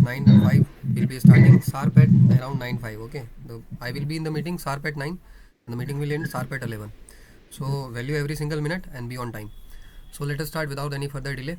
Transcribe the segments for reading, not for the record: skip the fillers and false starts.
9:05 we'll be starting sharp at around 9:05. Okay, I will be in the meeting sharp at 9 and the meeting will end sharp at 11. So value every single minute and be on time. So let us start without any further delay.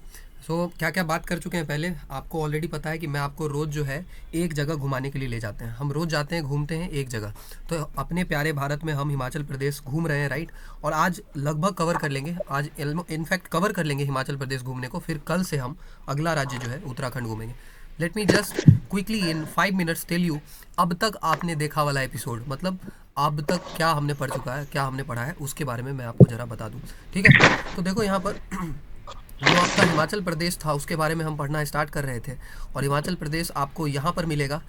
So क्या क्या बात कर चुके हैं पहले, आपको already पता है कि मैं आपको रोज़ जो है एक जगह घुमाने के लिए ले जाते हैं। हम रोज़ जाते हैं, घूमते हैं एक जगह। तो अपने प्यारे भारत में हम हिमाचल प्रदेश घूम रहे हैं, राइट। और आज लगभग कवर कर लेंगे, आज इनफैक्ट कवर कर लेंगे हिमाचल प्रदेश घूमने को। फिर कल से हम अगला राज्य जो है उत्तराखंड घूमेंगे। Let me just quickly in 5 minutes tell you अब तक आपने देखा वाला एपिसोड, मतलब अब तक क्या हमने पढ़ चुका है, क्या हमने पढ़ा है, उसके बारे में मैं आपको ज़रा बता दूं। ठीक है, तो देखो यहाँ पर जो आपका हिमाचल प्रदेश था उसके बारे में हम पढ़ना स्टार्ट कर रहे थे। और हिमाचल प्रदेश आपको यहाँ पर मिलेगा,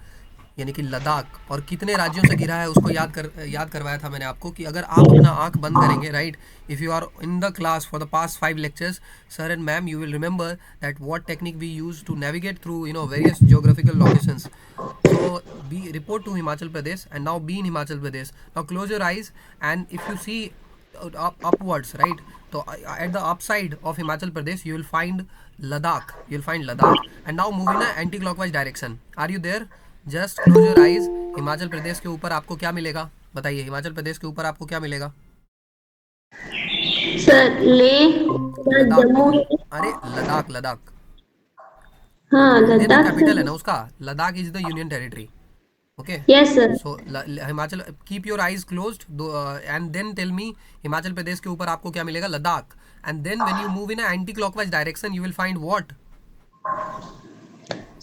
यानी कि लद्दाख। और कितने राज्यों से घिरा है उसको याद करवाया था मैंने आपको कि अगर आप अपना आंख बंद करेंगे, right, if you are in the class for the past 5 lectures, sir and ma'am, you will remember that what technique we use to navigate through various geographical locations. So be report to Himachal Pradesh and now be in Himachal Pradesh. Now close your eyes and if you see upwards, right? So at the upside of Himachal Pradesh you will find Ladakh. You will find Ladakh and now move in a anti-clockwise direction. Are you there? Just close your eyes. Himachal Pradesh के ऊपर आपको क्या मिलेगा बताइए, हिमाचल प्रदेश के ऊपर आपको क्या मिलेगा? सर लेह, लद्दाख। जम्मू। अरे लद्दाख, लद्दाख। हाँ, लेह तो लद्दाख कैपिटल है सर। ना उसका, Ladakh is the union territory. Okay, yes sir. so Himachal, keep your eyes closed and then tell me Himachal Pradesh के ऊपर आपको क्या मिलेगा? Ladakh. And then when you move in anticlockwise direction you will find what?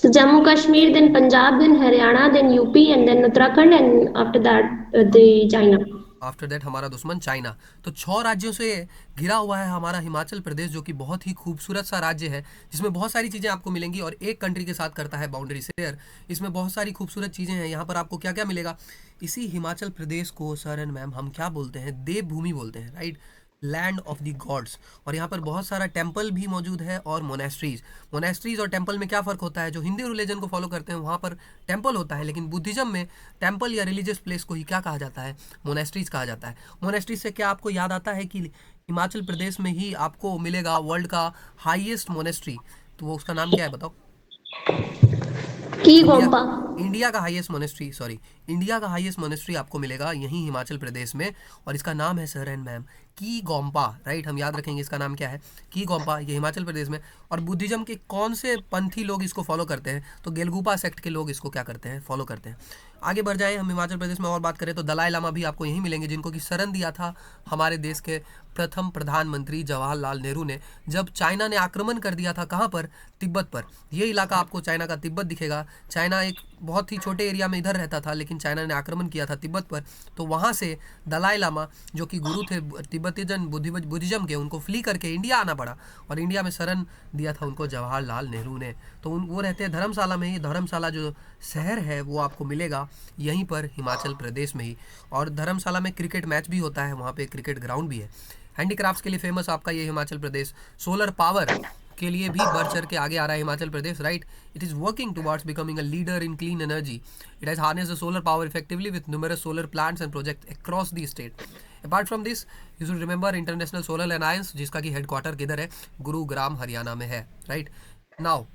So Jammu Kashmir, then Punjab, then Haryana, then UP, and then Uttarakhand, and after that the China. After that हमारा दुश्मन China. तो 6 राज्यों से घिरा हुआ है हमारा हिमाचल प्रदेश, जो कि बहुत ही खूबसूरत सा राज्य है जिसमें बहुत सारी चीज़ें आपको मिलेंगी और एक कंट्री के साथ करता है बाउंड्री शेयर। इसमें बहुत सारी खूबसूरत चीज़ें हैं। यहाँ पर आपको क्या क्या मिलेगा? इसी हिमाचल प्रदेश को सर एंड मैम हम क्या बोलते हैं? देवभूमि बोलते हैं, right, land of the gods. और यहाँ पर बहुत सारा टेम्पल भी मौजूद है और मोनेस्ट्रीज और टेम्पल में क्या फ़र्क होता है? जो हिंदू रिलीजन को फॉलो करते हैं वहाँ पर टेम्पल होता है, लेकिन बुद्धिज्म में टेम्पल या रिलीजियस प्लेस को ही क्या कहा जाता है? मोनेस्ट्रीज कहा जाता है। मोनेस्ट्रीज से क्या आपको याद आता है कि हिमाचल प्रदेश में ही आपको मिलेगा वर्ल्ड का हाईएस्ट मोनेस्ट्री, तो वो उसका नाम क्या है बताओ? की इंडिया, गोम्पा। इंडिया का हाईएस्ट मोनेस्ट्री, सॉरी, इंडिया का हाईएस्ट मोनेस्ट्री आपको मिलेगा यहीं हिमाचल प्रदेश में और इसका नाम है सर एंड मैम की गोम्पा, राइट। हम याद रखेंगे इसका नाम क्या है, की गोम्पा, ये हिमाचल प्रदेश में। और बुद्धिज्म के कौन से पंथी लोग इसको फॉलो करते हैं? तो गेलगुपा सेक्ट के लोग इसको क्या करते हैं? फॉलो करते हैं। आगे बढ़ जाए, हम हिमाचल प्रदेश में और बात करें तो दलाई लामा भी आपको यहीं मिलेंगे, जिनको कि शरण दिया था हमारे देश के प्रथम प्रधानमंत्री जवाहरलाल नेहरू ने, जब चाइना ने आक्रमण कर दिया था। कहाँ पर? तिब्बत पर। ये इलाका आपको चाइना का तिब्बत दिखेगा। चाइना एक बहुत ही छोटे एरिया में इधर रहता था, लेकिन चाइना ने आक्रमण किया था तिब्बत पर, तो वहाँ से दलाई लामा जो कि गुरु थे तिब्बतीजन बुद्धिज्म के, उनको फ्ली करके इंडिया आना पड़ा और इंडिया में शरण दिया था उनको जवाहरलाल नेहरू ने। तो वो रहते हैं धर्मशाला में ही। धर्मशाला जो शहर है वो आपको मिलेगा यहीं पर हिमाचल प्रदेश में ही। और धर्मशाला में क्रिकेट मैच भी होता है, वहाँ पे क्रिकेट ग्राउंड भी है। हैंडीक्राफ्ट्स के लिए फेमस आपका ये हिमाचल प्रदेश। सोलर पावर के लिए भी बढ़ चढ़ के आगे आ रहा है Himachal Pradesh, right. It is working towards becoming a leader in clean energy. It has harness the solar power effectively with numerous solar plants and project across the state. Apart from this you should remember International Solar Alliance, जिसका कि headquarter किधर है? गुरुग्राम हरियाणा में है, right. Now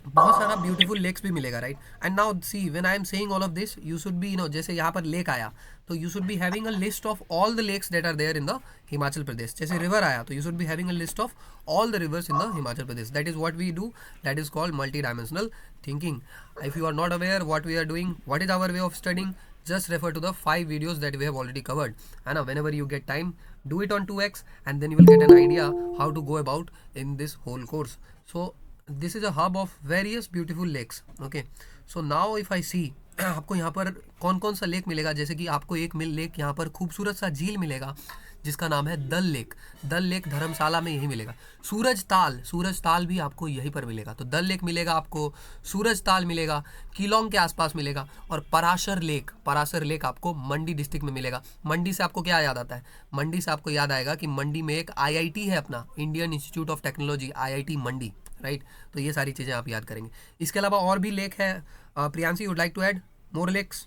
बहुत सारा beautiful lakes भी मिलेगा, right. And now see when I am saying all of this you should be जैसे यहाँ पर लेक आया तो you should be having a list of all the lakes that are there in the Himachal Pradesh. जैसे river आया तो you should be having a list of all the rivers in the Himachal Pradesh. That is what we do, that is called multi dimensional thinking. If you are not aware what we are doing, what is our way of studying, just refer to the 5 videos that we have already covered, and whenever you get time do it on 2x and then you will get an idea how to go about in this whole course. So this is a hub of various beautiful lakes. Okay, so now if I see आपको यहाँ पर कौन कौन सा lake मिलेगा, जैसे कि आपको एक लेक यहाँ पर खूबसूरत सा झील मिलेगा जिसका नाम है दल लेक। दल लेक धर्मशाला में यही मिलेगा। सूरज ताल भी आपको यहीं पर मिलेगा। तो दल लेक मिलेगा आपको, सूरज ताल मिलेगा, किलोंग के आसपास मिलेगा, और पराशर लेक आपको मंडी डिस्ट्रिक्ट में मिलेगा। मंडी से आपको क्या याद आता है? मंडी से आपको याद आएगा कि मंडी में एक आईआईटी है अपना, Indian institute of technology, IIT Mandi, right. तो ये सारी चीज़ें आप याद करेंगे। इसके अलावा और भी लेक है। Priyanshi would like to add more lakes?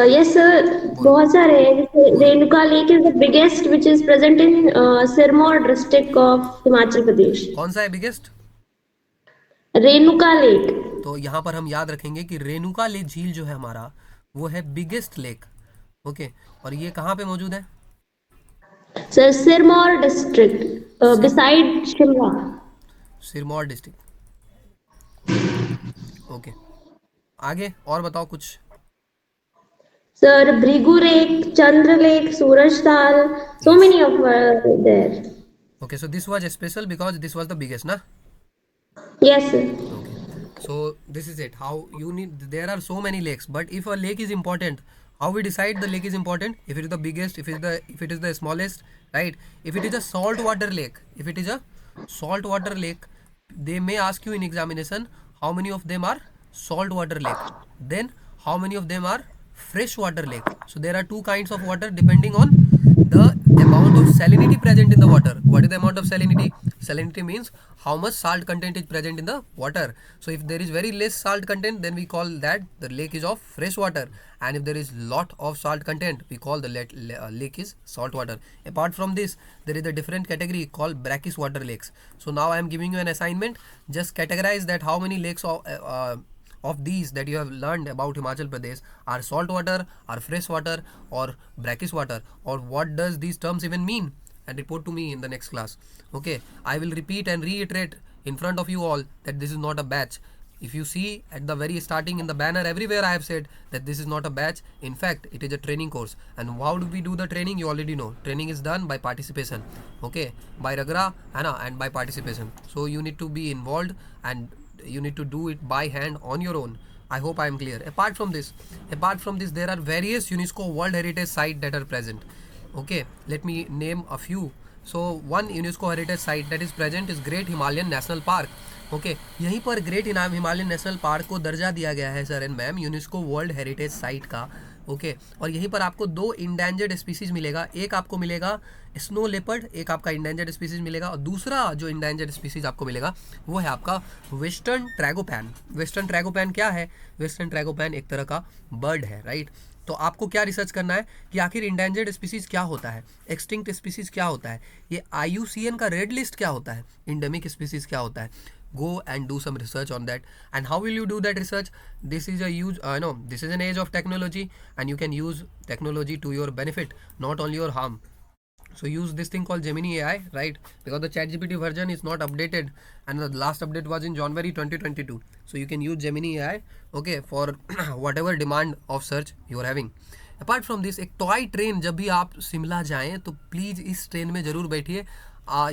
Yes sir, बोलो। बहुत सारे हैं। जैसे बोलो Renuka lake is the biggest which is present in Sirmaur district of Himachal Pradesh. कौन सा है बिगेस्ट? रेणुका लेक। तो यहाँ पर हम याद रखेंगे कि रेणुका ले झील जो है हमारा वो है बिगेस्ट लेक। ओके, और ये कहाँ पे मौजूद है? सर सिरमौर डिस्ट्रिक्ट सिर beside Shimla. Sirmaur district. Okay, आगे और बताओ कुछ। सर भृगु लेक, चंद्र लेक, सूरज ताल, so yes. many of there. Okay, so this was special because this was the biggest ना। Yes, sir. Okay, so this is it. How you need, there are so many lakes, but if a lake is important, how we decide the lake is important? If it is the biggest, if it is the smallest, right? If it is a salt water lake, if it is a salt water lake, they may ask you in examination how many of them are salt water lake. Then how many of them are fresh water lake. So there are two kinds of water depending on the amount of salinity present in the water. What is the amount of salinity? Salinity means how much salt content is present in the water. So if there is very less salt content, then we call that the lake is of fresh water, and if there is lot of salt content, we call the lake is salt water. Apart from this, there is a different category called brackish water lakes. So now I am giving you an assignment. Just categorize that how many lakes of these that you have learned about Himachal Pradesh are salt water, are fresh water, or brackish water, or what does these terms even mean, and report to me in the next class. Okay, I will repeat and reiterate in front of you all that this is not a batch. If you see at the very starting in the banner, everywhere I have said that this is not a batch. In fact, it is a training course. And how do we do the training? You already know. Training is done by participation. Okay, by Ragra, and by participation. So you need to be involved, and you need to do it by hand on your own. I hope I am clear. Apart from this, there are various UNESCO World Heritage sites that are present. Okay, let me name a few. So one UNESCO heritage site that is present is Great Himalayan National Park. Okay, यहीं पर great Himalayan national park को दर्जा दिया गया है sir and ma'am UNESCO world heritage site का। Okay, और यहीं पर आपको दो इंडेंजर्ड स्पीसीज मिलेगा। एक आपको मिलेगा स्नो लेपर्ड, एक आपका इंडेंजर्ड स्पीसीज मिलेगा, और दूसरा जो इंडेंजर्ड स्पीसीज आपको मिलेगा वो है आपका वेस्टर्न ट्रैगोपैन। वेस्टर्न ट्रैगोपैन क्या है? वेस्टर्न ट्रैगोपैन एक तरह का बर्ड है, राइट। तो आपको क्या रिसर्च करना है कि आखिर इंडेंजर्ड स्पीसीज क्या होता है, एक्सटिंक्ट स्पीसीज क्या होता है, ये IUCN का रेड लिस्ट क्या होता है, इंडेमिक स्पीसीज क्या होता है। Go and do some research on that. And how will you do that research? This is a huge this is an age of technology, and you can use technology to your benefit, not only your harm. So use this thing called Gemini AI, right? Because the ChatGPT version is not updated, and the last update was in January 2022. So you can use Gemini AI, okay, for whatever demand of search you are having. Apart from this, एक toy train, जब भी आप शिमला जाएं तो please इस train में ज़रूर बैठिए।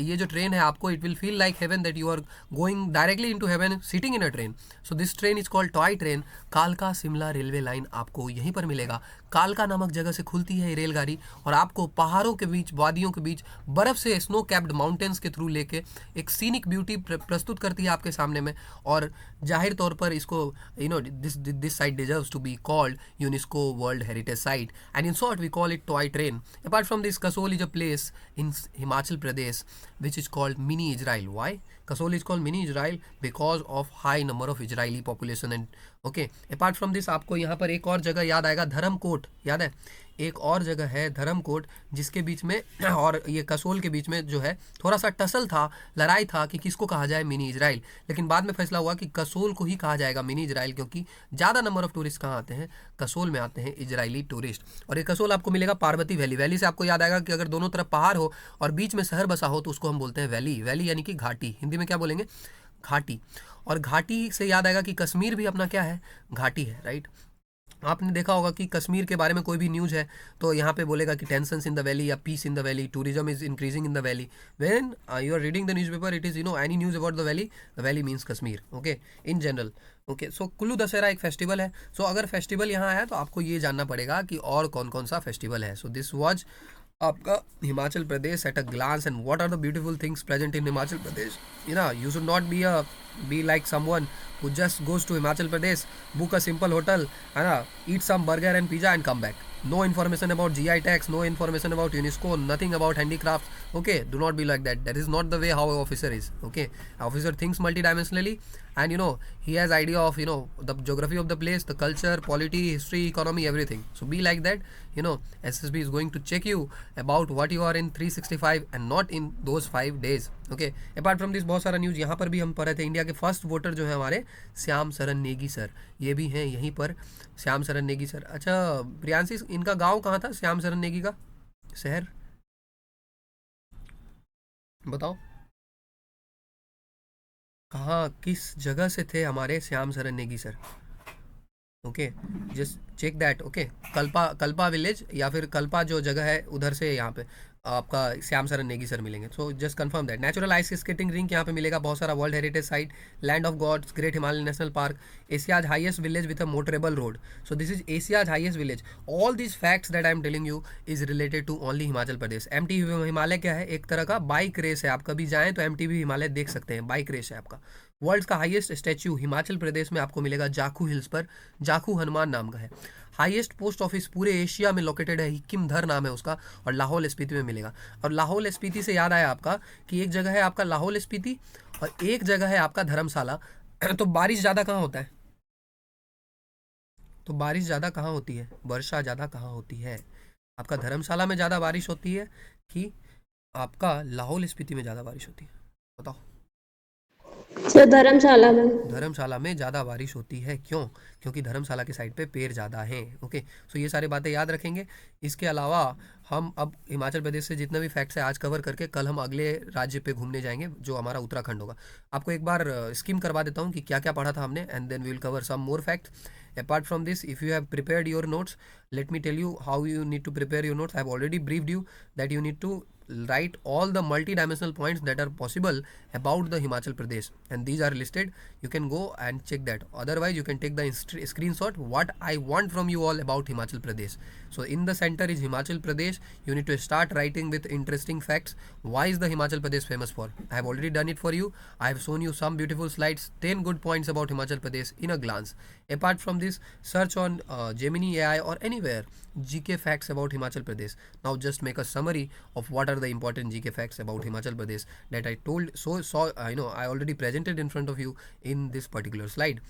ये जो ट्रेन है आपको, it will feel like heaven, that you are going directly into heaven sitting in a train. So this train is called toy train. कालका शिमला रेलवे लाइन आपको यहीं पर मिलेगा। कालका नामक जगह से खुलती है ये रेलगाड़ी, और आपको पहाड़ों के बीच, वादियों के बीच, बर्फ़ से स्नो कैप्ड माउंटेन्स के थ्रू लेके एक सीनिक ब्यूटी प्रस्तुत करती है आपके सामने में। और जाहिर तौर पर इसको this site deserves to be called UNESCO world heritage site, and in short we call it toy train. Apart from this, Kasol is a place in Himachal Pradesh which is called mini Israel. Why? Kasol is called mini Israel because of high number of Israeli population. And okay, apart from this, आपको यहाँ पर एक और जगह याद आएगा, धर्मकोट। याद है? एक और जगह है धर्मकोट, जिसके बीच में और ये कसोल के बीच में जो है थोड़ा सा टसल था, लड़ाई था कि किसको कहा जाए मिनी इजराइल, लेकिन बाद में फैसला हुआ कि कसोल को ही कहा जाएगा मिनी इजराइल, क्योंकि ज़्यादा नंबर ऑफ टूरिस्ट कहाँ आते हैं? कसोल में आते हैं इजरायली टूरिस्ट। और ये कसोल आपको मिलेगा पार्वती वैली। वैली से आपको याद आएगा कि अगर दोनों तरफ पहाड़ हो और बीच में शहर बसा हो तो उसको हम बोलते हैं वैली। वैली यानी कि घाटी, हिंदी में क्या बोलेंगे? घाटी। और घाटी से याद आएगा कि कश्मीर भी अपना क्या है? घाटी है, राइट। आपने देखा होगा कि कश्मीर के बारे में कोई भी न्यूज़ है तो यहाँ पे बोलेगा कि टेंशन्स इन द वैली या peace in the valley, tourism is increasing in the valley. When you are reading the newspaper, it is any news about the valley means Kashmir, okay, in general. Okay, so Kullu Dussehra एक festival है। सो अगर festival यहाँ आया तो आपको ये जानना पड़ेगा कि और कौन कौन सा फेस्टिवल है। सो दिस वॉज आपका Himachal Pradesh at a glance, and what are the beautiful things present in Himachal Pradesh. You should not be like someone who just goes to Himachal Pradesh, book a simple hotel, eat some burger and pizza and come back. No information about GI tax, no information about UNESCO, nothing about handicrafts. Okay, do not be like that. That is not the way how an officer is. Okay, officer thinks multidimensionally, and he has idea of the geography of the place, the culture, polity, history, economy, everything. So be like that. SSB is going to check you about what you are in 365 and not in those 5 days. Okay, apart from this बहुत सारा news यहाँ पर भी हम पढ़ रहे थे। India के फर्स्ट वोटर जो है हमारे श्याम सरन नेगी सर, ये भी हैं यहीं पर, श्याम सरन नेगी सर। अच्छा प्रियांशी, इनका गांव कहाँ था श्याम सरन नेगी का, शहर बताओ, कहाँ किस जगह से थे हमारे Shyam Saran Negi sir? Okay, just check that. Okay, Kalpa, Kalpa village या फिर कल्पा जो जगह है उधर से यहाँ पे आपका श्याम सरन नेगी सर मिलेंगे। So just confirm that. Natural ice skating rink यहाँ पे मिलेगा, बहुत सारा world heritage site, land of gods, great Himalaya national park, Asia's highest village with a motorable road. So this is Asia's highest village. All this facts that I am telling you is related to only Himachal Pradesh. MTB Himalaya क्या है, एक तरह का bike race है, आप कभी जाएँ तो एमटीबी हिमालय देख सकते हैं, बाइक रेस है आपका। वर्ल्ड का हाईएस्ट स्टैच्यू हिमाचल प्रदेश में आपको मिलेगा जाखू हिल्स पर, जाखू हनुमान नाम का है। हाईएस्ट पोस्ट ऑफिस पूरे एशिया में लोकेटेड है, हिकिमधर नाम है उसका, और लाहौल स्पीति में मिलेगा। और लाहौल स्पीति से याद आया आपका कि एक जगह है आपका लाहौल स्पीति और एक जगह है आपका धर्मशाला। तो बारिश ज़्यादा कहाँ होता है, तो बारिश ज़्यादा कहाँ होती है, वर्षा ज़्यादा कहाँ होती है? आपका धर्मशाला में ज़्यादा बारिश होती है कि आपका लाहौल स्पीति में ज़्यादा बारिश होती है, बताओ? सर धर्मशाला में। धर्मशाला में ज़्यादा बारिश होती है, क्यों? क्योंकि धर्मशाला के साइड पे पेड़ ज़्यादा हैं। ओके, सो ये सारी बातें याद रखेंगे। इसके अलावा हम अब हिमाचल प्रदेश से जितना भी फैक्ट्स है आज कवर करके कल हम अगले राज्य पे घूमने जाएंगे जो हमारा उत्तराखंड होगा। आपको एक बार स्कीम करवा देता हूँ कि क्या क्या पढ़ा था हमने, and then we will cover some more fact. Apart from this, if you have prepared your notes, let me tell you how you need to prepare your notes. I have already briefed you that you need to write all the multi-dimensional points that are possible about the Himachal Pradesh, and these are listed. You can go and check that. Otherwise, you can take the screenshot what I want from you all about Himachal Pradesh. So in the center is Himachal Pradesh. You need to start writing with interesting facts. Why is the Himachal Pradesh famous for? I have already done it for you. I have shown you some beautiful slides, 10 good points about Himachal Pradesh in a glance. Apart from this, search on Gemini AI or anywhere GK facts about Himachal Pradesh. Now just make a summary of what are the important GK facts about Himachal Pradesh that I told. I already presented in front of you in this particular slide.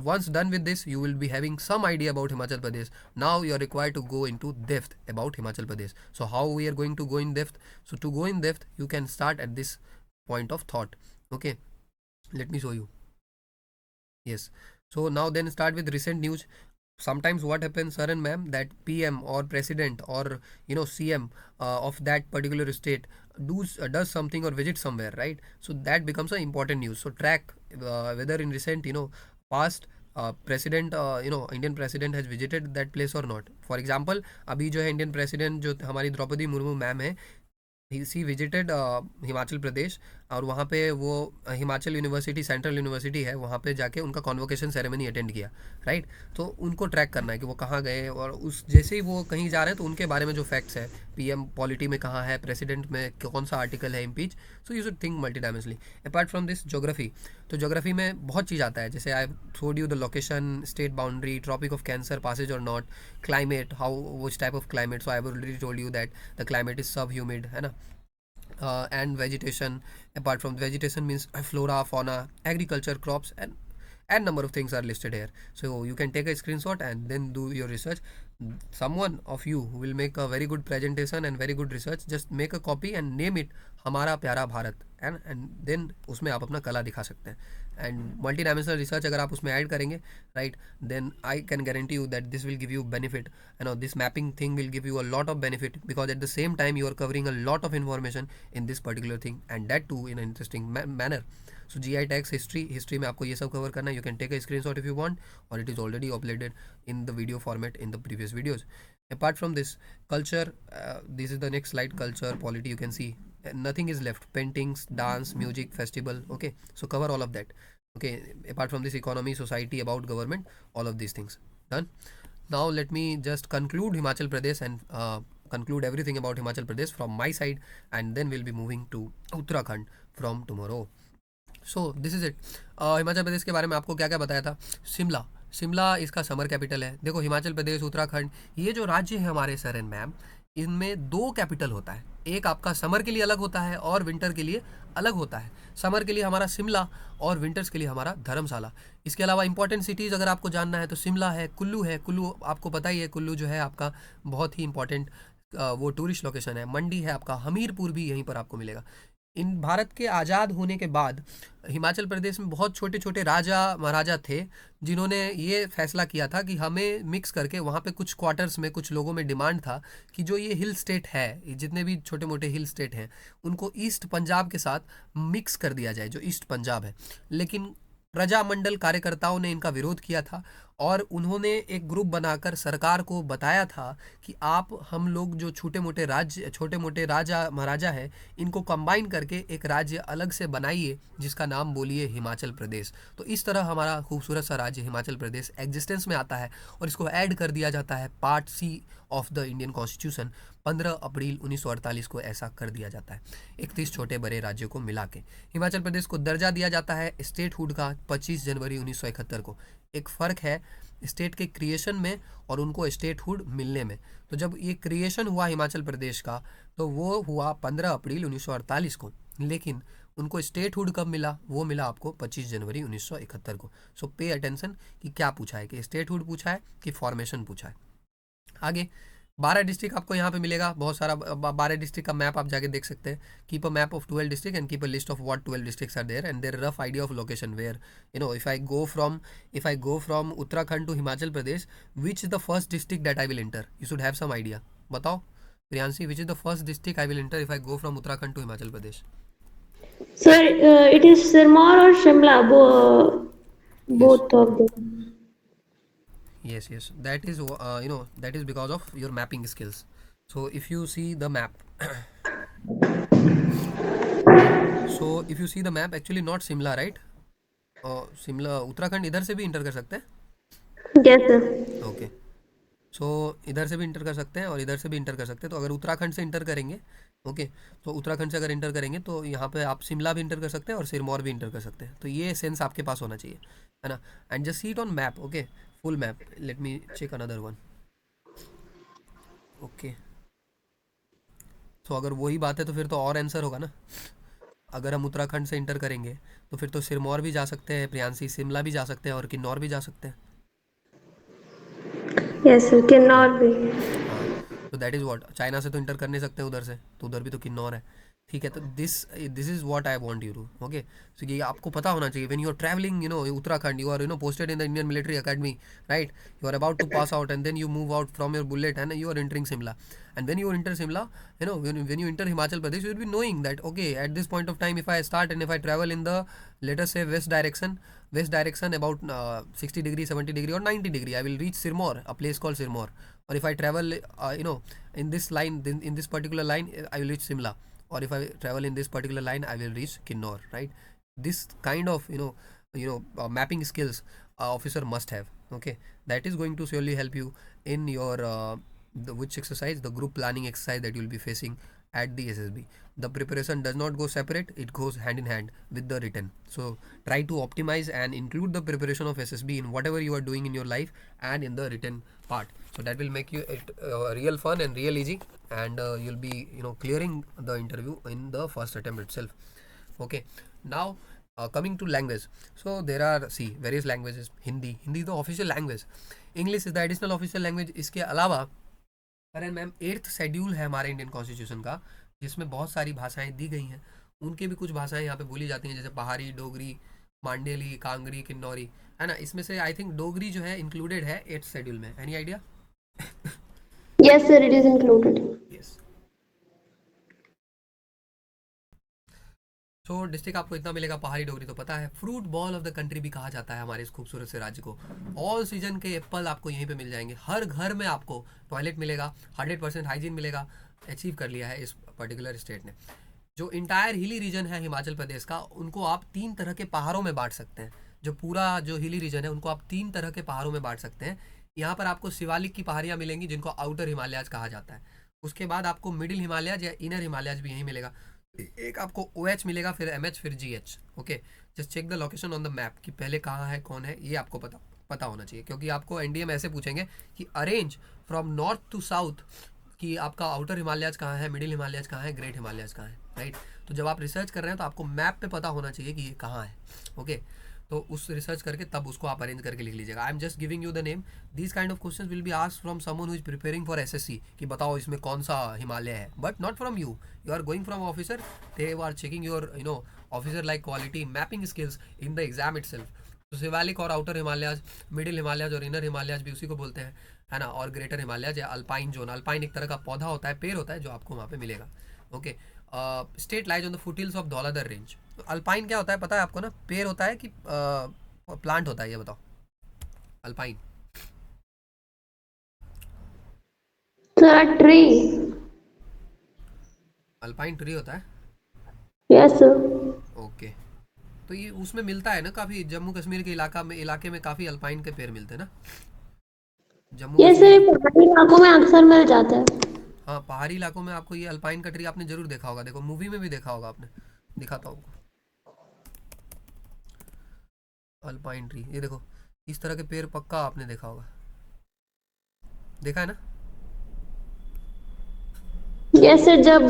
Once done with this, you will be having some idea about Himachal Pradesh. Now you are required to go into depth about Himachal Pradesh. So how we are going to go in depth? So to go in depth, you can start at this point of thought. Okay, let me show you. Yes. So now then start with recent news. Sometimes what happens, sir and ma'am, that PM or president or CM of that particular state does something or visit somewhere, right? So that becomes an important news. So track whether in recent past president Indian president has visited that place or not. For example, अभी जो है Indian president जो हमारी Draupadi Murmu ma'am है, सी visited Himachal Pradesh, और वहाँ पे वो हिमाचल यूनिवर्सिटी, सेंट्रल यूनिवर्सिटी है, वहाँ पे जाके उनका कॉन्वोकेशन सेरेमनी अटेंड किया, राइट? तो उनको ट्रैक करना है कि वो कहाँ गए, और उस जैसे ही वो कहीं जा रहे हैं तो उनके बारे में जो फैक्ट्स है, पीएम पॉलिटी में कहाँ है, प्रेसिडेंट में कौन सा आर्टिकल है impeach, so you should think multi dimensionally. Apart from this geography, तो ज्योग्राफी में बहुत चीज़ आता है, जैसे I told you the location, state boundary, Tropic of Cancer passes और not, climate, how which type of climate, so I have already told you that the climate is sub humid, है ना? And vegetation. Apart from vegetation means flora, fauna, agriculture, crops, and number of things are listed here. So you can take a screenshot and then do your research. Someone of you who will make a very good presentation and very good research, just make a copy and name it हमारा प्यारा Bharat, and then उसमें आप अपना कला दिखा सकते हैं। And multi dimensional research अगर आप उसमें ऐड करेंगे, right, then I can guarantee you that this will give you benefit, this mapping thing will give you a lot of benefit, because at the same time you are covering a lot of information in this particular thing, and that too in interesting manner. So GI tags, history में आपको ये सब कवर करना है। You can take a screenshot if you want, और it is already uploaded in the video format in the previous videos. Apart from this, culture, this is the next slide, culture, polity, you can see nothing is left, paintings, dance, music, festival, okay, so cover all of that, okay. Apart from this, economy, society, about government, all of these things done. Now let me just conclude Himachal Pradesh and conclude everything about Himachal Pradesh from my side, and then we'll be moving to Uttarakhand from tomorrow. So this is it. Himachal Pradesh के बारे में आपको क्या क्या बताया था। शिमला इसका summer capital है। देखो हिमाचल प्रदेश, उत्तराखंड, ये जो राज्य है हमारे सर एंड मैम, इनमें 2 कैपिटल होता है, एक आपका समर के लिए अलग होता है और विंटर के लिए अलग होता है। समर के लिए हमारा शिमला और विंटर्स के लिए हमारा धर्मशाला। इसके अलावा इंपॉर्टेंट सिटीज़ अगर आपको जानना है तो शिमला है, कुल्लू आपको पता ही है, कुल्लू जो है आपका बहुत ही इंपॉर्टेंट वो टूरिस्ट लोकेशन है। मंडी है आपका, हमीरपुर भी यहीं पर आपको मिलेगा। इन भारत के आज़ाद होने के बाद हिमाचल प्रदेश में बहुत छोटे छोटे राजा महाराजा थे जिन्होंने ये फैसला किया था कि हमें मिक्स करके, वहाँ पे कुछ क्वार्टर्स में कुछ लोगों में डिमांड था कि जो ये हिल स्टेट है, ये जितने भी छोटे मोटे हिल स्टेट हैं, उनको ईस्ट पंजाब के साथ मिक्स कर दिया जाए, जो ईस्ट पंजाब है। लेकिन प्रजामंडल कार्यकर्ताओं ने इनका विरोध किया था और उन्होंने एक ग्रुप बनाकर सरकार को बताया था कि आप हम लोग जो छोटे मोटे राजा महाराजा है, इनको कंबाइन करके एक राज्य अलग से बनाइए जिसका नाम बोलिए हिमाचल प्रदेश। तो इस तरह हमारा खूबसूरत सा राज्य हिमाचल प्रदेश एग्जिस्टेंस में आता है और इसको ऐड कर दिया जाता है part C of the Indian constitution. 15 April 1948 को ऐसा कर दिया जाता है 31 छोटे बड़े राज्यों को मिला के। हिमाचल प्रदेश को दर्जा दिया जाता है स्टेटहुड का 25 जनवरी 1971 को। एक फ़र्क है स्टेट के क्रिएशन में और उनको स्टेटहुड मिलने में। तो जब ये क्रिएशन हुआ हिमाचल प्रदेश का तो वो हुआ 15 अप्रैल 1948 को, लेकिन उनको स्टेटहुड कब मिला? वो मिला आपको 25 जनवरी 1971 को। सो पे अटेंशन कि क्या पूछा है, कि स्टेटहुड पूछा है कि फॉर्मेशन पूछा है। आगे 12 डिस्ट्रिक्ट आपको यहाँ पे मिलेगा, बहुत सारा 12 डिस्ट्रिक्ट का मैप आप जाके देख सकते हैं। Keep a map of 12 district and keep a list of what 12 districts are there and there rough idea of location where if I go from Uttarakhand to Himachal Pradesh, which is the first district that I will enter? You should have some idea. बताओ Priyanshi, which is the first district I will enter if I go from Uttarakhand to Himachal Pradesh? Sir, it is Sirmaur or Shimla, both of them. Yes, that is that is because of your mapping skills. So if you see the map actually not Shimla, right? Shimla Uttarakhand इधर से भी inter कर सकते हैं। Yes, sir. Okay, सो इधर से भी inter कर सकते हैं और इधर से भी इंटर कर सकते हैं। तो अगर उत्तराखंड से इंटर करेंगे, ओके, तो उत्तराखंड से अगर इंटर करेंगे तो यहाँ पे आप शिमला भी इंटर कर सकते हैं और सिरमौर भी इंटर कर सकते हैं। तो ये सेंस आपके पास होना चाहिए, है ना? And just see it on map, okay, full map. Let me check another one. Okay, तो अगर वही बात है तो फिर तो और आंसर होगा ना। अगर हम उत्तराखंड से इंटर करेंगे तो फिर तो सिरमौर भी जा सकते हैं प्रियांशी, शिमला भी जा सकते हैं और किन्नौर भी जा सकते हैं। Yes, sir. Cannot be. हाँ, तो दैट इज़ व्हाट, चाइना से तो इंटर कर नहीं सकते उधर से, तो उधर भी तो किन्नौर है। ठीक है, तो this is what I want you to, okay. So ये आपको पता होना चाहिए when you are travelling Uttarakhand, you are posted in the Indian Military Academy, right? You are about to pass out and then you move out from your bullet and you are entering Shimla. And when you enter Shimla, when you enter Himachal Pradesh, you will be knowing that okay, at this point of time if I start and if I travel in the, let us say, west direction about 60 degree, 70 degree or 90 degree, I will reach Sirmaur, a place called Sirmaur. Or if I travel in this line, in this particular line, I will reach Simla. Or if I travel in this particular line, I will reach Kinnor, right? This kind of mapping skills officer must have, okay. That is going to surely help you in your which exercise, the group planning exercise that you will be facing at the SSB. The preparation does not go separate, it goes hand in hand with the written. So try to optimize and include the preparation of SSB in whatever you are doing in your life and in the written part. So that will make you real fun and real easy, and you'll be clearing the interview in the first attempt itself. Okay, now coming to language. So there are various languages. Hindi is the official language. English is the additional official language. इसके अलावा अरे ma'am 8th schedule है हमारे Indian constitution का, जिसमें बहुत सारी भाषाएं दी गई हैं। उनके भी कुछ भाषाएं यहाँ पे बोली जाती हैं, जैसे पहाड़ी, डोगरी, मांडेली, कांगड़ी, किन्नौरी, है ना? इसमें से आई थिंक डोगरी जो है इंक्लूडेड है 8th शेड्यूल में। Any idea? Yes, sir, it is included. Yes. तो डिस्ट्रिक्ट आपको इतना मिलेगा, पहाड़ी, डोगरी तो पता है। Fruit ball of the country भी कहा जाता है हमारे इस खूबसूरत से राज्य को। ऑल सीजन के एप्पल आपको यहीं पे मिल जाएंगे। हर घर में आपको टॉयलेट मिलेगा, 100% हाइजीन मिलेगा। अचीव कर लिया है इस पर्टिकुलर स्टेट ने। जो इंटायर हिली रीजन है हिमाचल प्रदेश का, उनको आप 3 तरह के पहाड़ों में बांट सकते हैं। जो पूरा जो हिली रीजन है उनको आप 3 तरह के पहाड़ों में बांट सकते हैं। यहाँ पर आपको शिवालिक की पहाड़ियाँ मिलेंगी, जिनको आउटर हिमालयाज कहा जाता है। उसके बाद आपको मिडिल हिमालयाज या इनर हिमालयाज भी यहीं मिलेगा। एक आपको OH मिलेगा, फिर MH, फिर GH, okay. Just check the location on the map कि पहले कहाँ है, कौन है, ये आपको पता होना चाहिए, क्योंकि आपको NDA में ऐसे पूछेंगे कि arrange from north to south, कि आपका आउटर हिमालयाज कहाँ है, मिडिल हिमालयाज कहाँ है, ग्रेट हिमालयाज कहाँ है, राइट? तो जब आप रिसर्च कर रहे हैं तो आपको मैप पे पता होना चाहिए कि ये कहाँ है, ओके। तो उस रिसर्च करके तब उसको आप अरेंज करके लिख लीजिएगा. I am just giving you the name. These kind of questions will be asked from someone who is preparing for SSC कि बताओ इसमें कौन सा हिमालय है, but not from you. You are going from officer, they are checking your officer like quality mapping skills in the exam itself. तो शिवालिक और outer Himalayas, middle Himalayas और inner Himalayas भी उसी को बोलते हैं, है ना. और ग्रेटर हिमालयाज या अल्पाइन जोन. अल्पाइन एक तरह का पौधा होता है, पेड़ होता है, जो आपको वहाँ पे मिलेगा. Okay. State lies on the foothills of Dhauladhar range. Alpine क्या होता है पता है आपको ना? पेड़ होता है कि प्लांट होता है, ये बताओ. अल्पाइन. ट्री. अल्पाइन ट्री होता है. Yes sir. ओके. तो ये उसमें मिलता है ना काफ़ी, जम्मू कश्मीर के इलाके में काफ़ी अल्पाइन के पेड़ मिलते हैं ना, जम्मू ये कश्मीर. सर पहाड़ी इलाकों में अक्सर मिल जाता है. हाँ, पहाड़ी इलाकों में आपको ये अल्पाइन का ट्री आपने जरूर देखा होगा. देखो मूवी में भी देखा होगा आपने. दिखाता हूँ आपको. अल्पाइन ट्री, ये देखो. इस तरह के पेड़ पक्का आपने देखा होगा. देखा है ना. यस सर, जब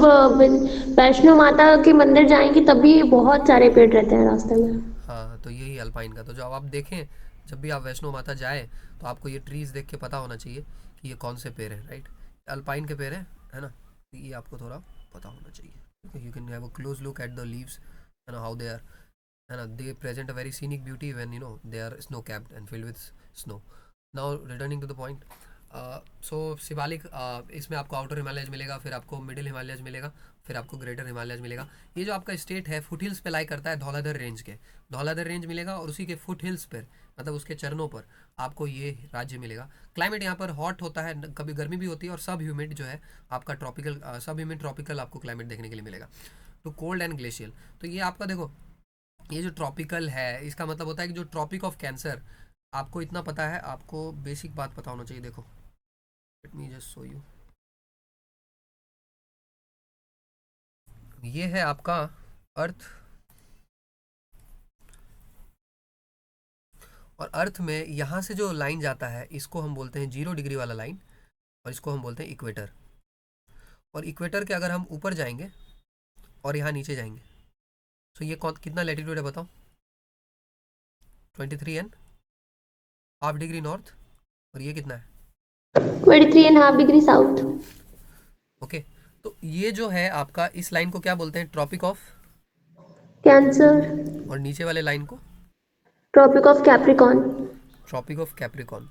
वैष्णो माता के मंदिर जाएंगे तभी बहुत सारे पेड़ रहते हैं रास्ते में. हाँ, तो यही अल्पाइन का. तो जब आप देखें, जब भी आप वैष्णो माता जाए, तो आपको ये ट्रीज देख के पता होना चाहिए कि ये कौन से पेड़ है, राइट. अल्पाइन के पेड़ है ना. तो ये आपको थोड़ा पता होना चाहिए. You can have a close look at the leaves, है ना, हाउ दे आर, है ना. They present a very scenic beauty when they are snow capped and filled with snow. Now returning to the point. So Shivalik, इसमें आपको outer Himalayas मिलेगा, फिर आपको middle Himalayas मिलेगा, फिर आपको ग्रेटर हिमालयज मिलेगा. ये जो आपका स्टेट है फुट हिल्स पे लाई करता है धौलाधर रेंज के. धौलाधर रेंज मिलेगा और उसी के फुट हिल्स पर, मतलब उसके चरणों पर आपको ये राज्य मिलेगा. क्लाइमेट यहाँ पर हॉट होता है, कभी गर्मी भी होती है, और सब ह्यूमिड जो है आपका ट्रॉपिकल, सब ह्यूमिड ट्रॉपिकल आपको क्लाइमेट देखने के लिए मिलेगा. तो कोल्ड एंड ग्लेशियल. तो ये आपका देखो, ये जो ट्रॉपिकल है इसका मतलब होता है कि जो ट्रॉपिक ऑफ कैंसर, आपको इतना पता है, आपको बेसिक बात पता होना चाहिए. देखो, late me just show you. ये है आपका अर्थ, और अर्थ में यहाँ से जो लाइन जाता है इसको हम बोलते हैं 0 डिग्री वाला लाइन, और इसको हम बोलते हैं इक्वेटर. और इक्वेटर के अगर हम ऊपर जाएंगे और यहाँ नीचे जाएंगे, तो ये कौन कितना लेटीट्यूड है बताओ? 23.5 डिग्री नॉर्थ. और ये कितना है? 23.5 डिग्री साउथ. ओके. तो ये जो है आपका, इस लाइन को क्या बोलते हैं? Tropic of. कैंसर. और नीचे वाले लाइन को tropic of capricorn. Tropic of capricorn.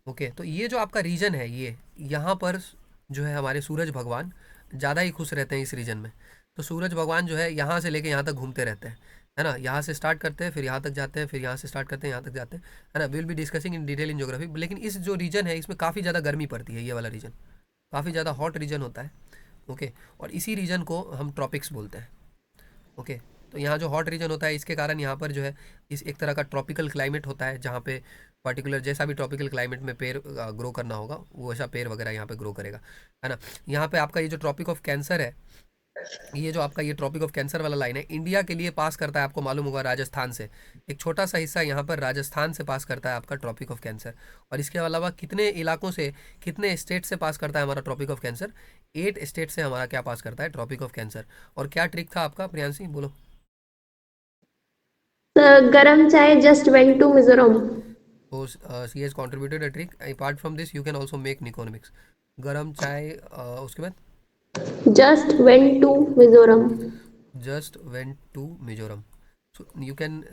Okay. तो ये जो आपका रीजन है, ये यहाँ पर जो है हमारे सूरज भगवान ज़्यादा ही खुश रहते हैं इस रीजन में. तो सूरज भगवान जो है यहाँ से लेके यहाँ तक घूमते रहते हैं, है ना. यहाँ से स्टार्ट करते हैं, फिर यहाँ तक जाते हैं, फिर यहाँ से स्टार्ट करते हैं, यहाँ तक जाते हैं, है ना. Will be discussing in detail in geography. लेकिन इस जो रीजन है इसमें काफ़ी ज़्यादा गर्मी पड़ती है, ये वाला रीजन काफ़ी ज़्यादा हॉट रीजन होता है. ओके. और इसी रीजन को हम ट्रॉपिक्स बोलते हैं. ओके. तो यहाँ जो हॉट रीजन होता है इसके कारण यहाँ पर जो है इस एक तरह का ट्रॉपिकल क्लाइमेट होता है, जहाँ पे पर्टिकुलर जैसा भी ट्रॉपिकल क्लाइमेट में पेड़ ग्रो करना होगा वो वैसा पेड़ वगैरह यहाँ पे ग्रो करेगा, है ना. यहाँ पे आपका ये जो ट्रॉपिक ऑफ कैंसर है, ये जो आपका ये ट्रॉपिक ऑफ कैंसर वाला लाइन है, इंडिया के लिए पास करता है, आपको मालूम होगा, राजस्थान से. एक छोटा सा हिस्सा यहाँ पर राजस्थान से पास करता है आपका ट्रॉपिक ऑफ कैंसर. और इसके अलावा कितने इलाकों से, कितने स्टेट से पास करता है हमारा ट्रॉपिक ऑफ कैंसर? 8 स्टेट से हमारा क्या पास करता है? Tropic of cancer. और क्या ट्रिक था आपका प्रियांशी, बोलो. Garam chai just went to Mizoram. So she has contributed a trick. Apart from this, you can also make Niconomics. गरम चाय, उसके बाद just went to Mizoram. just went to Mizoram. So you can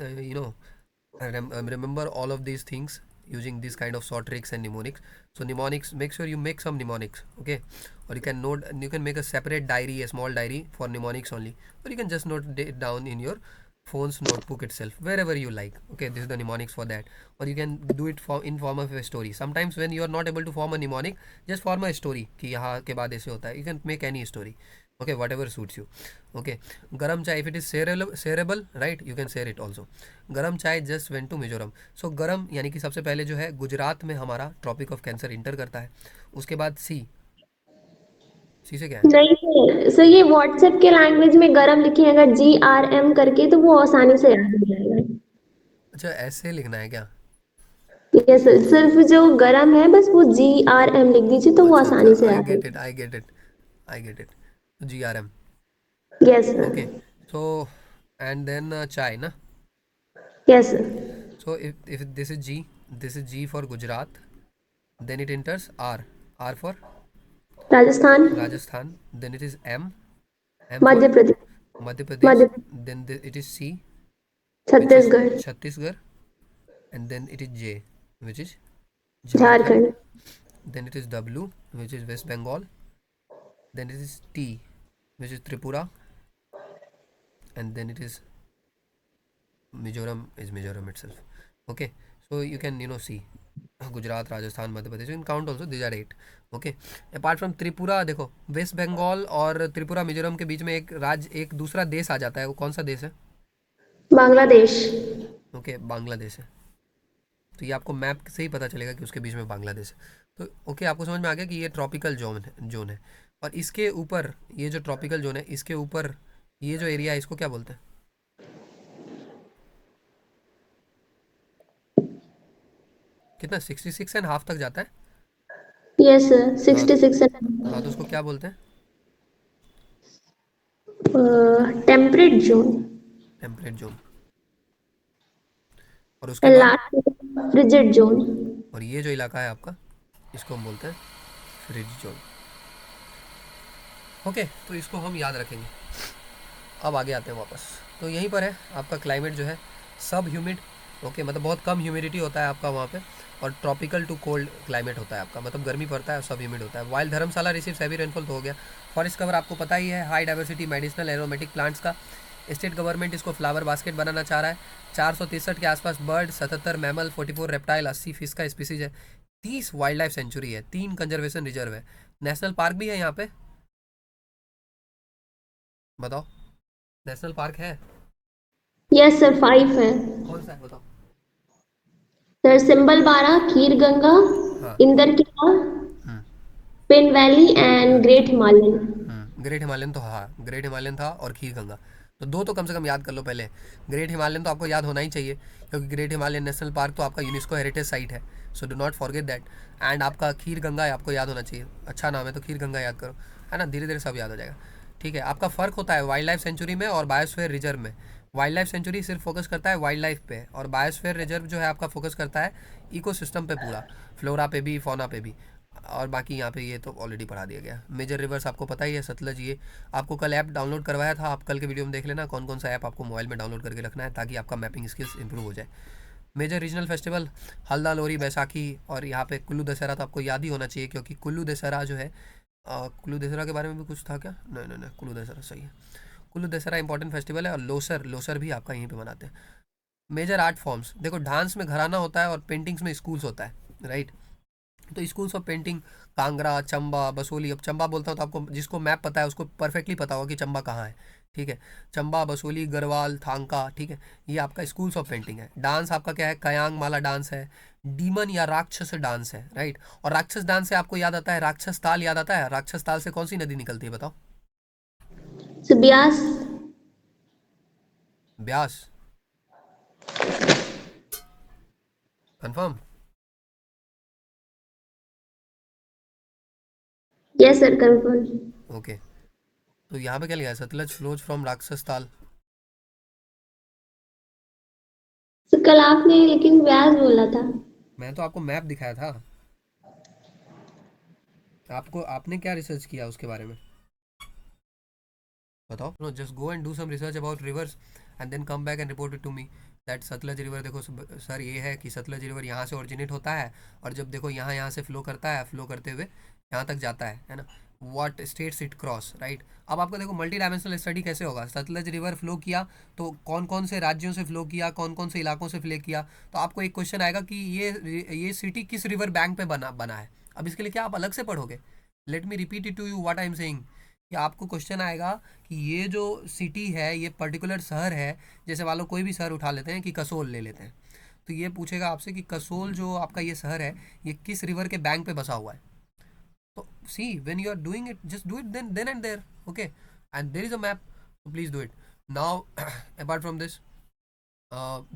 remember all of these things using this kind of short tricks and mnemonics. So mnemonics, make sure you make some mnemonics, okay? Or you can note, you can make a separate diary, a small diary for mnemonics only, or you can just note it down in your phone's notebook itself, wherever you like. Okay, this is the mnemonics for that. Or you can do it for in form of a story. Sometimes when you are not able to form a mnemonic, just form a story कि यहाँ के बाद ऐसे होता है. You can make any story. Okay, whatever suits you. Okay. Garam chai, if it is shareable, right, you can share it also. गरम chai just went to Mizoram. सो गरम यानी कि सबसे पहले जो है गुजरात में हमारा ट्रॉपिक ऑफ कैंसर इंटर करता है. उसके बाद सी. सी से क्या है? नहीं सर, ये व्हाट्सएप के लैंग्वेज में गरम लिखे अगर GRM करके तो वो आसानी से याद हो जाएगा. अच्छा, ऐसे लिखना है क्या? ये सिर्फ जो गरम है बस वो GRM लिख दीजिए तो वो अच्छा अच्छा, आसानी से आई याद गेट इट, है. I get it, I get it. GRM. Yes sir. Okay. So and then chai, na? Yes, sir. So if this is G for Gujarat, then it enters R. R for Rajasthan, Rajasthan, then it is M. M for Madhya Pradesh, Madhya Pradesh, Madhya then it is C, which is Chhattisgarh, Chhattisgarh, and then it is J, which is Jharkhand, Jharkhand, then it is W, which is West Bengal, then it is T, which is Tripura, and then it is Mizoram itself. Okay, so you can see Gujarat, Rajasthan, Madhya Pradesh. You can count also. These are 8. Okay. Apart from Tripura, देखो waste Bengal और त्रिपुरा मिजोरम के बीच में एक दूसरा देश आ जाता है. वो कौन सा देश है? बांग्लादेश। ओके, बांग्लादेश है. तो ये आपको मैप से ही पता चलेगा कि उसके बीच में बांग्लादेश है. तो ओके, आपको समझ में आ गया कि ये ट्रॉपिकल जोन है. और इसके ऊपर ये जो ट्रॉपिकल जोन है, इसके ऊपर ये जो एरिया है, इसको क्या बोलते हैं? कितना 66.5 तक जाता है. यस सर, हाँ 66 हाँ, तो उसको क्या बोलते हैं? Temperate zone. Temperate zone. और उसके बाद लास्ट फ्रिजिड जोन। और ये जो इलाका है आपका, इसको हम बोलते हैं फ्रिज जोन. ओके, तो इसको हम याद रखेंगे. अब आगे आते हैं वापस. तो यहीं पर है आपका क्लाइमेट जो है सब ह्यूमिड. ओके, मतलब बहुत कम ह्यूमिडिटी होता है आपका वहाँ पे. और ट्रॉपिकल टू कोल्ड क्लाइमेट होता है आपका, मतलब गर्मी पड़ता है और सब ह्यूमिड होता है. वाइल धर्मशाला रिसीव्स हैवी रेनफॉल तो हो गया. फॉरेस्ट कवर आपको पता ही है, high diversity medicinal aromatic plants का. स्टेट गवर्नमेंट इसको फ्लावर बास्केट बनाना चाह रहा है. 463 के आसपास बर्ड, 77 मैमल, 44 रेप्टाइल, 80 फिश का स्पीसीज है. 30 वाइल्ड लाइफ सेंचुरी है, 3 कंजर्वेशन रिजर्व है. नेशनल पार्क भी है यहाँ पे. बताओ, नेशनल पार्क है? यस सर, 5 है। कौन सा है बताओ. सर सिंबल 12, खीर गंगा, हाँ. Inder Kila, hmm. Pin valley and great Himalayan. Great Himalayan तो हाँ, ग्रेट हिमालयन था और खीर गंगा. तो 2 तो कम से कम याद कर लो पहले. ग्रेट हिमालयन तो आपको याद होना ही चाहिए, क्योंकि ग्रेट हिमालयन नेशनल पार्क तो आपका यूनेस्को हेरिटेज साइट है. So do not forget that. And आपका खीर गंगा आपको याद होना चाहिए. अच्छा नाम है तो खीर गंगा याद करो, है ना. धीरे धीरे सब याद हो जाएगा. ठीक है. आपका फ़र्क होता है वाइल्ड लाइफ सेंचुरी में और बायोस्फीयर रिजर्व में. वाइल्ड लाइफ सेंचुरी सिर्फ फोकस करता है वाइल्ड लाइफ पे, और बायोस्फीयर रिजर्व जो है आपका फोकस करता है इकोसिस्टम पे, पूरा फ्लोरा पे भी, फौना पे भी. और बाकी यहाँ पे ये तो ऑलरेडी पढ़ा दिया गया. मेजर रिवर्स आपको पता ही है, सतलज. ये आपको कल ऐप डाउनलोड करवाया था, आप कल के वीडियो में देख लेना कौन कौन सा ऐप आपको मोबाइल में डाउनलोड करके रखना है, ताकि आपका मैपिंग स्किल्स इंप्रूव हो जाए. मेजर रीजनल फेस्टिवल हल्दा, लोरी, बैसाखी, और यहाँ पे कुल्लू दशहरा तो आपको याद ही होना चाहिए, क्योंकि कुल्लू दशहरा जो है, कुल्लू दशहरा के बारे में भी कुछ था क्या? नहीं नहीं नहीं, कुल्लू दशहरा सही है. कुल्लू दशहरा इंपॉर्टेंट फेस्टिवल है. और लोसर भी आपका यहीं पे मनाते हैं. मेजर आर्ट फॉर्म्स देखो, डांस में घराना होता है और पेंटिंग्स में स्कूल्स होता है, राइट. तो schools of painting Kangra, Chamba, Basoli. अब चंबा बोलता हूँ तो आपको, जिसको मैप पता है उसको परफेक्टली पता होगा कि चंबा कहाँ है. ठीक है. चंबा, बसोली, गढ़वाल, थांका. ठीक है. ये आपका स्कूल्स ऑफ पेंटिंग है. डांस आपका क्या है? कयांग माला डांस है, डीमन या राक्षस डांस है, राइट. और राक्षस डांस से आपको याद आता है राक्षस ताल याद आता है. राक्षस ताल से कौन सी नदी निकलती है बताओ? Beas. Beas. Confirm? Yes sir, confirm. Okay. तो यहाँ पे क्या लिखा है? सतलज फ्लोज फ्रॉम राक्षस ताल. सर कल आपने लेकिन ब्यास बोला था। मैं तो आपको मैप दिखाया था. आपने क्या रिसर्च किया उसके बारे में बताओ. No, just go and do some research about rivers and then come back and report it to me. That Sutlej river, देखो सर ये है कि सतलज रिवर यहाँ से ओरिजिनेट होता है, और जब देखो यहाँ से फ्लो करता है, फ्लो करते हुए यहाँ तक जाता है ना. What states it cross, right. अब आपको देखो मल्टी डायमेंशनल स्टडी कैसे होगा. सतलज रिवर फ्लो किया तो कौन कौन से राज्यों से फ्लो किया, कौन कौन से इलाकों से फ्लो किया. तो आपको एक क्वेश्चन आएगा कि ये सिटी किस रिवर बैंक पे बना है. अब इसके लिए क्या आप अलग से पढ़ोगे? Let me repeat it to you what I am saying. कि आपको क्वेश्चन आएगा कि ये जो सिटी है, ये पर्टिकुलर शहर है. जैसे मान लो कोई भी शहर उठा लेते हैं कि कसोल ले लेते हैं, तो ये पूछेगा आपसे कि कसोल जो आपका ये शहर है, ये किस रिवर के बैंक पे बसा हुआ है. तो see when you are doing it, just do it then and there. Okay. And there is a map, so please do it now. Apart from this,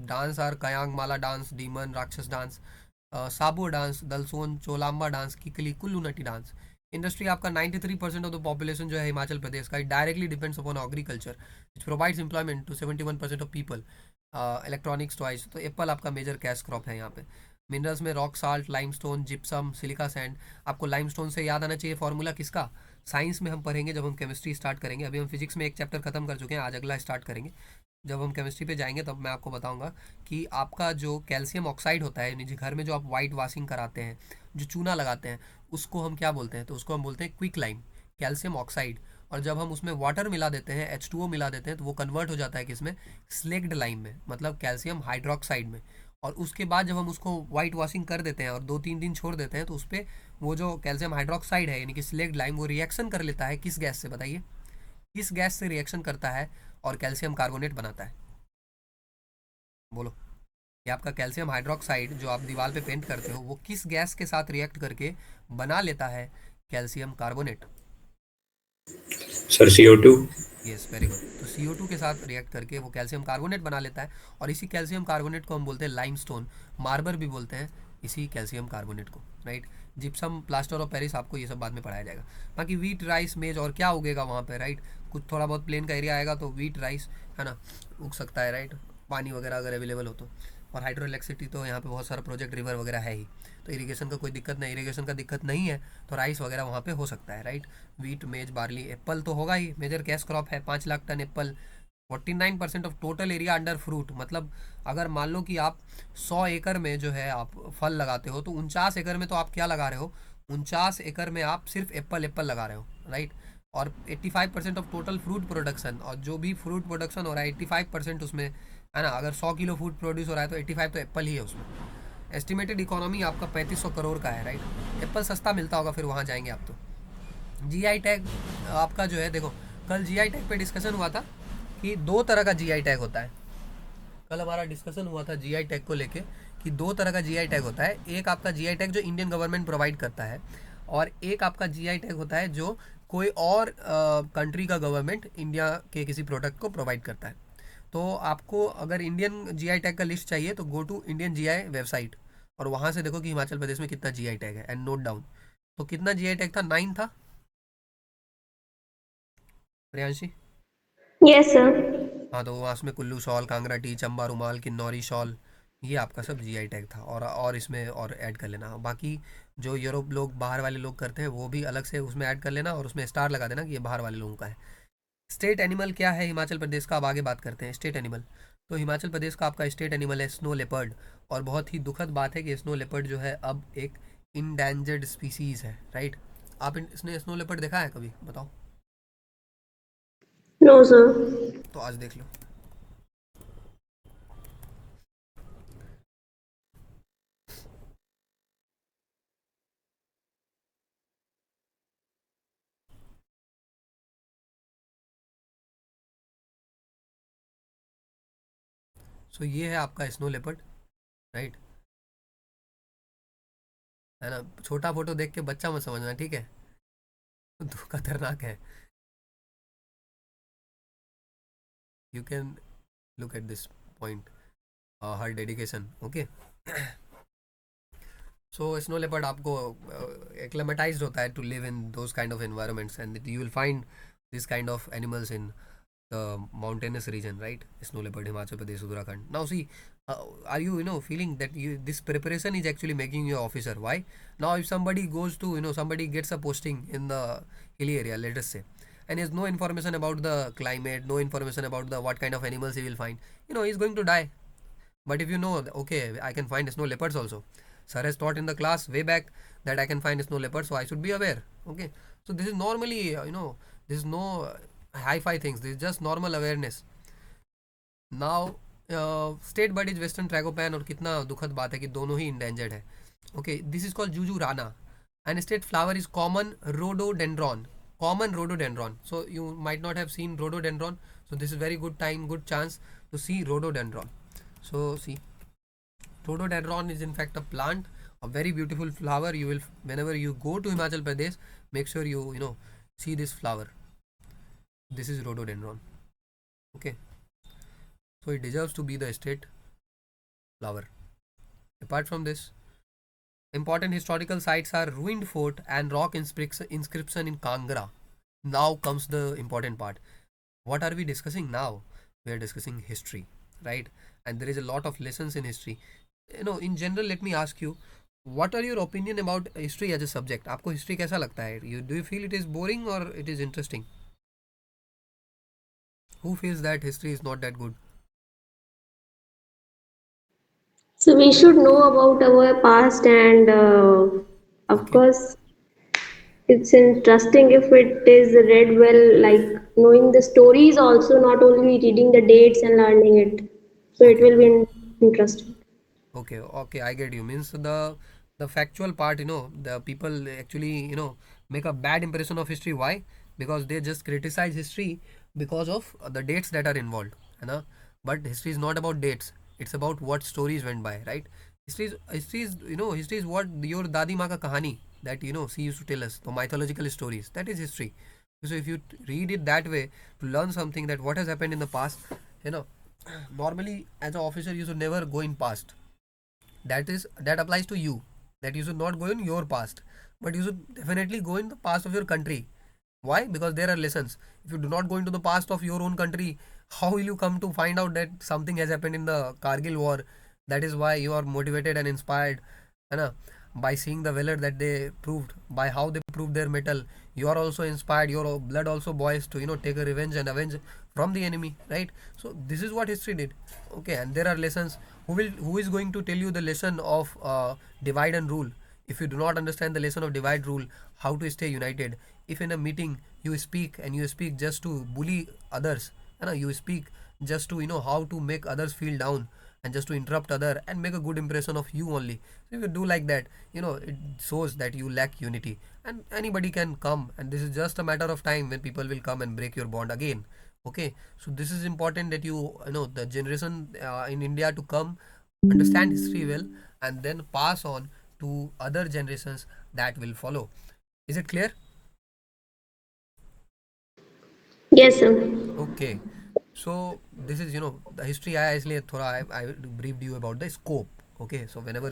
dance are kayang mala dance, demon, rakshas dance, Sabo dance, Dalson, Cholamba dance, Kikli, Kullu Nati dance. Industry आपका 93% of the population जो है हिमाचल प्रदेश का directly depends upon agriculture, which provides employment to 71% of people. Electronics toys, तो apple आपका major cash crop है यहाँ पे। Minerals में rock salt, limestone, gypsum, silica sand. आपको लाइमस्टोन से याद आना चाहिए फॉर्मूला किसका, साइंस में हम पढ़ेंगे जब हम केमिस्ट्री स्टार्ट करेंगे। अभी हम फिजिक्स में एक चैप्टर खत्म कर चुके हैं, आज अगला स्टार्ट करेंगे। जब हम केमिस्ट्री पे जाएंगे तब मैं आपको बताऊंगा कि आपका जो कैल्शियम ऑक्साइड होता है, निजी घर में जो आप वाइट वॉशिंग कराते हैं, जो चूना लगाते हैं, उसको हम क्या बोलते हैं, तो उसको हम बोलते हैं क्विक लाइम, कैल्शियम ऑक्साइड। और जब हम उसमें वाटर मिला देते हैं, H2O मिला देते हैं, तो वो कन्वर्ट हो जाता है किसमें, स्लेक्ड लाइम में, मतलब कैल्शियम हाइड्रोक्साइड में। और उसके बाद जब हम उसको वाइट वॉशिंग कर देते हैं और 2-3 दिन छोड़ देते हैं, तो उस पर वो जो कैल्शियम हाइड्रोक्साइड है यानी कि स्लेक्ड लाइम, वो रिएक्शन कर लेता है किस गैस से, बताइए किस गैस से रिएक्शन करता है और कैल्शियम कार्बोनेट बनाता है, बोलो। ये आपका कैल्शियम हाइड्रोक्साइड जो आप दीवार पे पेंट करते हो, वो किस गैस के साथ रिएक्ट करके बना लेता है calcium carbonate. Sir CO2। Yes, very good. तो CO2 के साथ रिएक्ट करके वो कैल्शियम कार्बोनेट बना लेता है, और इसी कैल्शियम कार्बोनेट को हम बोलते हैं लाइमस्टोन, मार्बर भी बोलते हैं इसी कैल्शियम कार्बोनेट को, right. Gypsum, plaster of Paris, आपको ये सब बाद में पढ़ाया जाएगा। बाकी वीट, राइस, मेज और क्या उगेगा वहाँ पे, राइट। कुछ थोड़ा बहुत प्लेन का एरिया आएगा तो वीट, राइस है ना, उग सकता है, राइट। पानी वगैरह अगर अवेलेबल हो तो। और हाइड्रो इलेक्ट्रिसिटी तो यहाँ पे बहुत सारा प्रोजेक्ट, रिवर वगैरह है ही, तो इरिगेशन का कोई दिक्कत नहीं, इरिगेशन का दिक्कत नहीं है तो राइस वगैरह वहाँ पे हो सकता है, right. Wheat, maize, barley, apple तो होगा ही, मेजर कैश क्रॉप है, 5 lakh ton apple. 49% of total area under fruit, मतलब अगर मान लो कि आप 100 एकड़ में जो है आप फल लगाते हो, तो 49 एकड़ में तो आप क्या लगा रहे हो, 49 एकड़ में आप सिर्फ एप्पल एप्पल लगा रहे हो, राइट। और 85% ऑफ टोटल फ्रूट प्रोडक्शन, और जो भी फ्रूट प्रोडक्शन हो रहा है 85% उसमें है ना, अगर 100 किलो फ्रूट प्रोड्यूस हो रहा है तो 85 तो एप्पल ही है उसमें। एस्टिमेटेड इकोनॉमी आपका 3500 करोड़ का है, राइट। एप्पल सस्ता मिलता होगा, फिर वहाँ जाएंगे आप तो। जीआई टैग आपका जो है, देखो कल जीआई टैग पे डिस्कशन हुआ था कि 2 तरह का जीआई टैग होता है। कल हमारा डिस्कशन हुआ था जीआई टैग को लेके कि 2 तरह का जीआई टैग होता है। एक आपका जीआई टैग जो इंडियन गवर्नमेंट प्रोवाइड करता है, और एक आपका जीआई टैग होता है जो कोई और कंट्री का गवर्नमेंट इंडिया के किसी प्रोडक्ट को प्रोवाइड करता है। तो आपको अगर इंडियन जीआई टैग का लिस्ट चाहिए तो go to Indian GI website, और वहाँ से देखो कि हिमाचल प्रदेश में कितना जीआई टैग है, एंड नोट डाउन। तो कितना जीआई टैग था, 9 था प्रियांशी। Yes sir. हाँ, तो वहाँ उसमें कुल्लू शॉल, कांगड़ा टी, चंबा रुमाल, किन्नौरी शॉल, ये आपका सब जीआई टैग था। और इसमें और ऐड कर लेना, बाकी जो यूरोप लोग, बाहर वाले लोग करते हैं वो भी अलग से उसमें ऐड कर लेना, और उसमें स्टार लगा देना कि ये बाहर वाले लोगों का है। स्टेट एनिमल क्या है हिमाचल प्रदेश का, अब आगे बात करते हैं स्टेट एनिमल। तो हिमाचल प्रदेश का आपका स्टेट एनिमल है स्नो लेपर्ड, और बहुत ही दुखद बात है कि स्नो लेपर्ड जो है अब एक इंडेंजर्ड स्पीसीज है, राइट। आप इसने स्नो लेपर्ड देखा है कभी, बताओ। No sir. तो आज देख लो। सो ये है आपका स्नो लेपर्ड, राइट, है ना। छोटा फोटो देख के बच्चा मत समझना, ठीक है, तो खतरनाक है। You can look at this point, her dedication, okay. So snow leopard आपको एक्लेमेटाइज्ड होता है to live in those kind of environments, and you will find this kind of animals in the mountainous region, right? Snow leopard, Himachal Pradesh, Uttarakhand. Now see, are you feeling that this preparation is actually making you an officer? Why? Now if somebody goes to, somebody gets a posting in the hilly area, let us say, and has no information about the climate, no information about the what kind of animals he will find, he's going to die. But if you know, okay, I can find snow leopards also. Sir has taught in the class way back that I can find snow leopards, so I should be aware. Okay, so this is normally, this is no hi-fi things. This is just normal awareness. Now, state bird is western tragopan, और कितना दुखद बात है कि दोनों ही endangered है। Okay, this is called Juju Rana, and state flower is common rhododendron. So you might not have seen rhododendron, so this is very good time, good chance to see rhododendron. So see, rhododendron is in fact a plant, a very beautiful flower. You will, whenever you go to Himachal Pradesh, make sure you see this flower. This is rhododendron, okay. So it deserves to be the state flower. Apart from this, Important historical sites are ruined fort and rock inscription in Kangra. Now comes the important part. What are we discussing now? We are discussing history, right? And there is a lot of lessons in history. In general, let me ask you, what are your opinion about history as a subject? आपको history कैसा लगता है? Do you feel it is boring or it is interesting? Who feels that history is not that good? So we should know about our past, and of Okay. course, it's interesting if it is read well, like knowing the stories also, not only reading the dates and learning it. So it Okay. will be interesting. Okay, I get you. Means the factual part, the people actually, make a bad impression of history. Why? Because they just criticize history because of the dates that are involved. But history is not about dates. It's about what stories went by, right? History is what your dadi ma ka kahani that she used to tell us, the mythological stories. That is history. So if you read it that way to learn something that what has happened in the past, you know, normally as an officer you should never go in past. That applies to you, that you should not go in your past, but you should definitely go in the past of your country. Why? Because there are lessons. If you do not go into the past of your own country, how will you come to find out that something has happened in the Kargil war? That is why you are motivated and inspired, है ना, by seeing the valor that they proved, by how they proved their metal. You are also inspired, your blood also boils to take a revenge and avenge from the enemy, right? So this is what history did. Okay, and there are lessons. Who is going to tell you the lesson of divide and rule? If you do not understand the lesson of divide rule, how to stay united? If in a meeting you speak and you speak just to bully others, you speak just to how to make others feel down and just to interrupt other and make a good impression of you only. So if you do like that, it shows that you lack unity, and anybody can come, and this is just a matter of time when people will come and break your bond again. Okay, so this is important that the generation in India to come understand history well and then pass on to other generations that will follow. Is it clear? Yes, sir. Okay, so this is the history. I actually थोड़ा I briefed you about the scope. Okay, so whenever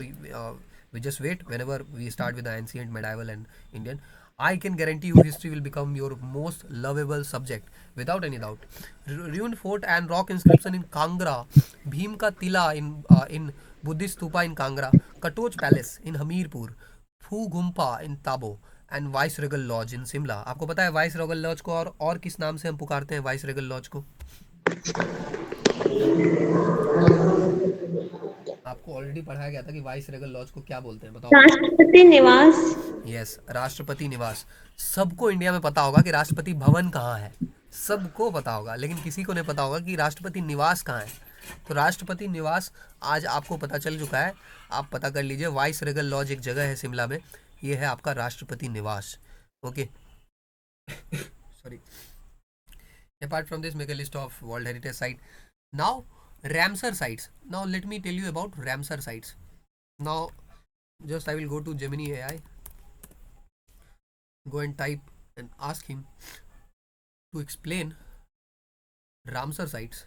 we just wait, whenever we start with the ancient, medieval, and Indian, I can guarantee you history will become your most lovable subject without any doubt. Ruined fort and rock inscription in Kangra, Bhim ka tila in Buddhist stupa in Kangra, Katoch Palace in Hamirpur, Phu Gompa in Tabo and Vice Regal Lodge in Shimla. आपको पता है vice Regal laws को और किस नाम से हम पुकारते हैं वाइस रेगल लॉज को? आपको ऑलरेडी पढ़ाया गया था कि वाइस रेगल लॉज को क्या बोलते हैं, बताओ. राष्ट्रपति निवास. यस, राष्ट्रपति निवास. सबको इंडिया में पता होगा कि राष्ट्रपति भवन कहाँ है, सबको पता होगा, लेकिन किसी को नहीं पता होगा कि राष्ट्रपति निवास कहाँ है. तो राष्ट्रपति निवास आज आपको पता चल चुका है. आप पता कर लीजिए, वाइस रेगल लॉज एक जगह है शिमला में, ये है आपका राष्ट्रपति निवास. Okay, sorry. Apart from this, make a list of World Heritage Site. Now, Ramsar sites. Now, let me tell you about Ramsar sites. Now, just I will go to Gemini AI, go and type and ask him to explain Ramsar sites.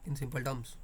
In simple terms.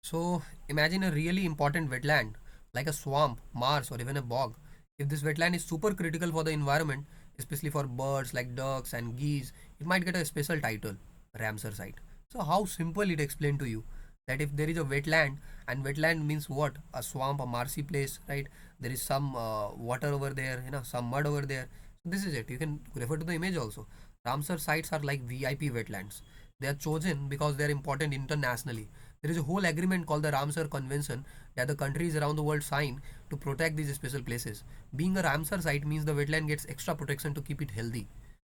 So imagine a really important wetland like a swamp, marsh, or even a bog. If this wetland is super critical for the environment, especially for birds like ducks and geese, it might get a special title, Ramsar site. So how simple it explained to you that if there is a wetland, and wetland means what? A swamp, a marshy place, right? There is some water over there, some mud over there. So this is it. You can refer to the image also. Ramsar sites are like VIP wetlands. They are chosen because they are important internationally. There is a whole agreement called the Ramsar Convention that the countries around the world sign to protect these special places. Being a Ramsar site means the wetland gets extra protection to keep it healthy.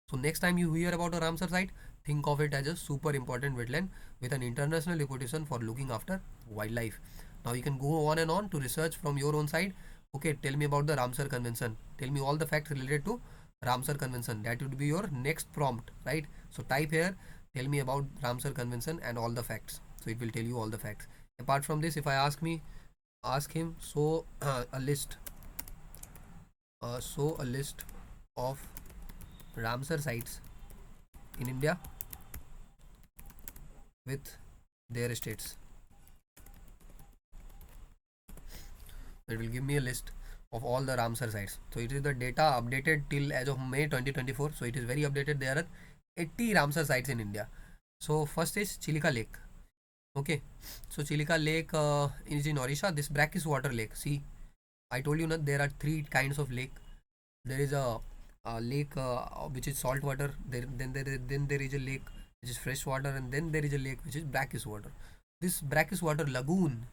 So next time you hear about a Ramsar site, think of it as a super important wetland with an international reputation for looking after wildlife. Now you can go on and on to research from your own side. Okay, tell me about the Ramsar Convention. Tell me all the facts related to Ramsar Convention. That would be your next prompt, right? So type here, tell me about Ramsar Convention and all the facts. So it will tell you all the facts. Apart from this, if I ask him, so a list, so a list of Ramsar sites in India with their states. It will give me a list of all the Ramsar sites. So it is the data updated till as of May 2024. So it is very updated. There are 80 Ramsar sites in India. So first is Chilika Lake. Okay, so Chilika Lake is in Odisha. This brackish water lake. See, I told you that there are three kinds of lake. There is a lake which is salt water. Then there is a lake which is fresh water, and then there is a lake which is brackish water. This brackish water lagoon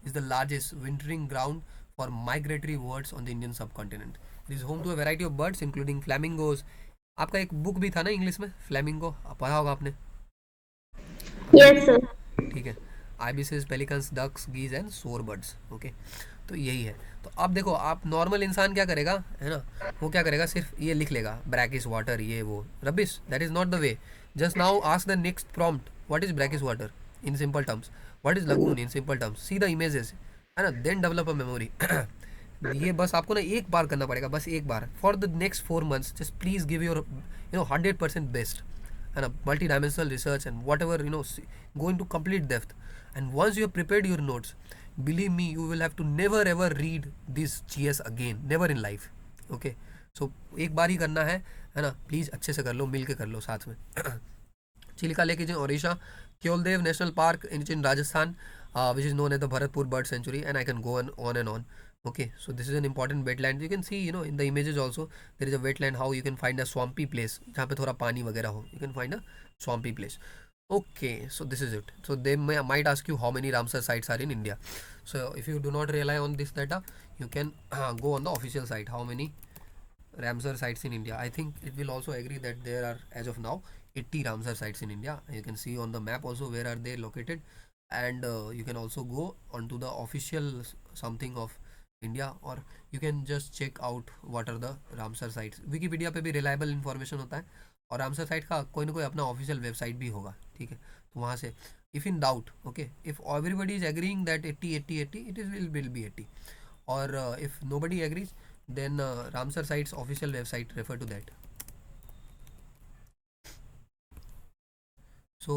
is the largest wintering ground for migratory birds on the Indian subcontinent. It is home to a variety of birds including flamingos. आपका एक book भी था ना English में, flamingo, पढ़ा होगा आपने. Yes, sir. ठीक है. आइबिसेस, पेलिकन्स, डक्स, गीज एंड सोर बर्ड्स. ओके, तो यही है. तो अब देखो, आप नॉर्मल इंसान क्या करेगा, है ना, वो क्या करेगा, सिर्फ ये लिख लेगा ब्रैकिश वाटर, ये वो rubbish. That is not the way. Just now ask the next prompt, what is brackish water in simple terms, what is lagoon in simple terms, see the images, है ना, देन डेवलप अ मेमोरी. ये बस आपको ना एक बार करना पड़ेगा, बस एक बार. For the next 4 months just please give your 100% best, है ना, multi dimensional research and whatever go into complete depth. And once you have prepared your notes, believe me, you will have to never ever read this GS again, never in life. Okay, so एक बार ही करना है ना, please अच्छे से कर लो, मिल के कर लो साथ में. Chilika lake is in Odisha. Keoladeo national park in Rajasthan, which is known as the Bharatpur Bird Sanctuary, and I can go on and on. Okay, so this is an important wetland. You can see, in the images also, there is a wetland, how you can find a swampy place जहाँ पे थोड़ा पानी वगैरह हो. You can find a swampy place. Okay, so this is it. So they might ask you how many Ramsar sites are in India. So if you do not rely on this data, you can go on the official site, how many Ramsar sites in India. I think it will also agree that there are, as of now, 80 Ramsar sites in India. You can see on the map also where are they located, and you can also go onto the official something of India, or you can just check out what are the Ramsar sites. Wikipedia पे भी reliable information होता है, और Ramsar site का कोई ना कोई अपना ऑफिशियल वेबसाइट भी होगा. ठीक है, तो वहाँ से if in doubt, okay, if everybody is agreeing that 80 it is will be 80, और if nobody agrees, then Ramsar site's official website refer to that. So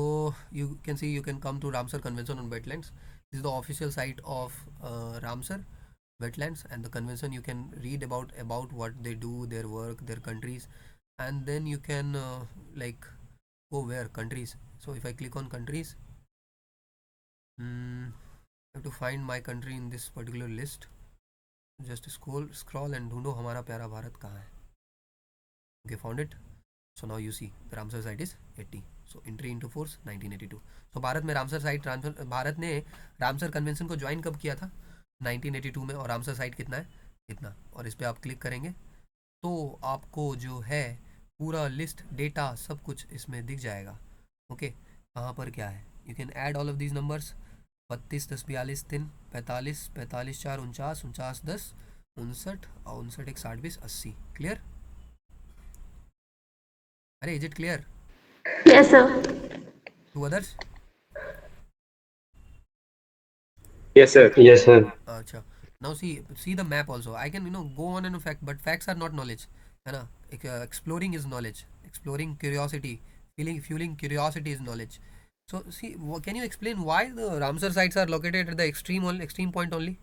you can see, you can come to Ramsar Convention on Wetlands. This is the official site of Ramsar Wetlands, and the convention you can read about what they do, their work, their countries, and then you can go where countries. So if I click on countries, I have to find my country in this particular list. Just scroll and ढूंढो हमारा प्यारा भारत कहाँ है. Okay, found it. So now you see the Ramsar site is 80. So entry into force 1982. So Bharat में Ramsar site transfer, Bharat ने Ramsar convention को join कब किया था, 1982 में, और रामसर साइट कितना है, इतना. और इस पर आप क्लिक करेंगे तो आपको जो है पूरा लिस्ट, डेटा, सब कुछ इसमें दिख जाएगा. ओके, कहाँ पर क्या है. You can add all of these numbers. 32, 10, 42, 3, 45, 45, 4, 49, 49, 10, 59, और 59, 1, 60, 20, 80. क्लियर? अरे is it clear? Yes, sir. To others? Yes, sir. Yes, sir. अच्छा, now see the map also. I can go on and fact, but facts are not knowledge, है ना. Exploring is knowledge. Exploring curiosity, fueling curiosity is knowledge. So see, can you explain why the Ramsar sites are located at the extreme point only?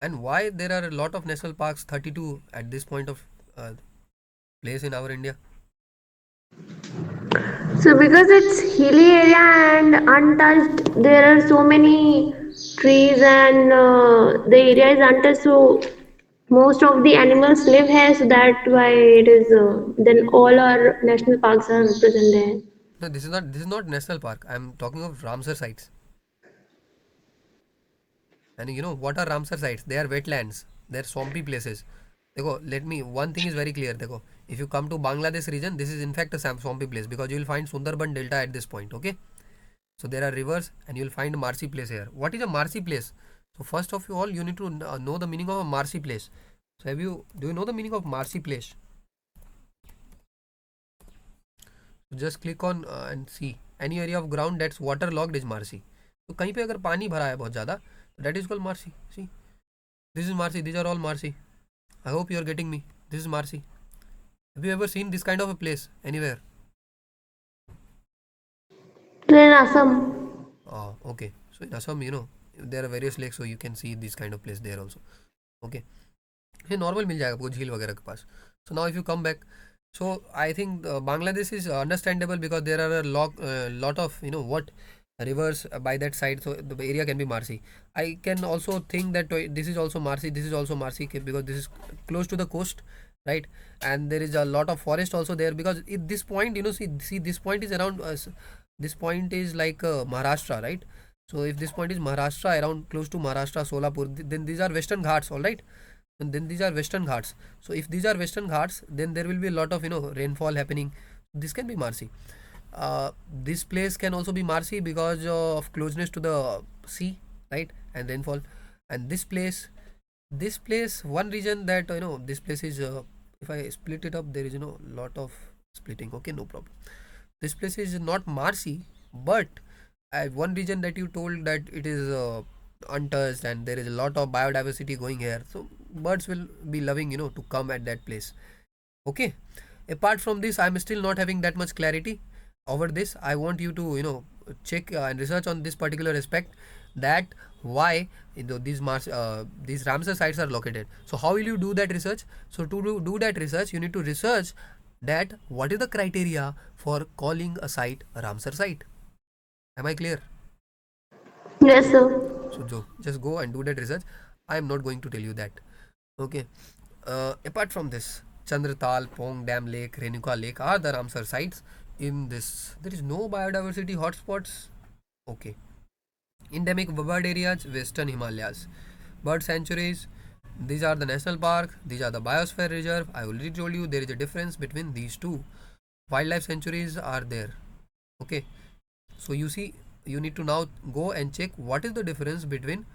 And why there are a lot of national parks, 32 at this point of place in our India? So because it's hilly area and untouched, there are so many trees and the area is untouched. So most of the animals live here. So that's why it is. Then all our national parks are present there. No, this is not national park. I am talking of Ramsar sites. And what are Ramsar sites? They are wetlands. They are swampy places. देखो, one thing is very clear. देखो, if you come to Bangladesh region, this is in fact a swampy place, because you will find Sundarban Delta at this point. Okay, so there are rivers, and you will find marshy place here. What is a marshy place? So first of all, you need to know the meaning of a marshy place. So do you know the meaning of marshy place? So just click on and see, any area of ground that's waterlogged is marshy. तो कहीं पे अगर पानी भरा है बहुत ज़्यादा, that is called marshy. See, This is Marsi. These are all Marsi. I hope you are getting me. This is Marsi. Have you ever seen this kind of a place anywhere? In Assam. Oh, okay. So in Assam, there are various lakes, so you can see this kind of place there also. Okay. ये normal मिल जाएगा आपको झील वगैरह के पास. So now if you come back, so I think Bangladesh is understandable because there are a lot of what rivers by that side, so the area can be Marsi. I can also think that this is also Marsi, this is also Marsi because this is close to the coast, right? And there is a lot of forest also there because at this point, see this point is around this point is like Maharashtra, right? So if this point is Maharashtra, around close to Maharashtra, Solapur, then these are Western Ghats, all right? And then these are Western Ghats. So if these are Western Ghats, then there will be a lot of rainfall happening. This can be Marsi. This place can also be Marsi because of closeness to the sea, right? And rainfall. And this place, one region that this place is. If I split it up, there is lot of splitting. Okay, no problem. This place is not Marsi, but one region that you told that it is untouched and there is a lot of biodiversity going here, so birds will be loving to come at that place. Okay, apart from this, I'm still not having that much clarity over this. I want you to check and research on this particular aspect, that why these Ramsar sites are located. So how will you do that research? So to do that research, you need to research that what is the criteria for calling a site a Ramsar site. Am I clear? Yes, sir. So just go and do that research. I am not going to tell you that. Okay. Apart from this, Chandratal, Pong Dam Lake, Renuka Lake are the Ramsar sites. In this, there is no biodiversity hotspots. Okay. Endemic bird areas, Western Himalayas. Bird sanctuaries, these are the national park, these are the biosphere reserve. I already told you there is a difference between these two. Wildlife sanctuaries are there. Okay. So you see, you need to now go and check what is the difference between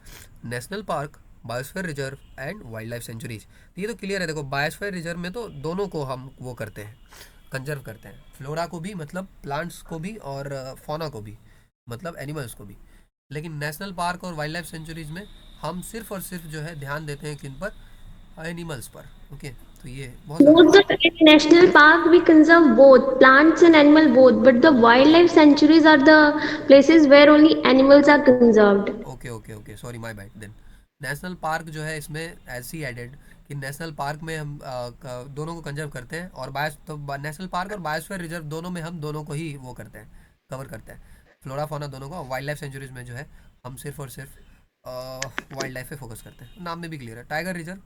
national park, biosphere reserve and wild life sanctuaries. ये तो clear है. देखो, biosphere reserve में तो दोनों को हम वो करते हैं, कंजर्व करते हैं. फ्लोरा को भी, मतलब प्लांट्स को भी, और फौना को भी, मतलब एनिमल्स को भी. लेकिन नेशनल पार्क और वाइल्ड लाइफ सेंचुरीज में हम सिर्फ और सिर्फ जो है ध्यान देते हैं किन पर, एनिमल्स पर. ओके, तो ये बहुत Both the in national park we conserve both plants and animal both, but the wildlife sanctuaries are the places where only animals are conserved. Okay okay okay, sorry, my bad. Then national park जो है इसमें ऐसी added कि national park में हम दोनों को conserve करते हैं, और तो नेशनल पार्क और बायोस्फीयर रिजर्व दोनों में हम दोनों को ही वो करते हैं, कवर करते हैं, फ्लोरा फौना दोनों को. वाइल्ड लाइफ सेंचुरीज में जो है हम सिर्फ और सिर्फ वाइल्ड लाइफ पे फोकस करते हैं. नाम में भी क्लियर है. टाइगर रिजर्व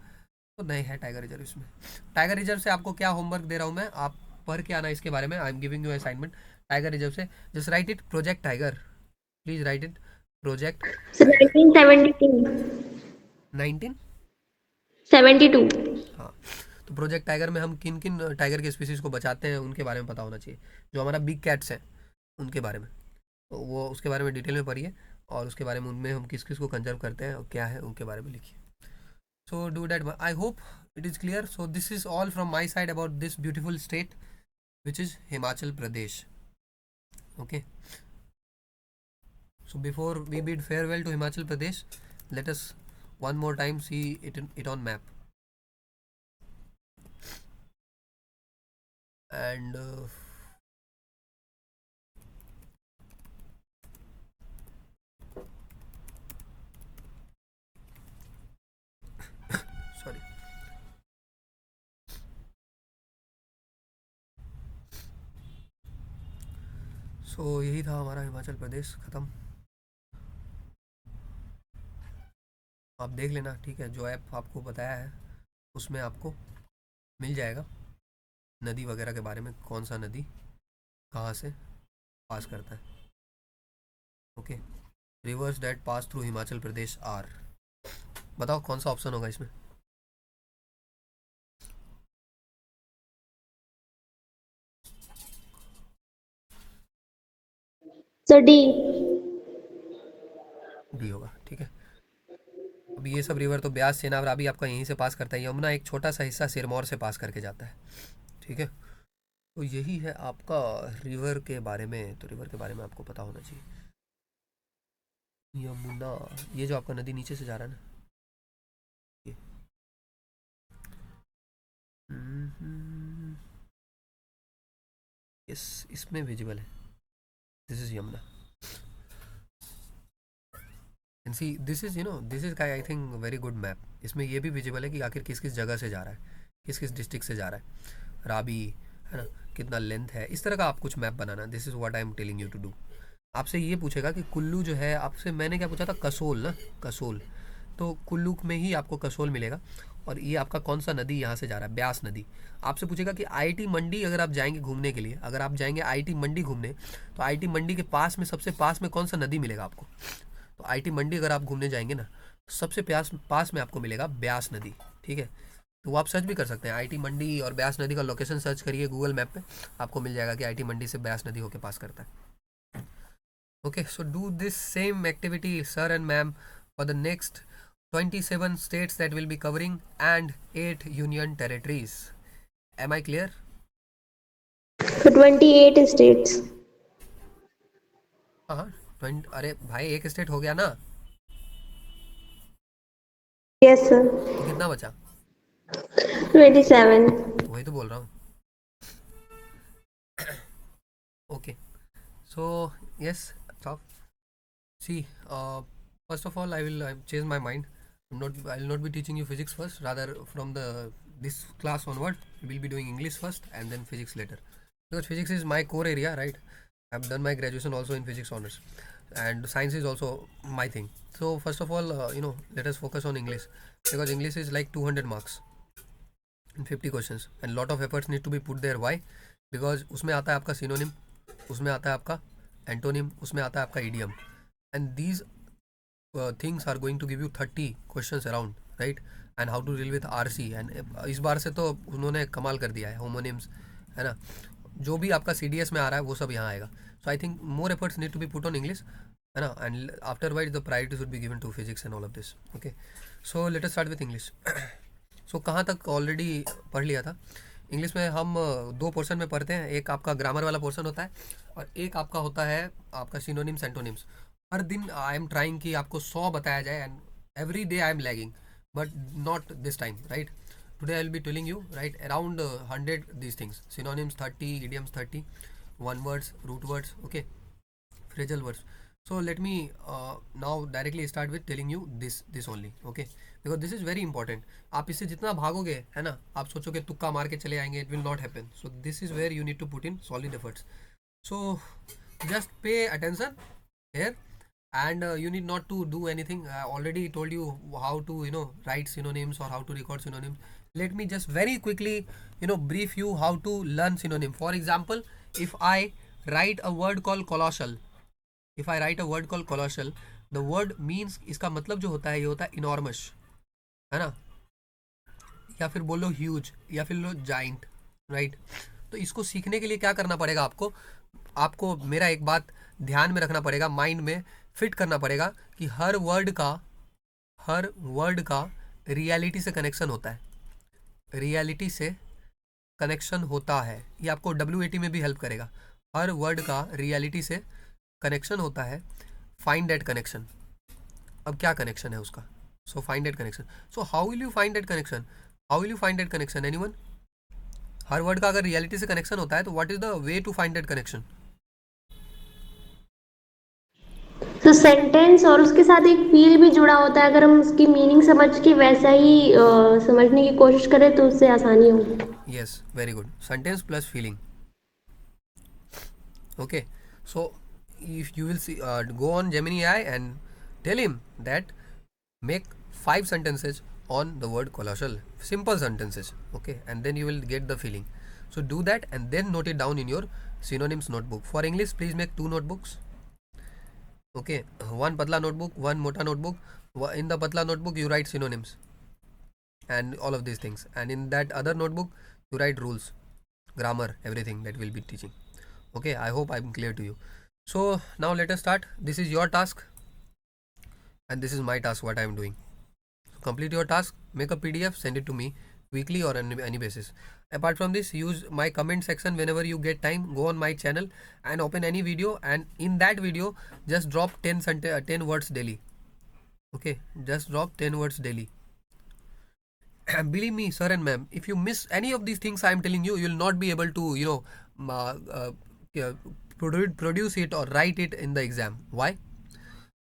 तो नहीं है. टाइगर रिजर्व इसमें, टाइगर रिजर्व से आपको क्या होमवर्क दे रहा हूँ मैं, आप पढ़ के आना इसके बारे में. I am giving you assignment. Tiger reserve से just write it, project tiger. Please write it, project So tiger. 1972. 1972. 72. हाँ, तो प्रोजेक्ट टाइगर में हम किन किन टाइगर के स्पीसीज को बचाते हैं उनके बारे में पता होना चाहिए. जो हमारा बिग कैट्स हैं उनके बारे में, तो वो उसके बारे में डिटेल में पढ़िए, और उसके बारे में उनमें हम किस किस को कंजर्व करते हैं और क्या है उनके बारे में लिखिए. So do that. I hope it is clear. So this is all from my side about this beautiful state, which is Himachal Pradesh. Okay. So before we bid farewell to Himachal Pradesh, let us one more time see it on map. And sorry. So यही था हमारा हिमाचल प्रदेश, ख़त्म. आप देख लेना, ठीक है. जो ऐप आपको बताया है उसमें आपको मिल जाएगा नदी वगैरह के बारे में, कौन सा नदी कहाँ से पास करता है. Okay. Rivers that pass through Himachal Pradesh are. बताओ कौन सा ऑप्शन होगा इसमें. So D. डी होगा, ठीक है. अब ये सब रिवर तो ब्यास, सेनाब, रावी आपका यहीं से पास करता है. यमुना एक छोटा सा हिस्सा सिरमौर से पास करके जाता है, ठीक है. तो यही है आपका रिवर के बारे में. तो रिवर के बारे में आपको पता होना चाहिए. यमुना, ये जो आपका नदी नीचे से जा रहा है ना, इसमें विजिबल है, this is Yamuna and see this is this is I think very good map. इसमें ये भी विजिबल है कि आखिर किस किस जगह से जा रहा है, किस किस डिस्ट्रिक्ट से जा रहा है, राबी है ना, कितना लेंथ है, इस तरह का आप कुछ मैप बनाना। This is what I am telling you to do. आपसे ये पूछेगा कि कुल्लू जो है, आपसे मैंने क्या पूछा था, कसोल ना, कसोल, तो कुल्लू में ही आपको कसोल मिलेगा। और ये आपका कौन सा नदी यहाँ से जा रहा है, ब्यास नदी। आपसे पूछेगा कि आईआईटी मंडी अगर आप जाएंगे घूमने के लिए, अगर आप जाएंगे आईआईटी मंडी घूमने, तो आईआईटी मंडी के पास में सबसे पास में कौन सा नदी मिलेगा आपको। तो आईआईटी मंडी अगर आप घूमने जाएंगे ना, सबसे पास पास में आपको मिलेगा ब्यास नदी। ठीक है, तो वो आप सर्च भी कर सकते हैं, आईआईटी मंडी और ब्यास नदी का लोकेशन सर्च करिए गूगल मैप पे, आपको मिल जाएगा कि आईआईटी मंडी से ब्यास नदी होके पास करता है। Okay, so do this same activity sir and ma'am for the next 27 states that will be covering and 8 union territories. Am I clear? So 28 states. हाँ, अरे भाई एक स्टेट हो गया ना, Yes, sir. तो कितना बचा? 27. वही तो बोल रहा हूँ। Okay, so yes, stop. See, first of all, I will change my mind. I will not be teaching you physics first. Rather, from this class onward, we will be doing English first and then physics later. Because physics is my core area, right? I've done my graduation also in physics honors, and science is also my thing. So first of all, let us focus on English, because English is like 200 marks and 50 questions, and lot of efforts need to be put there. Why? Because उसमें आता है आपका synonym, उसमें आता है आपका antonym, उसमें आता है आपका idiom, and these things are going to give you 30 questions around, right? And how to deal with RC, and इस बार से तो उन्होंने कमाल कर दिया है, होमोनिम्स है ना, जो भी आपका CDS में आ रहा है वो सब यहाँ आएगा. So I think more efforts need to be put on English, है ना, and after wise the priority should be given to physics and all of this. Okay, so let us start with English. So कहाँ तक already पढ़ लिया था English में. हम दो पोर्शन में पढ़ते हैं, एक आपका ग्रामर वाला पोर्शन होता है और एक आपका होता है आपका सिनोनिम्स एंटोनिम्स. हर दिन आई एम ट्राइंग कि आपको 100 बताया जाए, and every day I am lagging, but not this time, right. Today I will be telling you, right, around 100 these things: synonyms 30, idioms 30, one words, root words, okay, phrasal words. So let me now directly start with telling you this only, okay, because this is very important. आप इससे जितना भागोगे, है ना, आप सोचोगे तुक्का मार के चले आएंगे, it will not happen. So this is where you need to put in solid efforts. So just pay attention here, and you need not to do anything. I already told you how to write synonyms or how to record synonyms. Let me just very quickly brief you how to learn synonym. For example, if I write a word called colossal, the word means, इसका मतलब जो होता है ये होता है enormous, है ना, या फिर बोलो ह्यूज, या फिर लो जाइंट, राइट. तो इसको सीखने के लिए क्या करना पड़ेगा आपको मेरा एक बात ध्यान में रखना पड़ेगा, माइंड में फिट करना पड़ेगा कि हर वर्ड का रियलिटी से कनेक्शन होता है. रियलिटी से कनेक्शन होता है, ये आपको WAT में भी हेल्प करेगा. हर वर्ड का रियलिटी से कनेक्शन होता है. Find that connection. अब क्या कनेक्शन है उसका? So find that connection. So how will you find that connection? Anyone? हर वर्ड का अगर रियलिटी से कनेक्शन होता है तो what is the way to find that connection? तो सेंटेंस और उसके साथ एक फील भी जुड़ा होता है, अगर हम उसकी मीनिंग समझ के वैसा ही समझने की कोशिश करें तो उससे आसानी होगी. Yes, very good. Sentence plus feeling. Okay, so if you will see, go on Gemini AI and tell him that make 5 sentences on the word colossal, simple sentences, okay, and then you will get the feeling. So do that and then note it down in your synonyms notebook. For English, please make 2 notebooks, okay, one patla notebook, one mota notebook. In the patla notebook you write synonyms and all of these things, and in that other notebook you write rules, grammar, everything that we'll be teaching. Okay, I hope I'm clear to you. So now let us start. This is your task and this is my task, what I am doing. So complete your task, make a PDF, send it to me weekly or on any basis. Apart from this, use my comment section whenever you get time. Go on my channel and open any video, and in that video just drop 10 words daily. Okay, just drop 10 words daily. Believe me, sir and ma'am, if you miss any of these things I am telling you, you will not be able to produce it or write it in the exam. Why?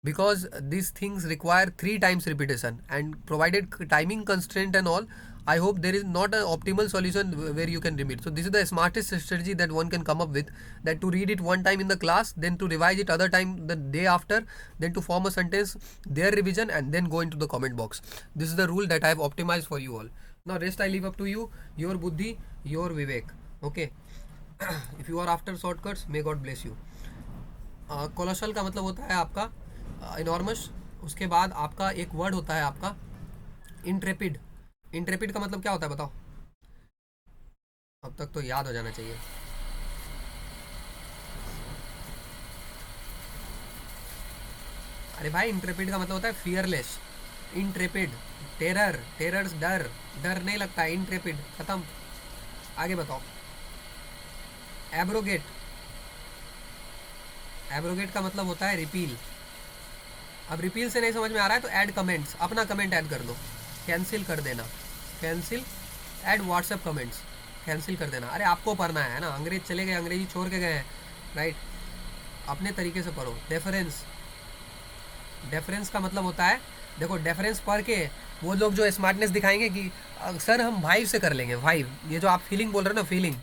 Because these things require 3 times repetition, and provided timing constraint and all, I hope there is not an optimal solution where you can repeat. So this is the smartest strategy that one can come up with, that to read it one time in the class, then to revise it other time the day after, then to form a sentence, their revision, and then go into the comment box. This is the rule that I have optimized for you all. Now rest I leave up to you, your buddhi, your vivek. Okay. If you are after shortcuts, may God bless you. Colossal का मतलब होता है आपका enormous. उसके बाद आपका एक word होता है आपका इंट्रेपिड. इंट्रेपिड का मतलब क्या होता है बताओ? अब तक तो याद हो जाना चाहिए. अरे भाई, इंट्रेपिड का मतलब होता है फियरलेस. इंट्रेपिड, टेरर, टेरर डर, डर नहीं लगता है. इंट्रेपिड खत्म. आगे बताओ. एब्रोगेट. एब्रोगेट का मतलब होता है रिपील. अब रिपील से नहीं समझ में आ रहा है तो ऐड कमेंट्स, अपना कमेंट ऐड कर दो. कैंसिल कर देना. Cancel. Add WhatsApp comments. Cancel कर देना. अरे आपको पढ़ना है ना, अंग्रेज चले गए, अंग्रेजी छोड़ के गए हैं, राइट. अपने तरीके से पढ़ो. डेफरेंस. डेफरेंस का मतलब होता है, देखो डेफरेंस पढ़ के वो लोग जो स्मार्टनेस दिखाएंगे कि सर हम वाइब से कर लेंगे. वाइब, ये जो आप फीलिंग बोल रहे हो ना, फीलिंग.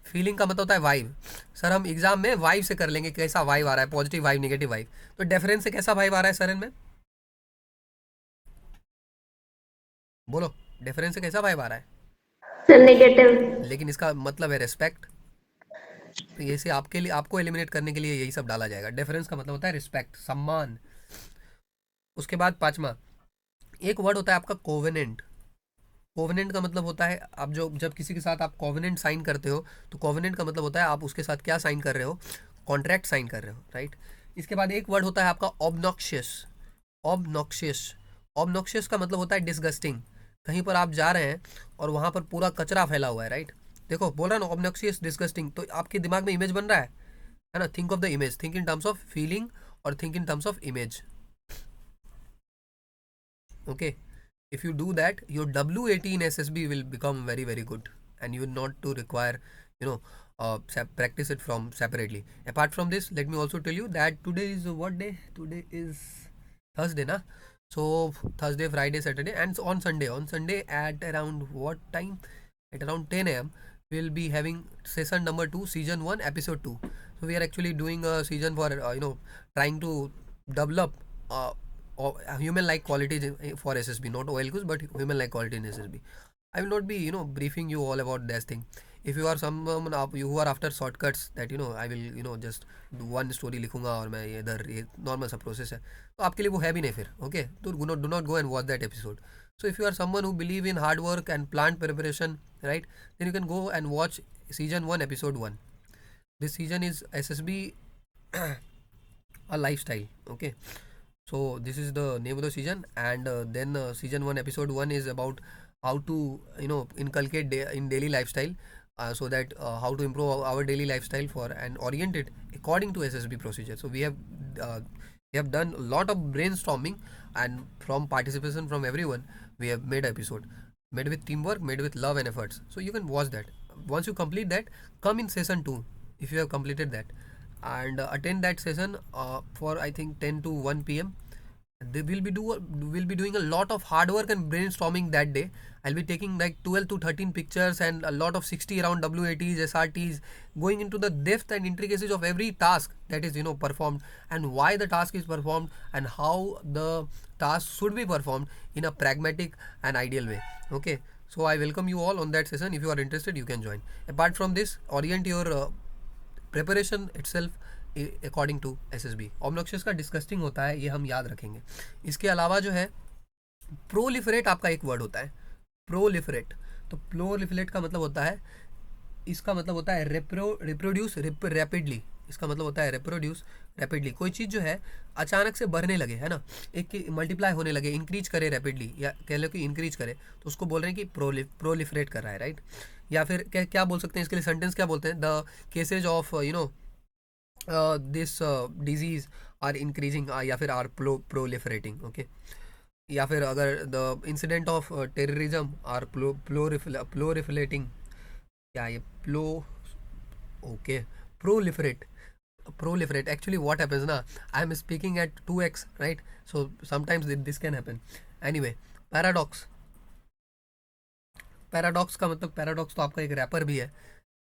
फीलिंग का मतलब होता है वाइब. सर हम एग्जाम में वाइब से कर लेंगे, कैसा वाइब आ रहा है, पॉजिटिव वाइब, नेगेटिव वाइब. तो डेफरेंस से कैसा वाइब आ रहा है सर में? बोलो, डेफरेंस से कैसा वाइब आ रहा है? नेगेटिव. लेकिन इसका मतलब है रिस्पेक्ट. तो ये से आपके लिए, आपको एलिमिनेट करने के लिए यही सब डाला जाएगा. डिफरेंस का मतलब होता है रिस्पेक्ट, सम्मान. उसके बाद 5वां एक वर्ड होता है आपका कोवेनेंट. कोवेनेंट का मतलब होता है, आप जो जब किसी के साथ आप कोवेनेंट साइन करते हो, तो कोवेनेंट का मतलब होता है आप उसके साथ क्या साइन कर रहे हो? कॉन्ट्रैक्ट साइन कर रहे हो, राइट. इसके बाद एक वर्ड होता है आपका ऑब्नॉक्शियस. ऑब्नॉक्शियस. ऑब्नॉक्शियस का मतलब होता है डिसगस्टिंग. कहीं पर आप जा रहे हैं और वहाँ पर पूरा कचरा फैला हुआ है, राइट. देखो बोल रहा ना, ऑब्नॉक्शियस, डिसगस्टिंग, तो आपके दिमाग में इमेज बन रहा है ना. Think of the image, think in terms of feeling और think in terms of image. Okay. If you do that, your WAT in SSB will become very very good, and you will not to require, you know, practice it from separately. Apart from this, let me also tell you that today is what day? Today is Thursday, na? So Thursday, Friday, Saturday, and on Sunday. On Sunday at around what time? At around 10 a.m. we'll be having session number 2, season 1, episode 2. So we are actually doing a season for trying to develop human like qualities for SSB, not OLQs, but human like quality in SSB. I will not be briefing you all about this thing. If you are someone you who are after shortcuts, that I will just do one story लिखूंगा और मैं इधर ये normal सा process है, तो आपके लिए वो है भी नहीं फिर. ओके, तो do not go and watch that episode. So if you are someone who believe in hard work and plant preparation, right, then you can go and watch season 1, episode 1. This season is SSB a lifestyle. Okay, so this is the name of the season, and then season 1, episode 1 is about how to inculcate in daily lifestyle, so that how to improve our daily lifestyle for and orient it according to SSB procedure. So we have done a lot of brainstorming, and from participation from everyone, we have made an episode, made with teamwork, made with love and efforts. So you can watch that. Once you complete that, come in session 2 if you have completed that, and attend that session for I think 10 to 1 p.m. They will be doing a lot of hard work and brainstorming that day. I'll be taking like 12 to 13 pictures and a lot of 60 around WATs, SRTs, going into the depth and intricacies of every task that is performed, and why the task is performed, and how the task should be performed in a pragmatic and ideal way. Okay, so I welcome you all on that session. If you are interested, you can join. Apart from this, orient your preparation itself according to SSB. Obnoxious का disgusting होता है, ये हम याद रखेंगे. इसके अलावा जो है प्रोलिफरेट आपका एक वर्ड होता है, प्रोलिफरेट. तो प्रोलिफरेट का मतलब होता है, इसका मतलब होता है रिप्रोड्यूस रैपिडली. इसका मतलब होता है रिप्रोड्यूस रैपिडली. कोई चीज़ जो है अचानक से बढ़ने लगे, है ना, एक मल्टीप्लाई होने लगे, इंक्रीज करे रैपिडली, या कह लो कि इंक्रीज करे, तो उसको बोल रहे हैं कि प्रोलिफरेट कर रहा है, राइट. या फिर क्या बोल सकते हैं इसके लिए, सेंटेंस क्या बोलते हैं, the cases of this disease are increasing, या फिर are proliferating. Okay, या फिर अगर the incident of terrorism are proliferating, क्या ये Okay. Proliferate. Proliferate. Actually, what happens na? I am speaking at 2x, right? So sometimes this can happen. Anyway, paradox. Paradox का मतलब, paradox तो आपका एक रैपर भी है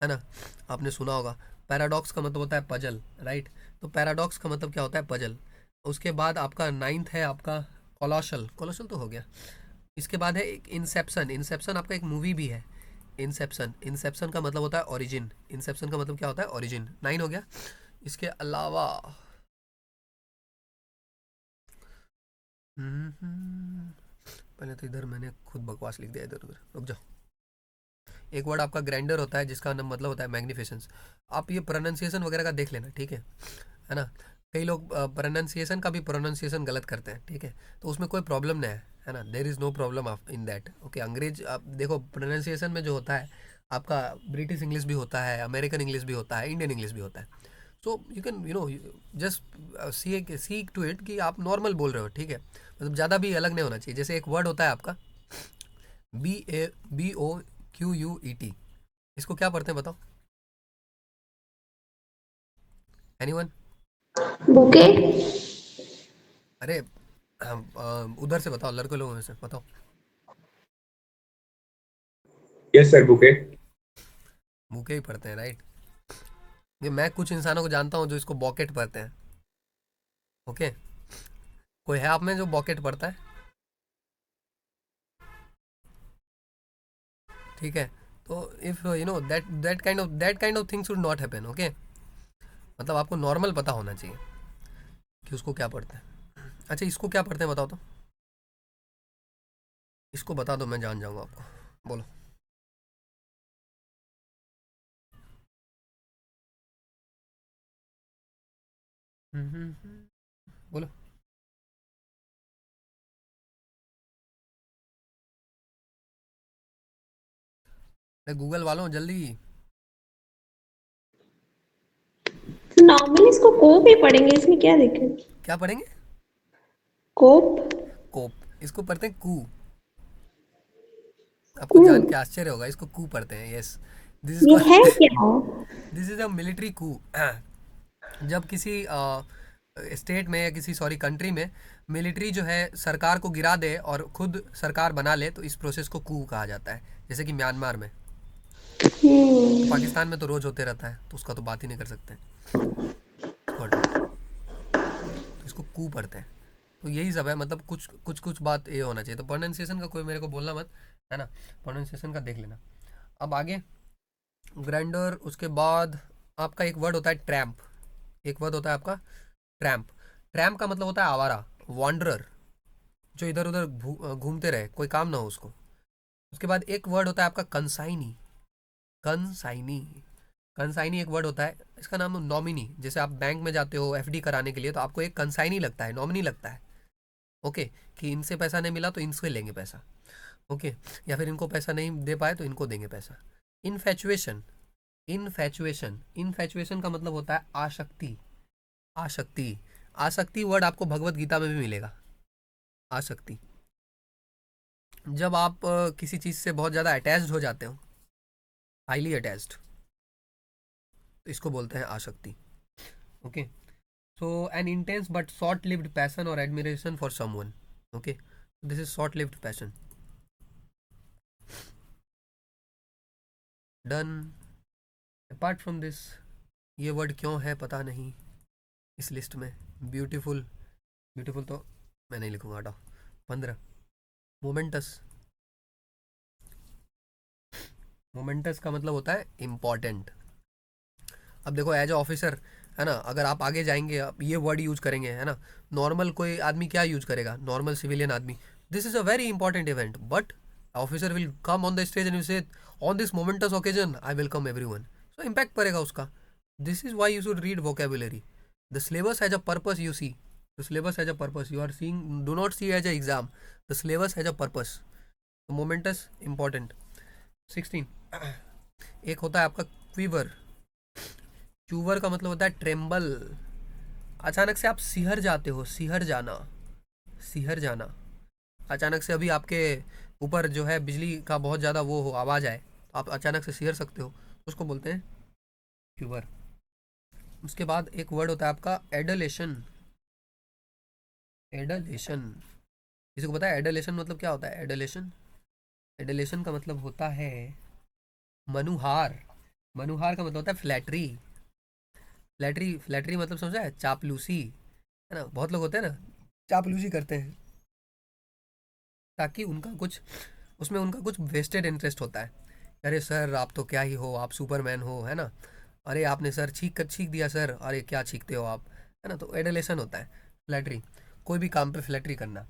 ना, आपने सुना होगा। पैराडॉक्स का मतलब होता है पजल, राइट। तो पैराडॉक्स का मतलब क्या होता है? पजल। उसके बाद आपका नाइन्थ है आपका कोलोशल। कोलोशल तो हो गया। इसके बाद है एक इंसेप्शन। इंसेप्शन आपका एक मूवी भी है, इंसेप्शन। इंसेप्शन का मतलब होता है ओरिजिन। इंसेप्शन का मतलब क्या होता है? ओरिजिन। 9 हो गया। इसके अलावा पहले तो इधर मैंने खुद बकवास लिख दिया, इधर उधर रुक जाओ। एक वर्ड आपका ग्रैंडर होता है, जिसका मतलब होता है मैग्निफिसेंस। आप ये प्रोनाउंसिएशन वगैरह का देख लेना, ठीक है ना। कई लोग प्रोनाउंसिएशन का भी प्रोनाउंसिएशन गलत करते हैं, ठीक है, तो उसमें कोई प्रॉब्लम नहीं है ना। There is no problem in that. Okay, अंग्रेज आप देखो प्रोनाउंसिएशन में जो होता है आपका, ब्रिटिश इंग्लिश भी होता है, अमेरिकन इंग्लिश भी होता है, इंडियन इंग्लिश भी होता है। So you can just see to it कि आप नॉर्मल बोल रहे हो, ठीक है, मतलब ज़्यादा भी अलग नहीं होना चाहिए। जैसे एक वर्ड होता है आपका BOQUET, इसको क्या पढ़ते हैं बताओ? एनीवन? बुके। अरे उधर से बताओ, लड़के लोगों में से बताओ। Yes, sir. Bouquet. बुके ही पढ़ते हैं, राइट। ये मैं कुछ इंसानों को जानता हूँ जो इसको बॉकेट पढ़ते हैं। ओके, कोई है आप में जो बॉकेट पढ़ता है? ठीक है, तो if you know that kind of thing should not happen. Okay, मतलब आपको नॉर्मल पता होना चाहिए कि उसको क्या पढ़ते हैं। अच्छा, इसको क्या पढ़ते हैं बताओ तो, इसको बता दो, मैं जान जाऊंगा आपको। बोलो। बोलो। गूगल वालों जल्दी। तो नॉर्मली इसको कोप ही पढ़ेंगे, इसमें क्या दिक्कत? क्या पढ़ेंगे? कोप। कोप। इसको पढ़ते हैं कू। आपको कू। जान के आश्चर्य होगा, इसको कू पढ़ते हैं। यस, दिस इज ये है कॉल्ड क्या? दिस इज अ मिलिट्री कू। जब किसी स्टेट में या किसी सॉरी कंट्री में मिलिट्री जो है सरकार को गिरा दे और खुद सरकार बना ले, तो इस प्रोसेस को कू कहा जाता है। जैसे कि म्यांमार में, तो हम्म। पाकिस्तान में तो रोज होते रहता है, तो उसका तो बात ही नहीं कर सकते। इसको हटाओ, तो इसको कू पढ़ते हैं। तो यही सब है, मतलब कुछ कुछ कुछ बात ये होना चाहिए। तो प्रोनाउंसिएशन का कोई मेरे को बोलना मत, है ना, प्रोनाउंसिएशन का देख लेना। अब आगे ग्राइंडर, उसके बाद आपका एक वर्ड होता है ट्रैम्प। एक वर्ड होता है आपका ट्रैम्प। ट्रैम्प का मतलब होता है आवारा, वॉन्डरर, जो इधर उधर घूमते रहे, कोई काम ना हो उसको। उसके बाद एक वर्ड होता है आपका कंसाइनी। कंसाइनी। कंसाइनी एक वर्ड होता है, इसका नाम नॉमिनी। जैसे आप बैंक में जाते हो एफडी कराने के लिए, तो आपको एक कंसाइनी लगता है, नॉमिनी लगता है। ओके, कि इनसे पैसा नहीं मिला तो इनसे लेंगे पैसा। ओके, या फिर इनको पैसा नहीं दे पाए तो इनको देंगे पैसा। इनफैचुएशन। इनफैचुएशन। इनफैचुएशन का मतलब होता है आसक्ति। आसक्ति। आसक्ति वर्ड आपको भगवत गीता में भी मिलेगा। आसक्ति, जब आप किसी चीज़ से बहुत ज़्यादा अटैच्ड हो जाते हो, हाईली अटैच्ड, तो इसको बोलते हैं आसक्ति। Okay, so an intense but short lived passion और admiration for someone. Okay, this is short lived passion. Done. Apart from this, ये वर्ड क्यों है पता नहीं इस लिस्ट में। ब्यूटीफुल। ब्यूटीफुल तो मैं नहीं लिखूंगा, हटाओ। 15। मोमेंटस। मोमेंटस का मतलब होता है इम्पॉर्टेंट। अब देखो एज अ ऑफिसर, है ना, अगर आप आगे जाएंगे आप ये वर्ड यूज करेंगे, है ना। नॉर्मल कोई आदमी क्या यूज करेगा, नॉर्मल सिविलियन आदमी, this is a very important event, but officer will come on the stage and say on this momentous occasion I welcome everyone. So impact पड़ेगा उसका। This is why you should read vocabulary. The syllabus has a purpose, you see. The syllabus has a purpose, you are seeing, do not see as a exam. The syllabus has a purpose. Momentous important. 16। एक होता है आपका quiver. चूवर का मतलब होता है tremble. अचानक से आप सिहर जाते हो, सिहर जाना। सिहर जाना, अचानक से अभी आपके ऊपर जो है बिजली का बहुत ज़्यादा वो हो, आवाज़ आए, तो आप अचानक से सिहर सकते हो, उसको बोलते हैं प्यूबर। उसके बाद एक वर्ड होता है आपका एडलेशन। एडलेशन, किसी को पता है एडलेशन मतलब क्या होता है? एडलेशन, एडलेशन का मतलब होता है मनुहार। मनुहार का मतलब होता है फ्लैटरी। फ्लैटरी, फ्लैटरी मतलब समझा है? चापलूसी, है ना? बहुत लोग होते हैं ना, चापलूसी करते हैं ताकि उनका कुछ, उसमें उनका कुछ वेस्टेड इंटरेस्ट होता है। अरे सर आप तो क्या ही हो, आप सुपरमैन हो, है ना? अरे आपने सर छींक दिया सर, अरे क्या छींकते हो आप, है ना? तो एडलेशन होता है फ्लैटरी, कोई भी काम पे फ्लैटरी करना।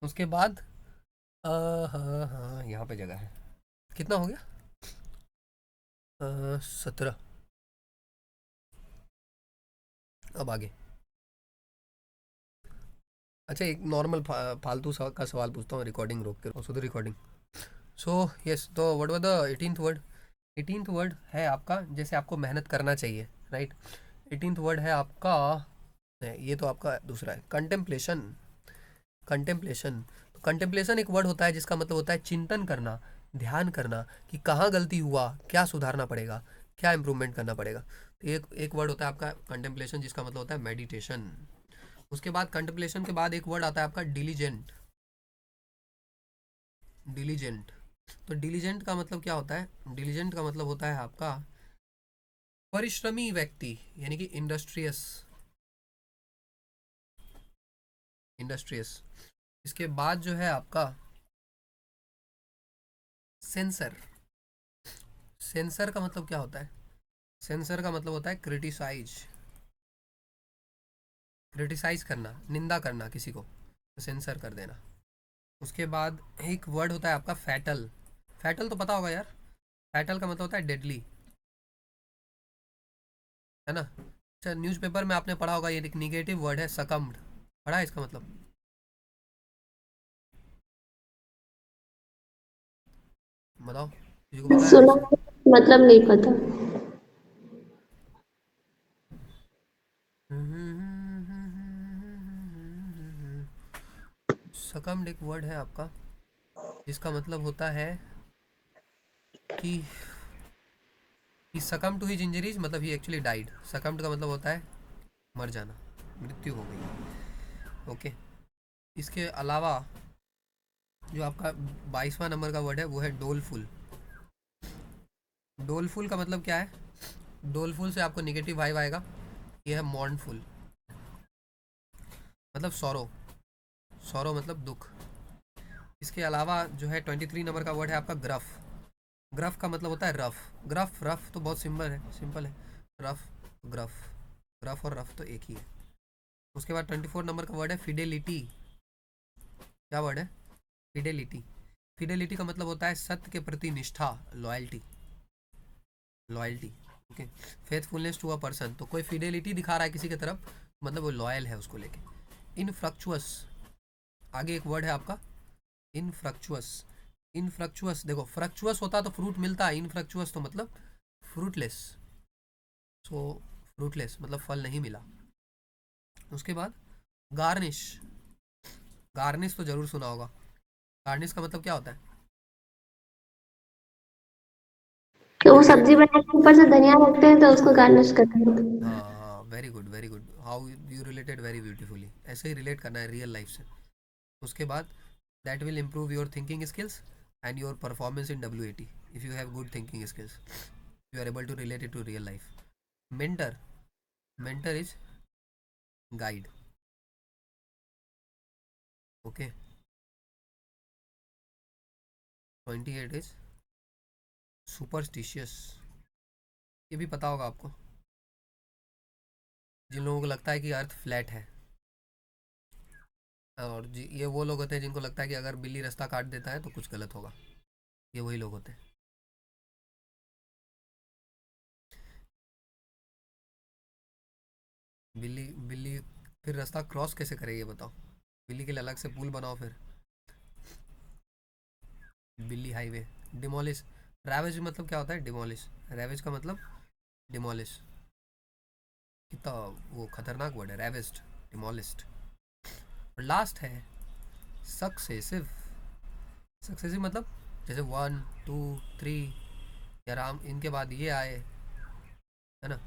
उसके बाद हाँ हाँ यहाँ पे जगह है। कितना हो गया? 17। अब आगे। अच्छा एक नॉर्मल फालतू का सवाल पूछता हूँ, रिकॉर्डिंग रोक के, सुधो रिकॉर्डिंग। सो यस, तो what was the 18th word? 18th word है आपका, जैसे आपको मेहनत करना चाहिए, राइट? 18th वर्ड है आपका, ये तो आपका दूसरा है, कंटेम्पलेशन। कंटेम्पलेशन, तो कंटेम्पलेशन एक वर्ड होता है जिसका मतलब होता है चिंतन करना, ध्यान करना कि कहाँ गलती हुआ, क्या सुधारना पड़ेगा, क्या इम्प्रूवमेंट करना पड़ेगा। तो एक एक वर्ड होता है आपका कंटेम्पलेशन जिसका मतलब होता है मेडिटेशन। उसके बाद कंटेम्पलेशन के बाद एक वर्ड आता है आपका डिलीजेंट। डिलीजेंट, तो डिलीजेंट का मतलब क्या होता है? डिलीजेंट का मतलब होता है आपका परिश्रमी व्यक्ति, यानी कि इंडस्ट्रियस। इंडस्ट्रियस। इसके बाद जो है आपका सेंसर। सेंसर का मतलब क्या होता है? सेंसर का मतलब होता है क्रिटिसाइज। क्रिटिसाइज करना, निंदा करना किसी को, तो सेंसर कर देना। उसके बाद एक वर्ड होता है आपका फैटल। फैटल तो पता होगा यार, फैटल का मतलब होता है डेडली, है ना? अच्छा न्यूज़पेपर में आपने पढ़ा होगा, ये एक निगेटिव वर्ड है सकम्ड, पढ़ा है इसका मतलब? बताओ, किसी को पता है सुना इसका? है, मतलब नहीं पता। सकम्ड एक वर्ड है आपका जिसका मतलब होता है कि सकम टू हिज इंजरीज, मतलब ही एक्चुअली डाइड। सकम्ड का मतलब होता है मर जाना, मृत्यु हो गई। ओके। इसके अलावा जो आपका 22वां नंबर का वर्ड है वो है डोलफुल। डोलफुल का मतलब क्या है? डोलफुल से आपको निगेटिव वाइब आएगा। ये है मॉर्नफुल, मतलब सौरो। सौरो मतलब दुख। इसके अलावा जो है 23 नंबर का वर्ड है आपका ग्रफ। ग्रफ का मतलब होता है रफ। ग्रफ, रफ तो बहुत सिंपल है, सिंपल है। रफ, ग्रफ, ग्रफ और रफ तो एक ही है। उसके बाद 24 नंबर का वर्ड है फिडेलिटी। क्या वर्ड है? फिडेलिटी। फिडेलिटी का मतलब होता है सत्य के प्रति निष्ठा, loyalty. Loyalty, okay. Faithfulness to a person, तो कोई फिडेलिटी दिखा रहा है किसी की तरफ, मतलब वो लॉयल है उसको लेके। इनफ्रक्चुअस, आगे एक वर्ड है आपका इनफ्रक्चुअस। इनफ्रक्चुअस, देखो फ्रक्चुअस होता तो फ्रूट मिलता, इनफ्रक्चुअस तो मतलब फ्रूटलेस। सो फ्रूटलेस मतलब फल नहीं मिला। उसके बाद गार्निश। गार्निश तो जरूर सुना होगा। गार्निश का मतलब क्या होता है? तो वो सब्जी बना के ऊपर से धनिया रखते हैं तो उसको गार्निश करते हैं। हाँ हाँ, very good very good, how you related very beautifully, ऐसे ही रिलेट करना है रियल लाइफ से। उसके बाद that will improve your thinking skills and your performance in WAT। If you have good thinking skills you are able to relate it to real life. Mentor, mentor is guide, okay. 28 is superstitious, ये भी पता होगा आपको। जिन लोगों को लगता है कि अर्थ फ्लैट है, और ये वो लोग होते हैं जिनको लगता है कि अगर बिल्ली रास्ता काट देता है तो कुछ गलत होगा, ये वही लोग होते हैं। बिल्ली, बिल्ली फिर रास्ता क्रॉस कैसे करे ये बताओ? बिल्ली के लिए अलग से पुल बनाओ फिर। बिल्ली हाईवे। डिमोलिश, रैवेज मतलब क्या होता है? डिमोलिश। रैवेज का मतलब डिमोलिश। कितना वो खतरनाक वर्ड है, रैवेस्ड, डिमोलिस्ड। और लास्ट है सक्सेसिव। सक्सेसिव मतलब जैसे 1 2 3, या राम इनके बाद ये आए, है ना,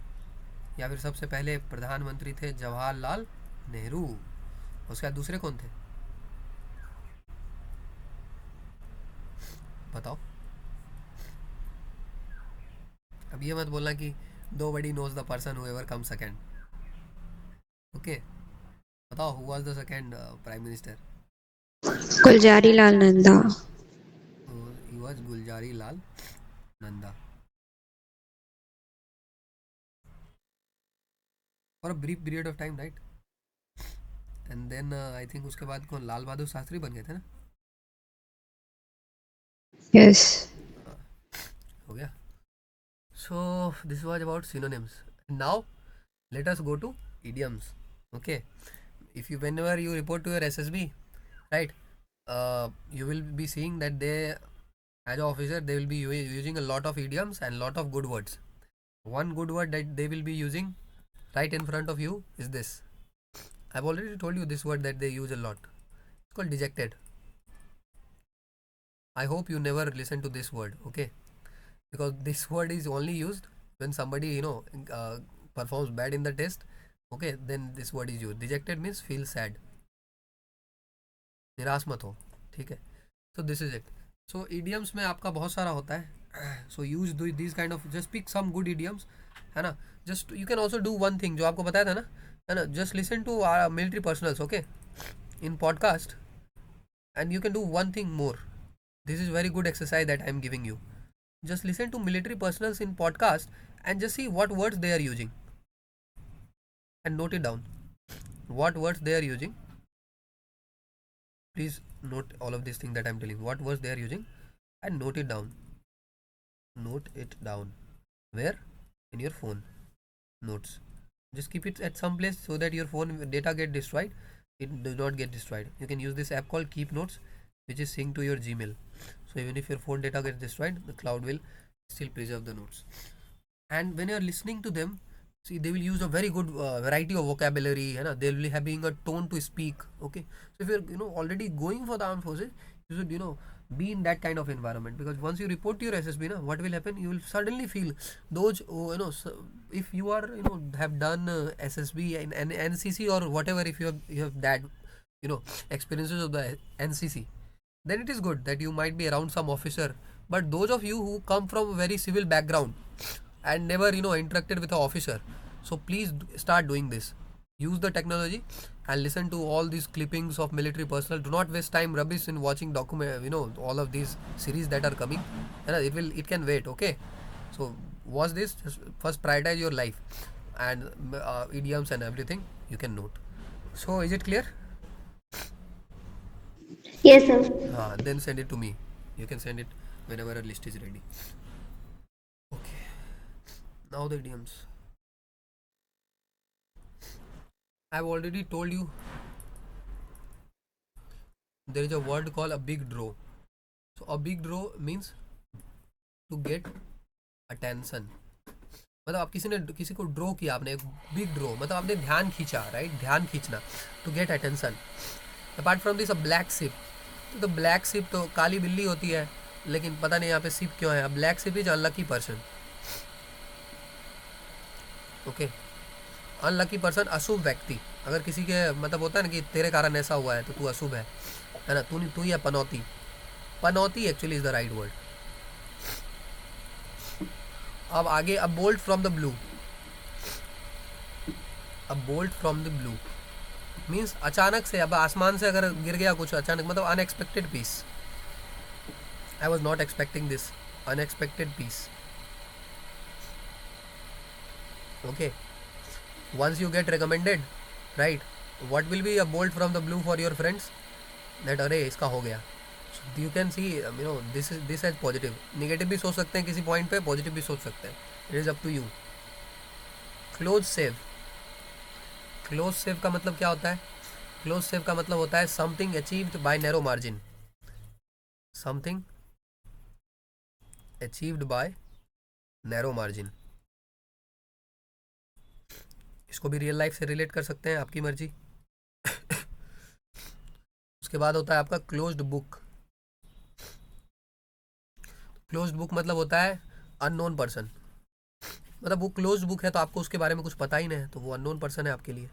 या फिर सबसे पहले प्रधानमंत्री थे जवाहरलाल नेहरू, उसके बाद दूसरे कौन थे, बताओ। अब ये मत बोलना कि दो body knows the person who ever come second. Okay, बताओ who was the second prime minister. Gulzari Lal Nanda. He was Gulzari Lal Nanda for a brief period of time, right. And then I think उसके बाद कौन, लाल बहादुर शास्त्री बन गए थे ना। यस। हो गया। So this was about synonyms. Now let us go to idioms. Okay, if you whenever you report to your SSB, right, you will be seeing that they, as an officer, they will be using a lot of idioms and lot of good words. One good word that they will be using right in front of you is this. I've already told you this word that they use a lot. It's called dejected. I hope you never listen to this word, okay? Because this word is only used when somebody performs bad in the test. Okay, then this word is used. Dejected means feel sad, निराश मत हो, ठीक है। So this is it. So idioms में आपका बहुत सारा होता है, so use these kind of, just pick some good idioms, है ना। just you can also do one thing जो आपको बताया था ना, है ना, just listen to our military personals, okay, in podcast, and you can do one thing more. This is very good exercise that I am giving you. Just listen to military personals in podcast and just see what words they are using and note it down. What words they are using. Please note all of these things that I am telling you. What words they are using and note it down. Note it down. Where? In your phone notes. Just keep it at some place so that your phone data get destroyed. It does not get destroyed. You can use this app called Keep Notes, which is synced to your Gmail. So even if your phone data gets destroyed, the cloud will still preserve the notes. And when you are listening to them, see, they will use a very good variety of vocabulary, है ना, they will be having a tone to speak. Okay, so if you're already going for the armed forces, you should be in that kind of environment, because once you report to your SSB, na, what will happen, you will suddenly feel those if you are have done SSB and NCC or whatever, if you have that experiences of the NCC, then it is good that you might be around some officer. But those of you who come from a very civil background and never interacted with an officer, so please start doing this. Use the technology and listen to all these clippings of military personnel. Do not waste time rubbish in watching document, all of these series that are coming, and it can wait. Okay, so watch this. Just first prioritize your life, and idioms and everything you can note. So is it clear? Yes, sir. Then send it to me. You can send it whenever a list is ready. Okay. Now the idioms. I've already told you there is a word called a big draw. So a big draw means to get attention. मतलब आप किसी को draw किया आपने, एक big draw मतलब आपने ध्यान खींचा, राइट, ध्यान खींचना, to get attention. Apart from this a black sheep. तो ब्लैक शिप तो काली बिल्ली होती है, लेकिन पता नहीं यहाँ पे शिप क्यों है. Black ship is unlucky person. Okay, unlucky person अशुभ व्यक्ति. अगर किसी के मतलब होता है ना कि तेरे कारण ऐसा हुआ है तो तू अशुभ है ना, तू ही है पनौती. पनौती actually is the right word. अब आगे, अब बोल्ट फ्रॉम द ब्लू. अब bolt from the blue means अचानक से, अब आसमान से अगर गिर गया कुछ अचानक, मतलब unexpected piece. I was not expecting this. Unexpected piece. Okay, once you get recommended, right, what will be a bolt from the blue for your friends, that अरे इसका हो गया. So you can see this as positive. Negative भी सोच सकते हैं किसी point पे, पॉजिटिव भी सोच सकते हैं. It is up to you. Close save. Close save का मतलब क्या होता है? क्लोज सेव का मतलब होता है something achieved by narrow margin. Something achieved by narrow margin. इसको भी रियल लाइफ से रिलेट कर सकते हैं, आपकी मर्जी. उसके बाद होता है आपका क्लोज्ड बुक. क्लोज्ड बुक मतलब होता है अननोन पर्सन. मतलब वो क्लोज बुक है तो आपको उसके बारे में कुछ पता ही नहीं है, तो वो अननोन पर्सन है आपके लिए।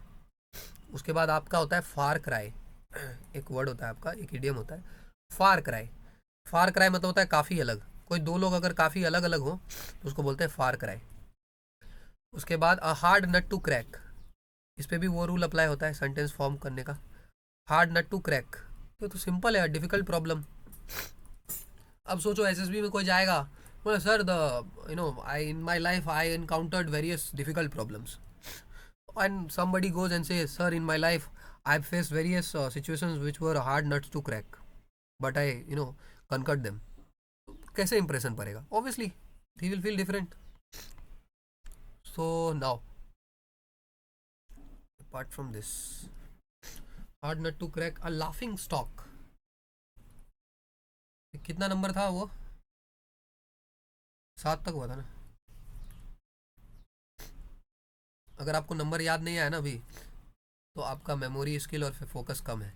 उसके बाद आपका होता है फार क्राई। एक वर्ड होता है आपका, एक इडियम होता है फार क्राई। फार क्राई मतलब होता है काफ़ी अलग। कोई दो लोग अगर काफ़ी अलग अलग हो तो उसको बोलते हैं फार क्राई। उसके बाद a hard nut to crack. इस पर भी वो रूल अप्लाई होता है सेंटेंस फॉर्म करने का, हार्ड नट टू क्रैक। तो सिंपल है, डिफिकल्ट प्रॉब्लम। अब सोचो एसएसबी में कोई जाएगा बोले sir the I in my life I encountered various difficult problems, and somebody goes and says sir in my life I've faced various situations which were hard nuts to crack but I conquered them. कैसे impression पड़ेगा? Obviously he will feel different. So now apart from this, hard nut to crack, a laughing stock. कितना number था वो? 7 तक हुआ था ना? अगर आपको नंबर याद नहीं आया ना अभी, तो आपका मेमोरी स्किल और फिर फोकस कम है,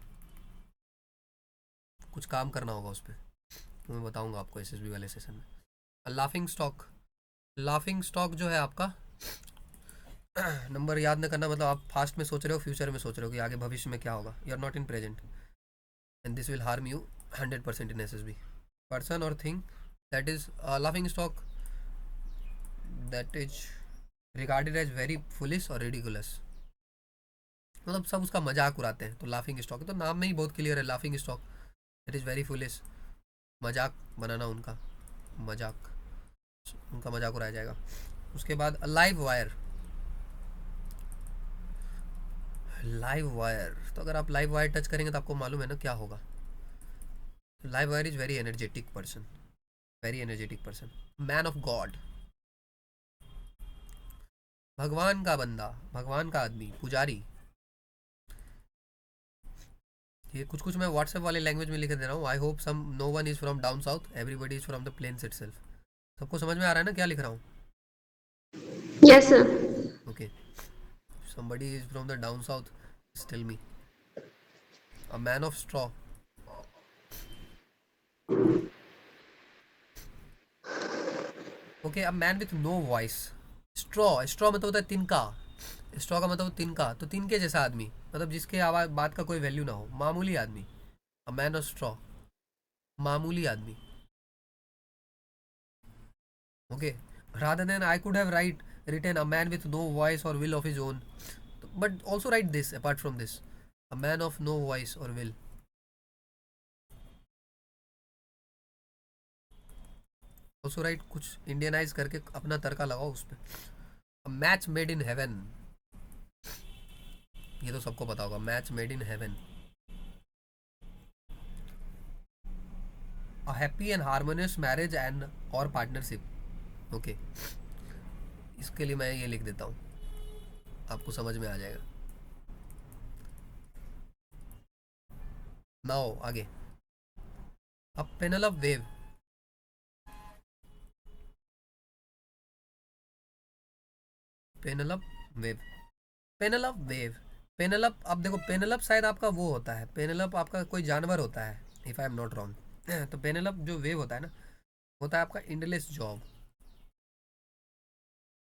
कुछ काम करना होगा उस पर। मैं बताऊंगा आपको एसएसबी वाले सेशन में। लाफिंग स्टॉक, लाफिंग स्टॉक जो है आपका नंबर याद न करना मतलब आप फास्ट में सोच रहे हो, फ्यूचर में सोच रहे हो कि आगे भविष्य में क्या होगा। You are not in present and this will harm you 100% in SSB. Person और thing that is laughing stock, that is regarded as very foolish और रिडिकुलस। मतलब सब उसका मजाक उड़ाते हैं, तो लाफिंग स्टॉक तो नाम में ही बहुत क्लियर है, laughing stock that is very foolish. मजाक बनाना उनका, मजाक, उनका मजाक उड़ाया जाएगा। उसके बाद लाइव वायर। लाइव वायर, तो अगर आप लाइव वायर टच करेंगे तो आपको मालूम है ना क्या होगा। Live wire is very energetic person, very energetic person, man of God, भगवान का बंदा, भगवान का आदमी, पुजारी। ये कुछ कुछ मैं व्हाट्सएप वाले लैंग्वेज में लिख दे रहा हूँ। I hope some no one is from down south, everybody is from the plains itself. सबको समझ में आ रहा है ना क्या लिख रहा हूँ? Yes, sir. Okay, somebody is from the down south, just tell me. A man of straw. Okay, a man with no voice. Straw, straw मतलब होता है तिनका। स्ट्रॉ का मतलब तिनका, तो तिनके जैसा आदमी, मतलब जिसके आवाज बात का कोई वैल्यू ना हो, मामूली आदमी। अ मैन ऑफ स्ट्रॉ, मामूली आदमी। Okay, rather than I could have written a man with no voice or will of his own, but also write this apart from this, a man of no voice or will. Also right, कुछ Indianise करके अपना तड़का लगाओ उस पर। Match made in heaven, ये तो सबको पता होगा, match made in heaven. A happy and harmonious marriage and और पार्टनरशिप। ओके, इसके लिए मैं ये लिख देता हूँ, आपको समझ में आ जाएगा। नाउ आगे, a Penelope wave. Penelope wave, Penelope wave, Penelope. अब देखो पेनेलोप शायद आपका वो होता है, पेनेलोप आपका कोई जानवर होता है, if I am not wrong. तो पेनेलोप जो वेव होता है ना, होता है आपका इंडलेस जॉब।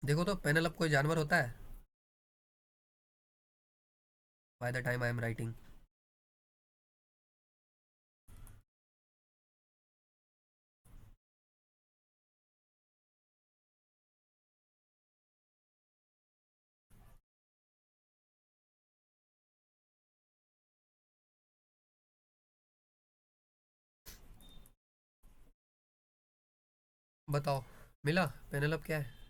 देखो तो पेनेलोप कोई जानवर होता है by the time I am writing? बताओ, मिला पेनेलोप क्या है?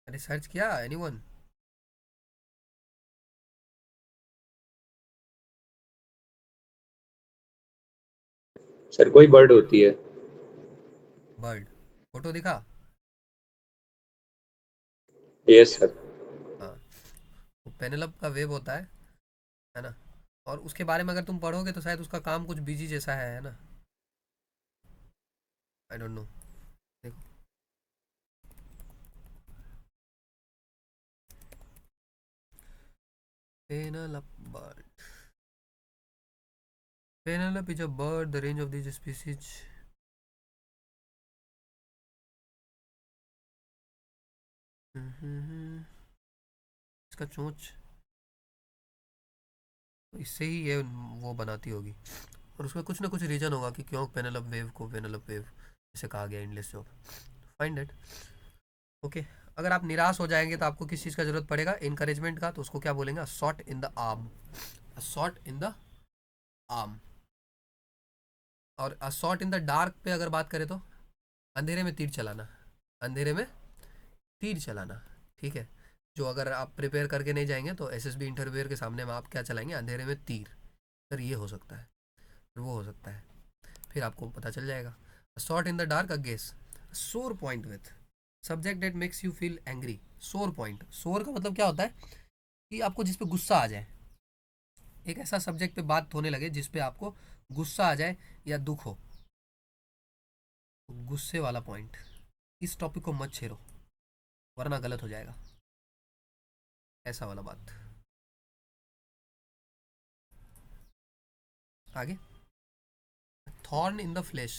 अरे सर्च किया एनीवन? सर कोई बर्ड होती है। बर्ड, फोटो दिखा? Yes sir. हाँ, तो पेनेलोप का वेव होता है ना? और उसके बारे में अगर तुम पढ़ोगे तो शायद उसका काम कुछ बिजी जैसा है ना? आई डोंट नो, देखो। Penelope bird. Penelope is a bird. The range of these species. इसका चोंच इससे ही ये वो बनाती होगी, और उसमें कुछ ना कुछ रीजन होगा कि क्यों पेनेलोप वेव को पेनेलोप वेव ऐसे कहा गया English job. Find it. Okay, अगर आप निराश हो जाएंगे तो आपको किस चीज़ का जरूरत पड़ेगा? इनकरेजमेंट का। तो उसको क्या बोलेंगे? Shot in the arm. Shot in the arm. और शॉट इन द डार्क पे अगर बात करें तो अंधेरे में तीर चलाना। अंधेरे में तीर चलाना, ठीक है। जो अगर आप प्रिपेयर करके नहीं जाएंगे तो एसएसबी इंटरव्यूअर के सामने में आप क्या चलाएंगे? अंधेरे में तीर। सर ये हो सकता है, फिर वो हो सकता है, फिर आपको पता चल जाएगा। Shot in the dark, a guess, sore point with subject that makes you feel angry. Sore point, sore का मतलब क्या होता है? कि आपको जिस पे गुस्सा आ जाए, एक ऐसा सब्जेक्ट पे बात होने लगे जिस पे आपको गुस्सा आ जाए या दुख हो, गुस्से वाला पॉइंट। इस टॉपिक को मत छेड़ो वरना गलत हो जाएगा, ऐसा वाला बात। आगे, thorn in the flash.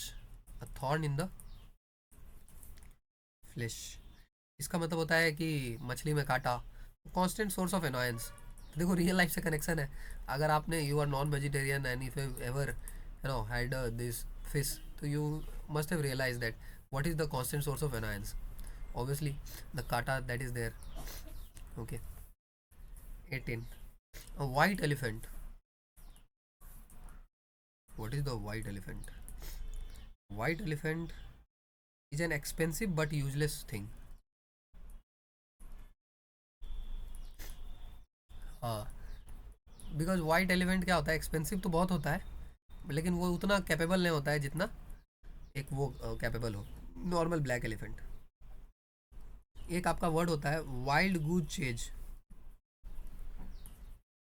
Thorn in the flash, इसका मतलब होता है कि मछली में कांटा, कांस्टेंट सोर्स ऑफ एनॉयंस। देखो रियल लाइफ से कनेक्शन है। अगर आपने, you are non vegetarian and if you ever had this fish, तो you must have realise that what is the constant source of annoyance? Obviously the कांटा that is there. Okay, 18, a white elephant. What is the white elephant? White elephant is an expensive but useless thing. हाँ, because white elephant क्या होता है? Expensive तो बहुत होता है, लेकिन वो उतना कैपेबल नहीं होता है जितना एक वो कैपेबल हो नॉर्मल ब्लैक एलिफेंट। एक आपका वर्ड होता है wild goose chase.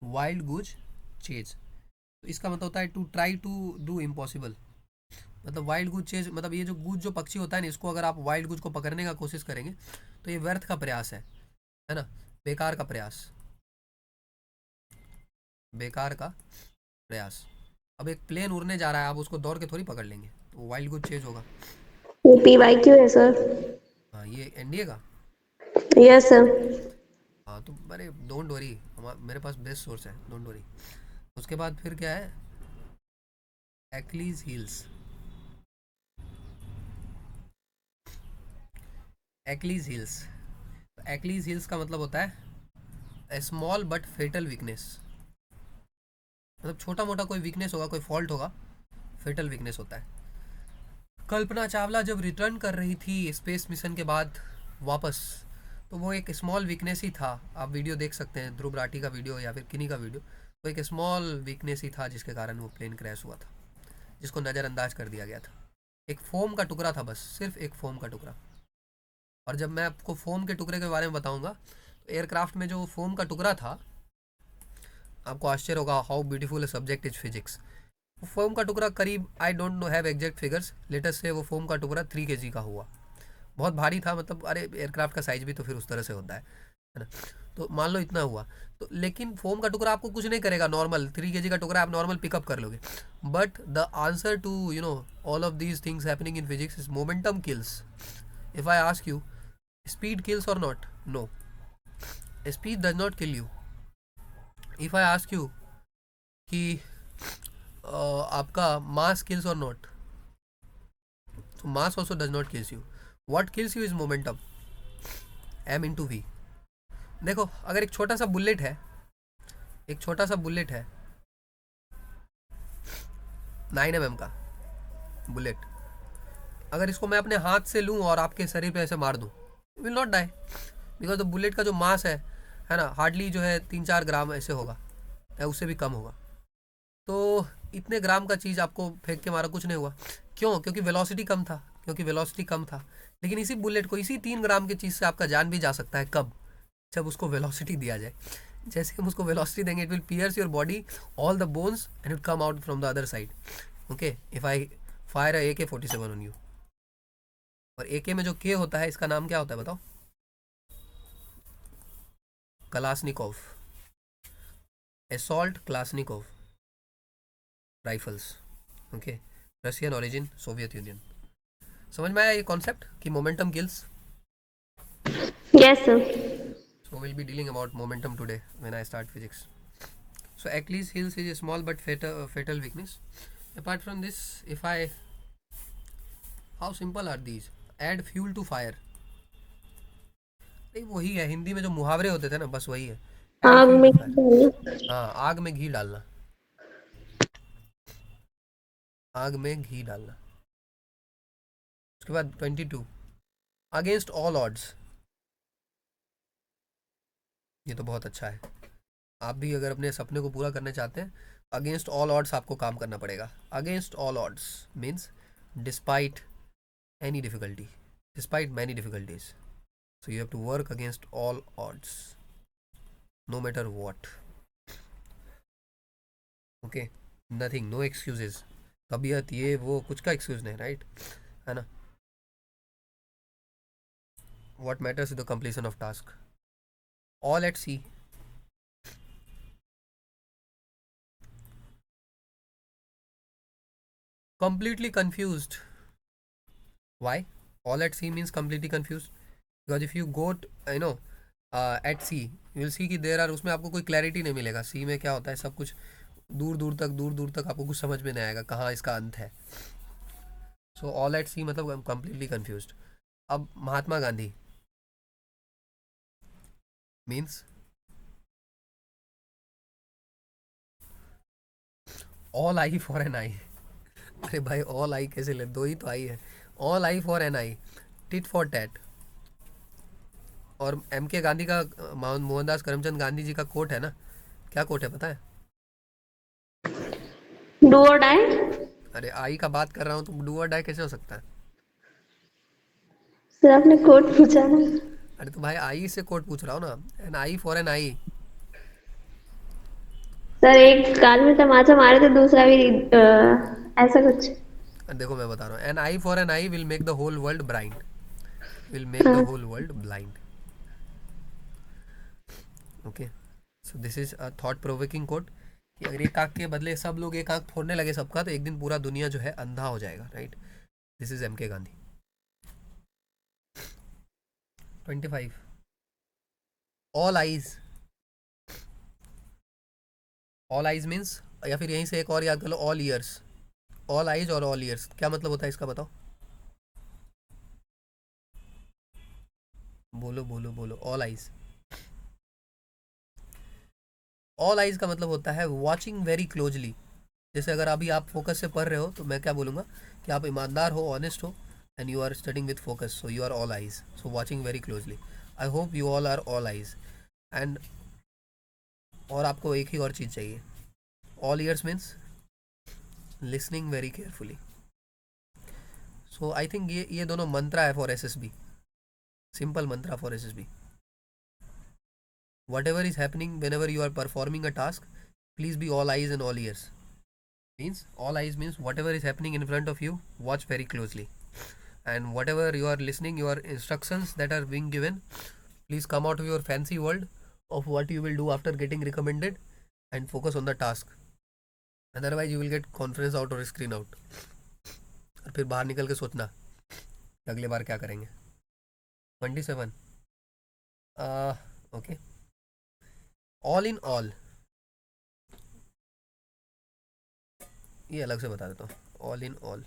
Wild goose chase, तो इसका मतलब होता है to try to do impossible. मतलब वाइल्ड गूज चेज मतलब ये जो गूज जो पक्षी होता है ना, इसको अगर आप वाइल्ड गूज को पकड़ने का कोशिश करेंगे तो ये व्यर्थ का प्रयास है ना, बेकार का प्रयास, बेकार का प्रयास। अब एक प्लेन उड़ने जा रहा है, आप उसको दौड़ के थोड़ी पकड़ लेंगे, तो वाइल्ड गूज चेज होगा। PYQ है सर। हाँ, ये एनडीए का। Yes sir. हाँ तो अरे डोंट वरी, मेरे पास बेस्ट सोर्स है, डोंट वरी। उसके बाद फिर क्या है? Achilles hills. Achilles hills, Achilles hills का मतलब होता है स्मॉल बट फेटल वीकनेस। मतलब छोटा मोटा कोई वीकनेस होगा, कोई फॉल्ट होगा, फेटल वीकनेस होता है। कल्पना चावला जब रिटर्न कर रही थी स्पेस मिशन के बाद वापस, तो वो एक स्मॉल वीकनेस ही था। आप वीडियो देख सकते हैं, ध्रुव राठी का वीडियो या फिर किन्हीं का वीडियो, तो एक स्मॉल वीकनेस ही था जिसके कारण वो प्लेन क्रैश हुआ था, जिसको नज़रअंदाज कर दिया गया था। एक फोम का टुकड़ा था, बस सिर्फ एक फोम का टुकड़ा। और जब मैं आपको फोम के टुकड़े के बारे में बताऊंगा, तो एयरक्राफ्ट में जो फोम का टुकड़ा था, आपको आश्चर्य होगा how beautiful subject is physics. वो फोम का टुकड़ा करीब, I don't know have exact figures, latest से वो फोम का टुकड़ा 3 kg का हुआ। बहुत भारी था, मतलब अरे एयरक्राफ्ट का साइज भी तो फिर उस तरह से होता है ना। तो मान लो इतना हुआ, तो लेकिन फोम का टुकड़ा आपको कुछ नहीं करेगा, नॉर्मल 3 kg का टुकड़ा आप नॉर्मल पिकअप कर लोगे। But the answer to all of these things happening in physics is momentum kills. If I ask you, speed kills or not? No, speed does not kill you. If I ask you कि आपका mass kills or not, so mass also does not kills you. What kills you is momentum, m into v. देखो अगर एक छोटा सा bullet है, एक छोटा सा बुलेट है 9 mm का बुलेट, अगर इसको मैं अपने हाथ से लूँ और आपके शरीर पे ऐसे मार दूँ, will not die, because the bullet का जो मास है ना, हार्डली जो है 3-4 ग्राम ऐसे होगा या उससे भी कम होगा। तो इतने ग्राम का चीज़ आपको फेंक के मारा, कुछ नहीं हुआ। क्यों? क्योंकि वेलोसिटी कम था, क्योंकि वेलोसिटी कम था। लेकिन इसी बुलेट को, इसी 3 ग्राम की चीज़ से आपका जान भी जा सकता है। कब? जब उसको वेलोसिटी दिया जाए। जैसे हम उसको वेलोसिटी देंगे, it will piers your body, all the bones and it come out from the other side. Okay, if I fire AK-47 on you, और AK में जो K होता है, इसका नाम क्या होता है बताओ? Kalashnikov. Assault Kalashnikov rifles, okay, Russian origin, Soviet Union. समझ में आया ये कॉन्सेप्ट कि momentum kills? Yes, sir. So we'll be dealing about momentum today when I start physics. So Achilles heels is a small but fatal weakness. Apart from this, if I, how simple are these? Add fuel to fire. नहीं वही है, हिंदी में जो मुहावरे होते थे ना, बस वही है। Add आग fuel में to fire. डालना। हाँ, आग में घी डालना, आग में घी डालना। उसके बाद 22, अगेंस्ट ऑल ऑड्स। ये तो बहुत अच्छा है। आप भी अगर अपने सपने को पूरा करना चाहते हैं, अगेंस्ट ऑल ऑड्स आपको काम करना पड़ेगा। Against all odds means despite any difficulty, despite many difficulties, so you have to work against all odds no matter what, okay, nothing, no excuses, तबीयत ये वो कुछ का एक्सक्यूज नहीं, राइट, है ना। What matters is the completion of task. All at sea, completely confused. Why? All at sea means completely confused because if you go at sea you will see कि there are, उसमें आपको कोई clarity नहीं मिलेगा। सी में क्या होता है, सब कुछ दूर दूर तक आपको कुछ समझ में नहीं आएगा कहाँ इसका अंत है। सो ऑल एट सी मतलब completely confused। अब Mahatma Gandhi means all eye for an eye. अरे भाई ऑल आई कैसे ले, दो ही तो आई है। All eye for an eye, tit for tat. और एम के गांधी का, मोहनदास करमचंद गांधी जी का कोट है ना, क्या कोट है पता है? डू और डाई। अरे आई का बात कर रहा हूँ तो डू और डाई कैसे हो सकता है? सर आपने कोट पूछा ना। अरे तो भाई आई से कोट पूछ रहा हूँ ना, an eye for an eye. Sir एक कान में तमाचा मारे तो दूसरा भी ऐसा कुछ। देखो मैं बता रहा हूँ, an eye for an eye will make the whole world blind, will make the whole world blind, okay. So this is a thought provoking quote कि अगर एक आँख के बदले सब लोग एक आँख फोड़ने लगे सबका, तो एक दिन पूरा दुनिया जो है अंधा हो जाएगा, right. This is M K Gandhi. 25, all eyes. All eyes means, या फिर यहीं से एक और याद कर लो, ऑल ईयर्स। ऑल आइज और ऑल ईयर्स क्या मतलब होता है इसका, बताओ, बोलो बोलो बोलो। ऑल आइज, ऑल आइज का मतलब होता है वॉचिंग वेरी क्लोजली। जैसे अगर अभी आप फोकस से पढ़ रहे हो तो मैं क्या बोलूँगा कि आप ईमानदार हो, ऑनेस्ट हो, and you are studying with focus, so you are all eyes, so watching very closely. I hope you all are all eyes. And और आपको एक ही और चीज़ चाहिए, all ears means listening very carefully. So I think ये दोनों मंत्रा है for SSB, simple mantra for SSB। whatever is happening whenever you are performing a task, please be all eyes and all ears. Means all eyes means whatever is happening in front of you, watch very closely, and whatever you are listening, your instructions that are being given, please come out of your fancy world of what you will do after getting recommended and focus on the task. Otherwise you will get conference out or screen out, और फिर बाहर निकल के सोचना कि अगले बार क्या करेंगे। 27, ओके, ऑल इन ऑल, ये अलग से बता देता हूँ। All in all,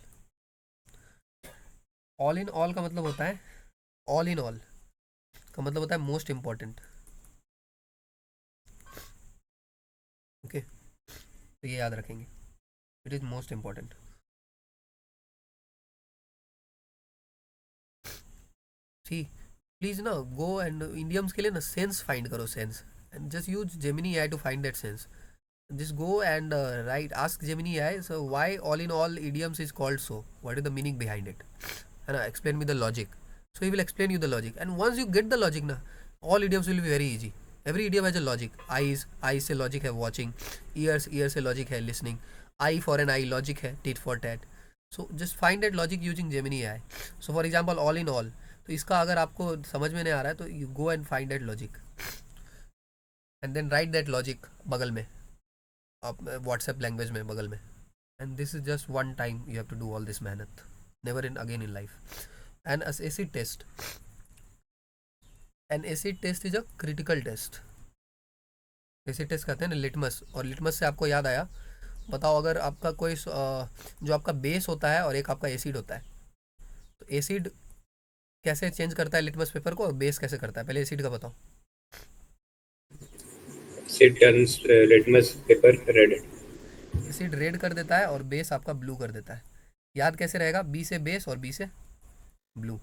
all in all का मतलब होता है, ऑल इन ऑल का मतलब होता है मोस्ट इम्पॉर्टेंट, ओके, तो ये याद रखेंगे, it is most important. See please ना गो एंड इंडियम्स के लिए ना सेंस फाइंड करो, sense, and just use Gemini AI to find that sense. Just go and ask Gemini AI, so why all in all idioms is called so, what is the meaning behind it, and explain me the logic. So he will explain you the logic, and once you get the logic na, all idioms will be very easy. Every idiom has a logic. Eyes से logic है watching, ears से logic है listening, eye for an eye logic है tit for tat. So just find that logic using Gemini AI. So for example all in all, तो इसका अगर आपको समझ में नहीं आ रहा है तो you go and find that logic and then write that logic बगल में, आप व्हाट्सएप लैंग्वेज में बगल में, and this is just one time you have to do all this मेहनत, never in again in life. And acid test, an acid test is a critical test. Acid test कहते हैं ना litmus, और litmus से आपको याद आया, बताओ अगर आपका कोई जो आपका बेस होता है और एक आपका एसिड होता है, तो एसिड कैसे चेंज करता है लिटमस पेपर को, और बेस कैसे करता है? पहले एसिड का बताओ. It turns litmus paper red. Acid red कर देता है और बेस आपका ब्लू कर देता है. याद कैसे रहेगा? बी से बेस और बी से ब्लू.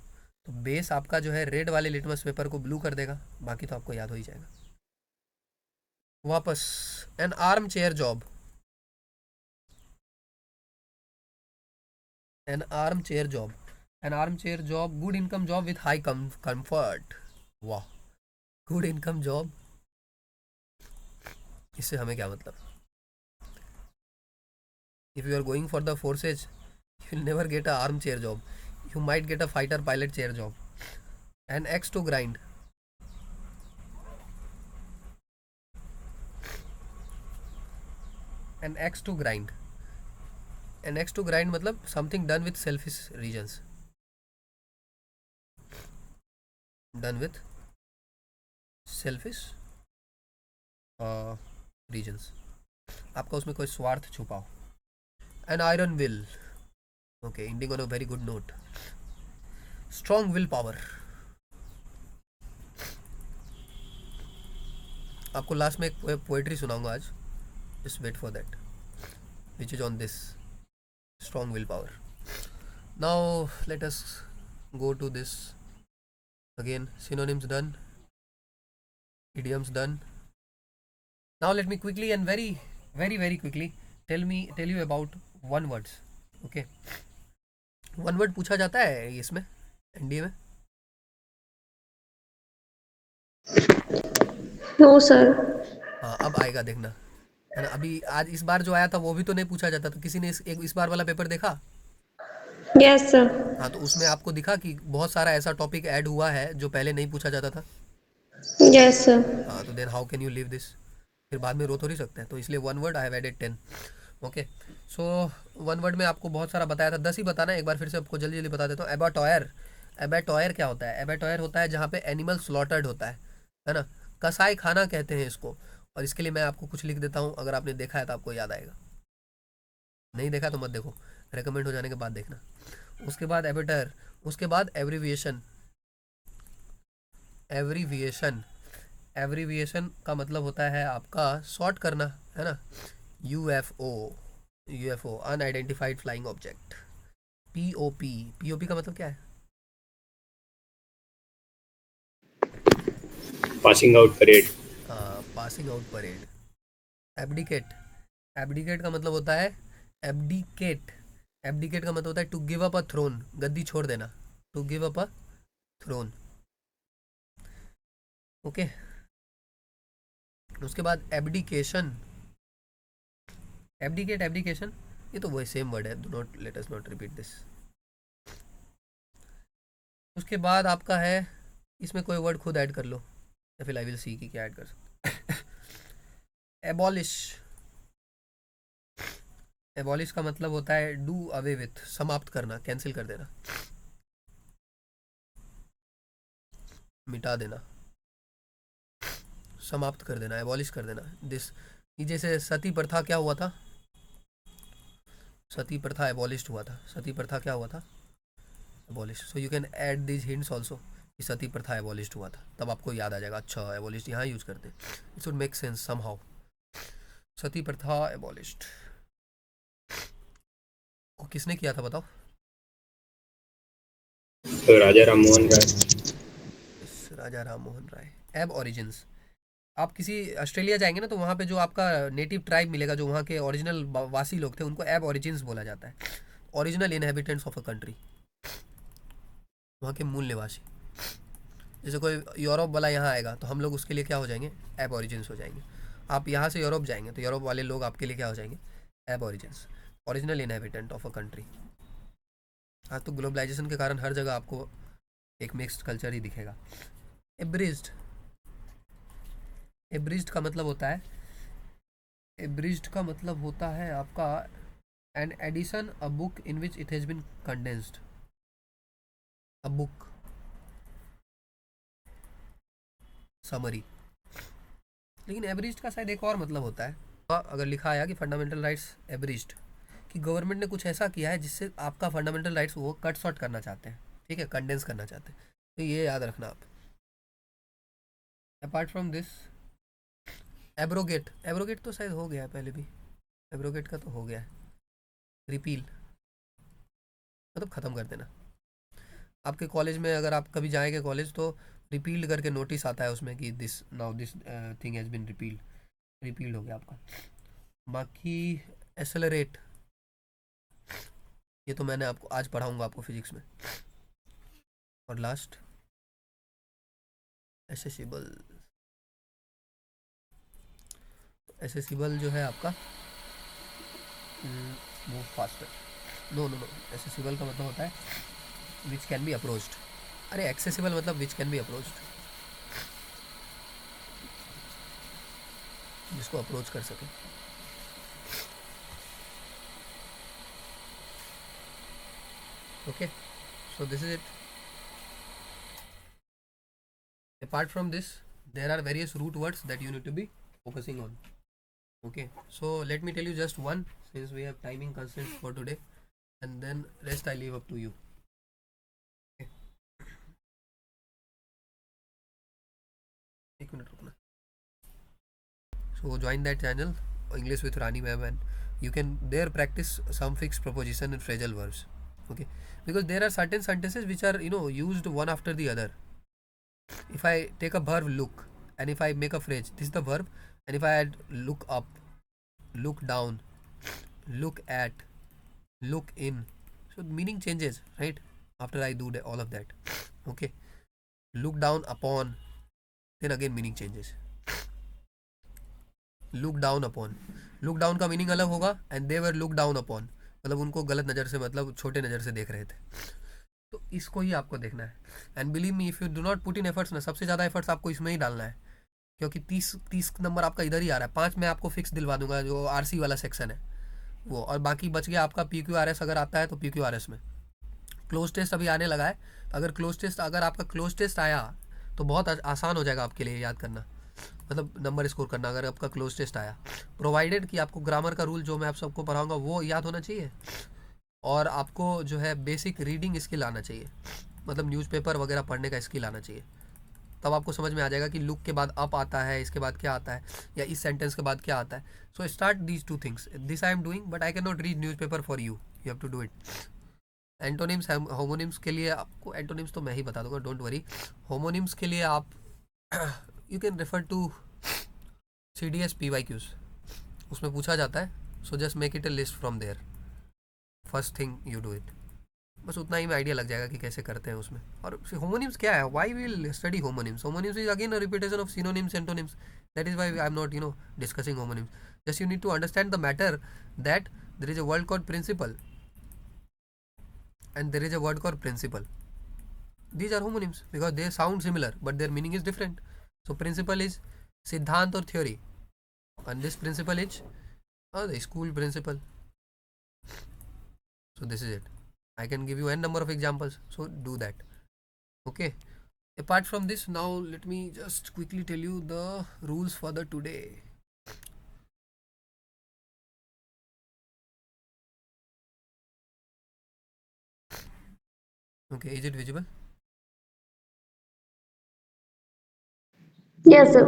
तो बेस आपका जो है रेड वाले लिटमस पेपर को ब्लू कर देगा, बाकी तो आपको याद हो ही जाएगा. वापस, an armchair job, an armchair job, an armchair job, good income job with high comfort. वाह, गुड इनकम जॉब, इससे हमें क्या मतलब? If you are going for the forces you will never get a arm chair job, you might get a fighter pilot chair job. An axe to grind, an axe to grind, an axe to grind मतलब something done with selfish reasons, done with selfish reasons, आपका उसमें कोई स्वार्थ छुपा हो. An iron will, okay, ending on a very good note. Strong willpower, आपको last में एक पोएट्री सुनाऊंगा आज, just wait for that, which is on this strong willpower. Now let us go to this again. Synonyms done, idioms done. Now let me quickly and very quickly tell you about one words. Okay, one word पूछा जाता है इसमें NDA में? No sir. हाँ, अब आएगा देखना, है ना. अभी आज इस बार जो आया था वो भी तो नहीं पूछा जाता था. किसी ने इस बार वाला पेपर देखा? Yes sir. हाँ, तो उसमें आपको दिखा कि बहुत सारा ऐसा टॉपिक ऐड हुआ है जो पहले नहीं पूछा जाता था. Yes sir. हाँ, तो then how can you leave this? फिर बाद में रो थोड़ी सकते हैं. तो इसलिए one word I have added 10. Okay, so one word में आपको बहुत सारा बताया था, 10 ही बताना है. एक बार फिर से आपको जल्दी जल्दी बता देता हूँ. एबाटॉयर, एबाटॉयर क्या होता है? एबाटॉयर होता है जहाँ पे एनिमल स्लॉटर्ड होता है ना. कसाई खाना कहते हैं इसको. और इसके लिए मैं आपको कुछ लिख देता हूँ, अगर आपने देखा है तो आपको याद आएगा, नहीं देखा तो मत देखो, रेकमेंड हो जाने के बाद देखना. उसके बाद एबेटर, उसके बाद एब्रीविएशन. एब्रीविएशन, एब्रीविएशन का मतलब होता है आपका शॉर्ट करना, है ना. UFO, UFO unidentified flying object. POP, POP का मतलब क्या है? Passing out parade. Passing out parade. Abdicate, abdicate का मतलब होता है एब्डिकेट, एब्डिकेट का मतलब होता है to give up a throne, गद्दी छोड़ देना, to give up a throne. Okay, उसके बाद एब्डिकेशन, एब्डिकेट, एब्डिकेशन, ये तो वही सेम वर्ड है. Do not, let us not repeat this. उसके बाद आपका है, इसमें कोई वर्ड खुद ऐड कर लो या फिर आई विल सी कि क्या ऐड कर सकते. एबॉलिश, एबॉलिश का मतलब होता है डू अवे विथ, समाप्त करना, कैंसिल कर देना, मिटा देना, समाप्त कर देना, एबॉलिश कर देना. दिस, जैसे सती प्रथा क्या हुआ था? सती प्रथा एबॉलिश्ड हुआ था. सती प्रथा क्या हुआ था? Abolish. So you can add this hints also कि सती प्रथा एबॉलिश्ड हुआ था, तब आपको याद आ जाएगा, अच्छा एबॉलिश्ड यहाँ यूज करते हैं. It should make sense somehow. Sati प्रथा एबॉलिश्ड को किसने किया था बताओ? तो राजा राम मोहन राय. राजा राम मोहन राय. एब ओरिजिन्स, आप किसी ऑस्ट्रेलिया जाएंगे ना तो वहाँ पे जो आपका नेटिव ट्राइब मिलेगा, जो वहाँ के ओरिजिनल वासी लोग थे, उनको एब ओरिजिन्स बोला जाता है. Original inhabitants of a country, वहाँ के मूल निवासी. जैसे कोई यूरोप वाला यहाँ आएगा तो हम लोग उसके लिए क्या हो जाएंगे? एब ओरिजिन्स हो जाएंगे. आप यहाँ से यूरोप जाएंगे तो यूरोप वाले लोग आपके लिए क्या हो जाएंगे? एब origins, original inhabitant of a country. आज तो ग्लोबलाइजेशन के कारण हर जगह आपको एक मिक्स्ड कल्चर ही दिखेगा. एब्रिज्ड, एब्रिज्ड का मतलब होता है एब्रिज्ड का मतलब होता है आपका an edition, a book in which it has been condensed, a book summary. लेकिन एब्रिज्ड का शायद एक और मतलब होता है। अगर लिखा आया कि फंडामेंटल राइट्स एब्रिज्ड, कि गवर्नमेंट ने कुछ ऐसा किया है जिससे आपका फंडामेंटल राइट्स वो कट शॉर्ट करना चाहते हैं, ठीक है, कंडेंस करना चाहते हैं, तो ये याद रखना आप। Apart from this, abrogate, abrogate तो शायद हो गया है पहले भी, एब्रोगेट का तो हो गया है। रिपील मतलब ख़त्म कर देना। आपके कॉलेज में अगर आप कभी जाएंगे कॉलेज तो रिपील्ड करके नोटिस आता है उसमें कि this now this thing has been repealed, repealed हो गया आपका। बाकी एसेलरेट, ये तो मैंने आपको आज पढ़ाऊंगा आपको फिजिक्स में। और लास्ट एसेसिबल, एसेसिबल जो है आपका move faster, no no no, accessible का मतलब होता है विच कैन बी अप्रोच्ड, अरे एक्सेसिबल मतलब विच कैन बी अप्रोच्ड, जिसको अप्रोच कर सके। Okay, so this is it. Apart from this, there are various root words that you need to be focusing on. Okay, so let me tell you just one, since we have timing constraints for today, and then rest I leave up to you. Okay. एक minute रुकना। So join that channel, English with Rani ma'am, and you can there practice some fixed proposition and phrasal verbs. Okay, because there are certain sentences which are used one after the other. If I take a verb look and if I make a phrase, this is the verb, and if I add look up, look down, look at, look in, so meaning changes, right, after I do all of that. Okay, look down upon, then again meaning changes. look down upon, look down का meaning अलग होगा, and they were looked down upon मतलब उनको गलत नज़र से, मतलब छोटे नज़र से देख रहे थे। तो इसको ही आपको देखना है। And believe me, if you do not put in efforts ना, सबसे ज़्यादा एफर्ट्स आपको इसमें ही डालना है, क्योंकि 30 नंबर आपका इधर ही आ रहा है। 5 मैं आपको फिक्स दिलवा दूंगा जो आरसी वाला सेक्शन है वो, और बाकी बच गया आपका PQRS अगर आता है तो PQRS में। क्लोज टेस्ट अभी आने लगा है, अगर आपका क्लोज टेस्ट आया तो बहुत आसान हो जाएगा आपके लिए याद करना, मतलब नंबर स्कोर करना, अगर आपका क्लोज टेस्ट आया, प्रोवाइडेड कि आपको ग्रामर का रूल जो मैं आप सबको पढ़ाऊंगा वो याद होना चाहिए, और आपको जो है बेसिक रीडिंग स्किल आना चाहिए, मतलब न्यूज़पेपर वगैरह पढ़ने का स्किल आना चाहिए। तब आपको समझ में आ जाएगा कि लुक के बाद अप आता है, इसके बाद क्या आता है, या इस सेंटेंस के बाद क्या आता है। So start these 2 things, this I am doing, but I can not read newspaper for you, you have to do it. Antonyms, homonyms के लिए आपको, एंटोनिम्स तो मैं ही बता दूंगा, डोंट वरी। होमोनिम्स के लिए आप you can refer to CDS PYQs, उसमें पूछा जाता है। So just make it a list from there, first thing you do it, बस उतना ही में आइडिया लग जाएगा कि कैसे करते हैं उसमें। और होमोनिम्स क्या है, why will study homonyms, homonyms is again a repetition of synonyms antonyms, that is why I am not discussing homonyms. Just you need to understand the matter that there is a word called principal and there is a word called principle. These are homonyms because they sound similar but their meaning is different. So principle is siddhant or theory, and this principle is the school principle. So this is it. I can give you n number of examples, so do that. Okay, apart from this, now let me just quickly tell you the rules for the today. Okay, is it visible? Yes, sir.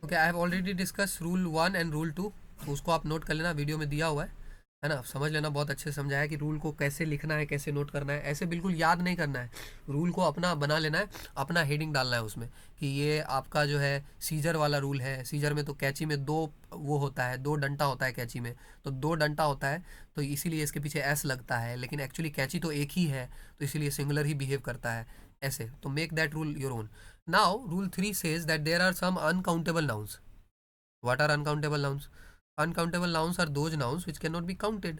Okay, I have already discuss rule 1 and rule 2, तो उसको आप note कर लेना, video में दिया हुआ है ना, समझ लेना, बहुत अच्छे से समझाया कि रूल को कैसे लिखना है, कैसे नोट करना है। ऐसे बिल्कुल याद नहीं करना है, रूल को अपना बना लेना है, अपना हेडिंग डालना है उसमें कि ये आपका जो है सीजर वाला रूल है। सीजर में तो कैची में 2 वो होता है, 2 डंटा होता है कैची में, तो 2 डंटा होता है, तो इसीलिए इसके पीछे एस लगता है, लेकिन एक्चुअली कैची तो एक ही है, तो इसीलिए सिंगुलर ही बिहेव करता है ऐसे। तो make that rule your own. Now, rule 3 says that there are some uncountable nouns. What are uncountable nouns? Uncountable nouns are those nouns which cannot be counted.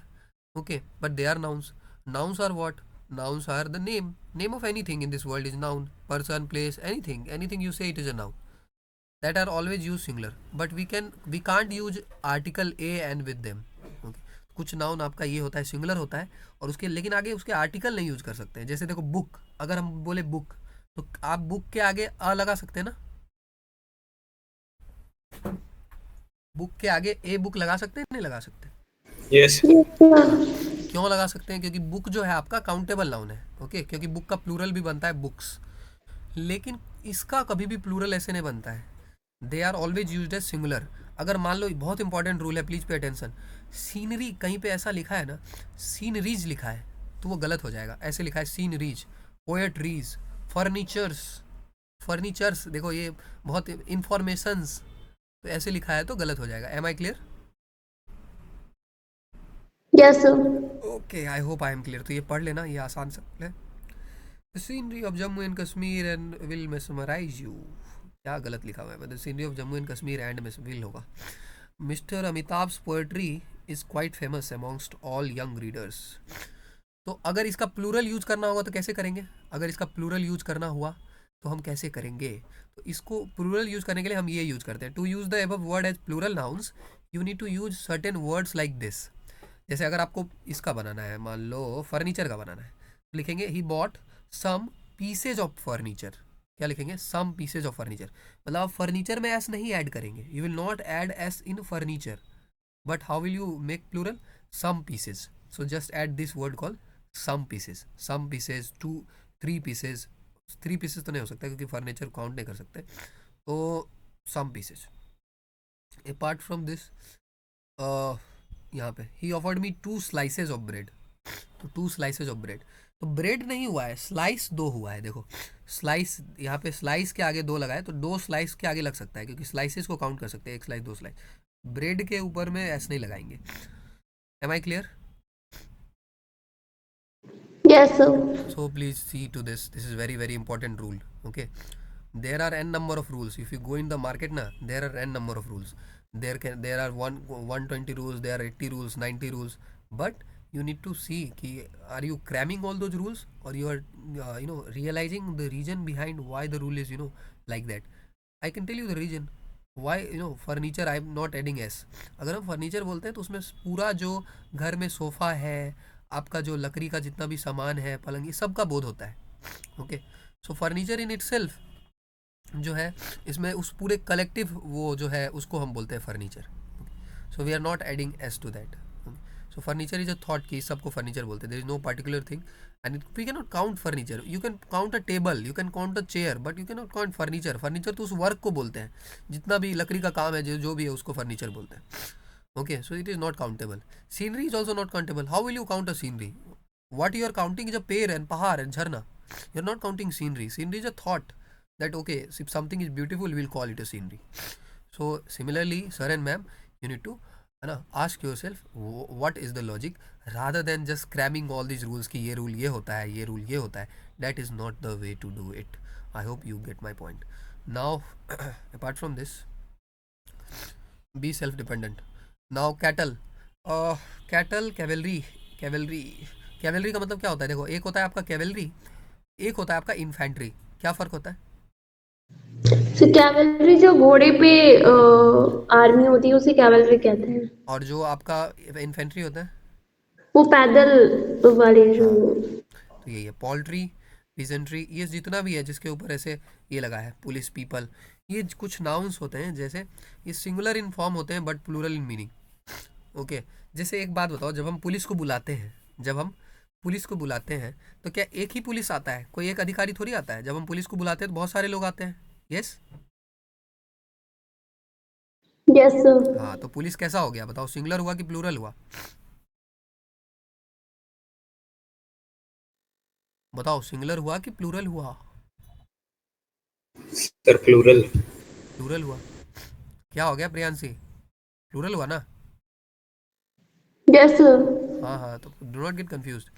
Okay, but they are nouns. Nouns are what? Nouns are the name. Name of anything in this world is noun. Person, place, anything. Anything you say, it is a noun. that are always use singular, but we can't use article a and with them. Okay. कुछ noun आपका ये होता है singular होता है और उसके लेकिन आगे उसके आर्टिकल नहीं यूज कर सकते हैं। जैसे देखो बुक, अगर हम बोले बुक तो आप बुक के आगे अ लगा सकते हैं ना, बुक के आगे ए बुक लगा सकते हैं नहीं लगा सकते? Yes. क्यों लगा सकते हैं? क्योंकि बुक जो है आपका काउंटेबल नाउन है। ओके, क्योंकि बुक का प्लूरल भी बनता है बुक्स, लेकिन इसका कभी भी प्लूरल ऐसे नहीं बनता है, they are always used as singular. अगर मान लो, बहुत इंपॉर्टेंट रूल है, प्लीज पे अटेंशन, सीनरी कहीं पे ऐसा लिखा है ना, सीनरीज लिखा है तो वो गलत हो जाएगा। ऐसे लिखा है सीनरीज, पोएट्रीज, फर्नीचर्स, फर्नीचर्स, देखो ये बहुत इंफॉर्मेशंस, तो ऐसे लिखा है तो गलत हो जाएगा। Am I clear? Yes, sir. Okay, I hope I am clear. तो ये पढ़ लेना, ये आसान सा है। The scenery of Jammu and Kashmir and will mesmerize you. क्या गलत लिखा हुआ है? The scenery of Jammu and Kashmir and will होगा। Mr. Amitabh's poetry is quite famous amongst all young readers. तो अगर इसका प्लूरल यूज करना होगा तो कैसे करेंगे? अगर इसका प्लूरल यूज करना हुआ तो हम कैसे करेंगे? तो इसको प्लूरल यूज करने के लिए हम ये यूज करते हैं, to use the above word as plural nouns you need to use certain words like this. जैसे अगर आपको इसका बनाना है, मान लो फर्नीचर का बनाना है, तो लिखेंगे he bought some pieces of furniture. क्या लिखेंगे? Some pieces of furniture. मतलब आप फर्नीचर में एस नहीं ऐड करेंगे, you will not add S in furniture, but how will you make plural? Some pieces. So just add this word call some pieces, some pieces, 2 3 pieces. 3 pieces तो नहीं हो सकता क्योंकि फर्नीचर काउंट नहीं कर सकते, तो सम पीसेज। अपार्ट फ्रॉम दिस, यहाँ पे ही offered me 2 slices of bread, तो 2 स्लाइसेज ऑफ ब्रेड, तो ब्रेड नहीं हुआ है, स्लाइस 2 हुआ है। देखो स्लाइस, यहाँ पे स्लाइस के आगे 2 लगा है तो 2 स्लाइस के आगे लग सकता है क्योंकि स्लाइसेस को काउंट कर सकते हैं, 1 स्लाइस 2 स्लाइस। ब्रेड के ऊपर में ऐसे नहीं लगाएंगे। Am I clear? Yes, sir. So please see to this. This is very very important rule. Okay, there are n number of rules. If you go in the market na, there are n number of rules. There are 120 rules, there are 80 rules, 90 rules. But you need to see ki are you cramming all those rules or you are realizing the reason behind why the rule is like that. I can tell you the reason why furniture I am not adding s. अगर हम furniture बोलते हैं तो उसमें पूरा जो घर में सोफ़ा है, आपका जो लकड़ी का जितना भी सामान है, पलंग, ये सब का बोध होता है। Okay, so furniture in itself जो है, इसमें उस पूरे कलेक्टिव वो जो है उसको हम बोलते हैं furniture. So we are not adding S to that. So furniture is a thought की सबको फर्नीचर बोलते हैं, there is no particular thing and we can not count furniture. You can count a table, you can count a chair, but you can not count furniture. Furniture तो उस work को बोलते हैं, जितना भी लकड़ी का काम है, जो भी है उसको फर्नीचर बोलते हैं। Okay, so it is not countable. Scenery is also not countable. How will you count a scenery? What you are counting is a pear and pahar and jharna. You are not counting scenery. Scenery is a thought that okay, if something is beautiful, we'll call it a scenery. So similarly, sir and ma'am, you need to ask yourself what is the logic rather than just cramming all these rules कि ये rule ये होता है, ये rule ये होता है. That is not the way to do it. I hope you get my point. Now, apart from this, be self-dependent. Now cattle, cattle, cavalry, cavalry का मतलब क्या होता है? देखो, एक होता है आपका कैवेलरी, एक होता है आपका इन्फेंट्री। क्या फर्क होता है? So cavalry जो घोड़े पे आर्मी होती है उसे कैवलरी कहते हैं, और जो आपका इन्फेंट्री होता है वो पैदल वाले जो। तो यही है पोल्ट्री, पीजेंट्री, ये जितना भी है जिसके ऊपर ऐसे ये लगा है, पुलिस, पीपल, ये कुछ नाउन्स होते हैं, जैसे ये सिंगुलर इन फॉर्म होते हैं but plural in meaning. Okay, जैसे एक बात बताओ, जब हम पुलिस को बुलाते हैं, जब हम पुलिस को बुलाते हैं तो क्या एक ही पुलिस आता है? कोई एक अधिकारी थोड़ी आता है। जब हम पुलिस को बुलाते हैं तो बहुत सारे लोग आते हैं। Yes, yes sir. हाँ, तो पुलिस कैसा हो गया बताओ? सिंगुलर हुआ कि प्लूरल हुआ? बताओ, सिंगुलर हुआ कि प्लूरल हुआ? Sir plural. प्लूरल हुआ। क्या हो गया प्रियांशी? प्लूरल हुआ ना? Yes sir. हाँ हाँ, तो do not get confused,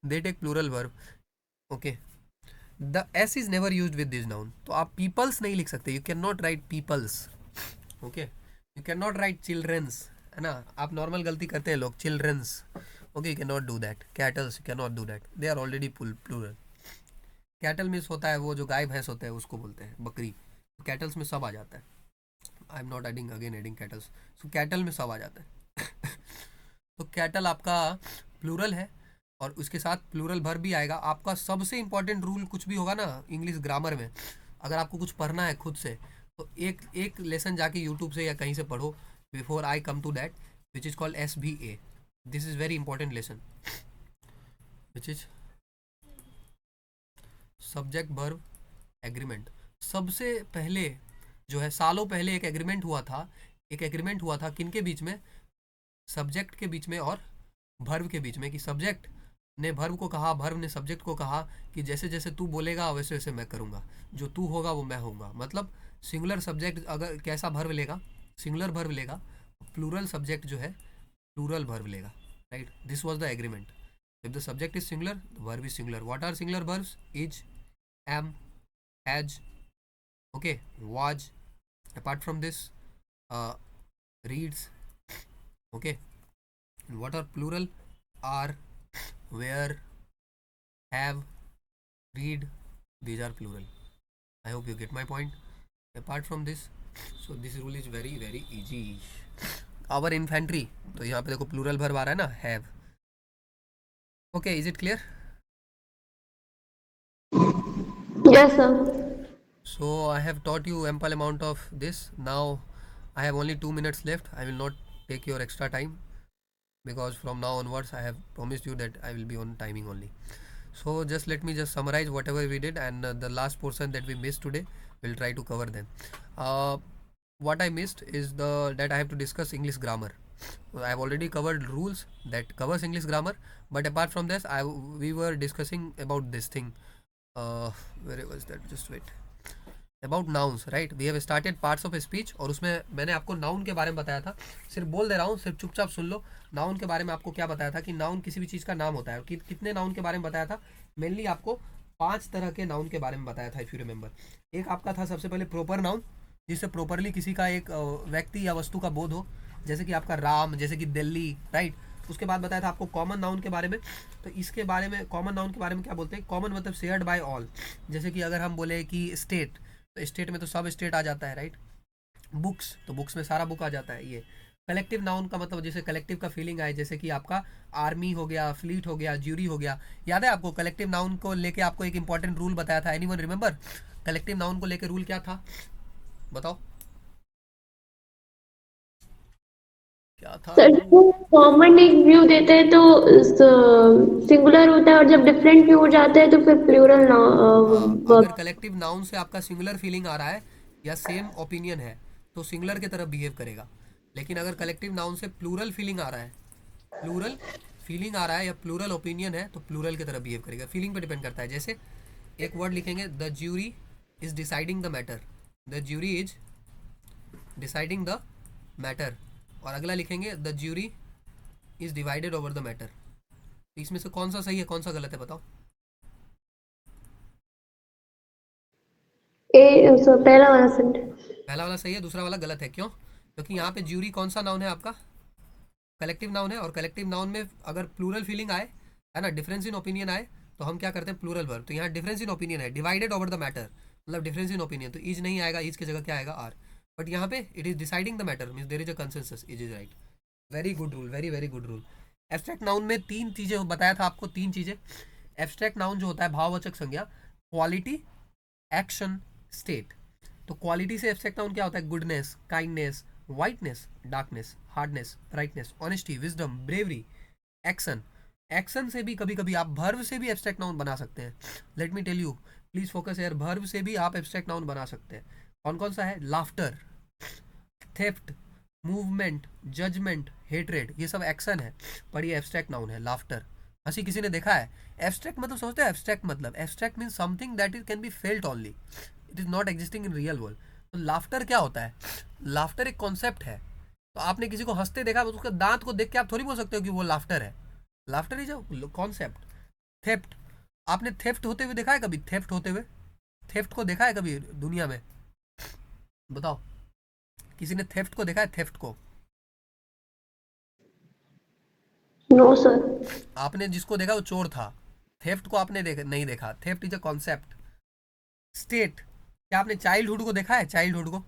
they take plural verb. Okay, the S is never used with this noun, तो आप पीपल्स नहीं लिख सकते, you can not write peoples. Okay, you can not write childrens, है ना? आप नॉर्मल गलती करते हैं लोग, childrens. Okay, you can not do that. Cattles, you can not do that, they are already plural. Cattle means होता है वो जो गाय भैंस होते हैं उसको बोलते हैं, बकरी। कैटल्स में सब आ जाता है। आई am not adding again adding kettles, so cattle में सब आ जाता है। तो कैटल आपका प्लूरल है और उसके साथ प्लूरल वर्ब भी आएगा। आपका सबसे इंपॉर्टेंट रूल कुछ भी होगा ना इंग्लिश ग्रामर में, अगर आपको कुछ पढ़ना है खुद से तो एक एक लेसन जाके यूट्यूब से या कहीं से पढ़ो before I come to that, which is called SBA। This is very important lesson which is subject verb agreement. सबसे पहले जो है सालों पहले एक एग्रीमेंट हुआ था, एक एग्रीमेंट हुआ था किनके बीच में, सब्जेक्ट के बीच में और वर्ब के बीच में, कि सब्जेक्ट ने वर्ब को कहा, वर्ब ने सब्जेक्ट को कहा कि जैसे जैसे तू बोलेगा वैसे वैसे मैं करूँगा, जो तू होगा वो मैं होऊंगा। मतलब सिंगुलर सब्जेक्ट अगर कैसा वर्ब लेगा, सिंगुलर वर्ब लेगा, प्लूरल सब्जेक्ट जो है प्लूरल वर्ब लेगा, right. This was the agreement. If the subject is singular, verb is singular. What are singular verbs? Is, am, has, okay, was, apart from this, reads, okay. And what are plural? Are, where, have, read, these are plural. I hope you get my point. Apart from this, so this rule is very very easy. Our infantry, तो यहाँ पे देखो plural verb आ रहा है ना, have. Okay, is it clear? Yes, sir. So I have taught you ample amount of this. Now I have only 2 minutes left. I will not take your extra time because from now onwards I have promised you that I will be on timing only. So just let me just summarize whatever we did, and the last portion that we missed today we'll try to cover then. What I missed is that I have to discuss English grammar. I have already covered rules that covers English grammar, but apart from this we were discussing about this thing. Where was that? Just wait. About nouns, right. We have started parts of speech, और उसमें मैंने आपको noun के बारे में बताया था। सिर्फ बोल दे रहा हूँ, सिर्फ चुपचाप सुन लो। नाउन के बारे में आपको क्या बताया था कि नाउन किसी भी चीज़ का नाम होता है। कितने नाउन के बारे में बताया था? मेनली आपको 5 तरह के नाउन के बारे में बताया था, इफ़ यू रिमेंबर। एक आपका था सबसे पहले प्रॉपर नाउन, जिससे प्रॉपरली किसी का एक व्यक्ति या वस्तु का बोध हो, जैसे कि आपका राम, जैसे कि दिल्ली, राइट। उसके बाद बताया था आपको कॉमन नाउन के बारे में। तो इसके बारे में, कॉमन नाउन के बारे में क्या बोलते हैं? कॉमन मतलब शेयर्ड बाय ऑल। जैसे कि अगर हम बोले कि स्टेट, तो स्टेट में तो सब स्टेट आ जाता है, राइट। बुक्स, तो बुक्स में सारा बुक आ जाता है। ये कलेक्टिव नाउन का मतलब जैसे कलेक्टिव का फीलिंग आए, जैसे कि आपका आर्मी हो गया, फ्लीट हो गया, ज्यूरी हो गया। याद है आपको कलेक्टिव नाउन को लेके आपको एक इंपॉर्टेंट रूल बताया था? एनीवन रिमेंबर कलेक्टिव नाउन को लेके रूल क्या था? बताओ क्या था? सर कॉमन एक व्यू देते हैं तो सिंगुलर होता है, और जब डिफरेंट व्यू हो जाता है तो फिर प्लूरल ना अगर कलेक्टिव नाउन से आपका सिंगुलर फीलिंग आ रहा है या सेम ओपिनियन है तो सिंगुलर की तरफ बिहेव करेगा। लेकिन अगर कलेक्टिव नाउन से प्लूरल फीलिंग आ रहा है, प्लूरल फीलिंग आ रहा है या प्लूरल ओपिनियन है तो प्लूरल की तरफ बिहेव करेगा। फीलिंग पे डिपेंड करता है। जैसे एक वर्ड लिखेंगे, the jury is deciding the matter, the jury is deciding the matter, और अगला लिखेंगे the jury is divided over the matter. तो इसमें से कौन सा सही है, कौन सा गलत है, बताओ। सर पहला वाला सेंटेंस। पहला वाला सही है, दूसरा वाला गलत है। क्यों? क्योंकि यहाँ पे ज्यूरी कौन सा नाउन है आपका? कलेक्टिव नाउन है, और कलेक्टिव नाउन में अगर प्लूरल फीलिंग आए, है ना, डिफरेंस इन ओपिनियन आए, तो हम क्या करते हैं? Plural verb. तो यहाँ डिफरेंस इन ओपिनियन है, डिवाइडेड ओवर द मैटर, मतलब डिफरेंस इन ओपिनियन, तो इज नहीं आएगा, इज की जगह क्या आएगा? आर। बट यहाँ पे it is deciding the matter, means there is a consensus, is right. Very good rule, very very good rule. Abstract noun में 3 चीज़ें बताया था आपको, 3 चीज़ें। एब्स्ट्रैक्ट नाउन जो होता है भाववाचक संज्ञा, क्वालिटी, एक्शन, स्टेट। तो क्वालिटी से एब्स्ट्रैक्ट नाउन क्या होता है? Goodness, kindness, whiteness, darkness, hardness, brightness, honesty, wisdom, bravery. Action, action से भी कभी कभी आप वर्ब से भी एब्स्ट्रैक्ट नाउन बना सकते हैं। Let me tell you, please focus here, verb से भी आप एब्स्ट्रैक्ट नाउन बना सकते हैं। कौन कौन सा है? Laughter, theft, movement, judgement, hatred, ये सब एक्शन है, पर ये एब्स्ट्रैक्ट नाउन है। लाफ्टर, हंसी किसी ने देखा है? एब्स्ट्रैक्ट मतलब समझते हैं? एब्स्ट्रैक्ट मतलब, abstract means something that it can be felt only, it is not existing in real world. तो लाफ्टर क्या होता है? लाफ्टर एक कॉन्सेप्ट है। तो आपने किसी को हंसते देखा, तो उसका दांत को देख के आप थोड़ी बोल सकते हो कि वो लाफ्टर है। Laughter is a concept. Theft, आपने थेफ्ट होते हुए देखा है कभी? थेफ्ट होते हुए, थेफ्ट को देखा है कभी दुनिया में? बताओ, किसी ने थेफ्ट को देखा है? थेफ्ट को नो सर। आपने जिसको देखा वो चोर था। थेफ्ट को आपने नहीं देखा। Theft is a concept. State, क्या आपने चाइल्डहुड को देखा है? चाइल्डहुड को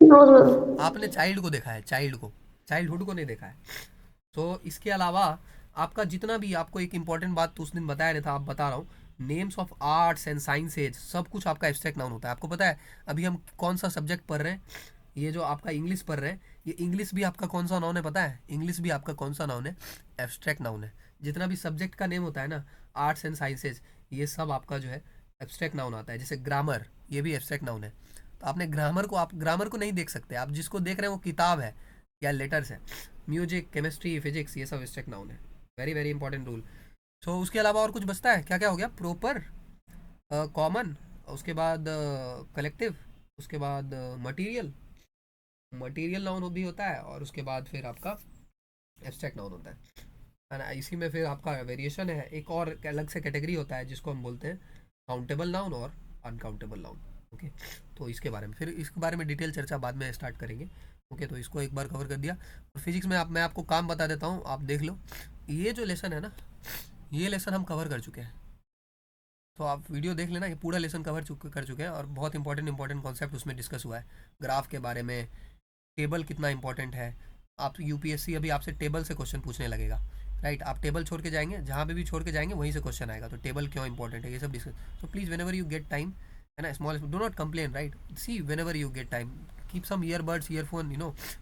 No, sir. आपने चाइल्ड को देखा है, चाइल्ड को, चाइल्डहुड को नहीं देखा है। तो इसके अलावा आपका जितना भी, आपको एक इंपॉर्टेंट बात तो उस दिन बताया नहीं था, आप बता रहा हूँ, names of arts and sciences सब कुछ आपका एब्स्ट्रैक्ट नाउन होता है। आपको पता है अभी हम कौन सा सब्जेक्ट पढ़ रहे हैं? ये जो आपका इंग्लिश पढ़ रहे हैं, ये इंग्लिश भी आपका कौन सा नाउन है पता है? इंग्लिश भी आपका कौन सा नाउन है? एब्स्ट्रैक्ट नाउन है। जितना भी सब्जेक्ट का नेम होता है ना, आर्ट्स एंड साइंसेज, ये सब आपका जो है एब्स्ट्रैक्ट नाउन आता है। जैसे ग्रामर, ये भी एब्स्ट्रैक्ट नाउन है। तो आपने ग्रामर को, आप ग्रामर को नहीं देख सकते, आप जिसको देख रहे हैं वो किताब है या लेटर्स है। म्यूजिक, केमिस्ट्री, फिजिक्स, ये सब एब्स्ट्रैक्ट नाउन है। Very very important rule. So उसके अलावा और कुछ बचता है? क्या क्या हो गया? प्रॉपर, कॉमन, उसके बाद कलेक्टिव, उसके बाद मटीरियल, मटीरियल नाउन भी होता है, और उसके बाद फिर आपका एब्स्ट्रैक्ट नाउन होता है ना। इसी में फिर आपका वेरिएशन है, एक और अलग से कैटेगरी होता है जिसको हम बोलते हैं काउंटेबल नाउन और अनकाउंटेबल नाउन। ओके, तो इसके बारे में फिर, इसके बारे में डिटेल चर्चा बाद में स्टार्ट करेंगे। ओके, तो इसको एक बार कवर कर दिया। और फिजिक्स में मैं आपको काम बता देता हूँ, आप देख लो। ये जो लेसन है ना, ये लेसन हम कवर कर चुके हैं, तो आप वीडियो देख लेना, ये पूरा लेसन कर चुके हैं, और बहुत इंपॉर्टेंट कॉन्सेप्ट उसमें डिस्कस हुआ है। ग्राफ के बारे में, टेबल कितना इंपॉर्टेंट है। आप यूपीएससी अभी आपसे टेबल से क्वेश्चन पूछने लगेगा, राइट? आप टेबल छोड़ के जाएंगे, जहाँ पे भी छोड़ के जाएंगे वहीं से क्वेश्चन आएगा। तो टेबल क्यों इंपॉर्टेंट है, ये सब discuss. So please whenever you get time, है ना, small, do not complain, right? See, whenever you get time, keep some earbuds, earphone,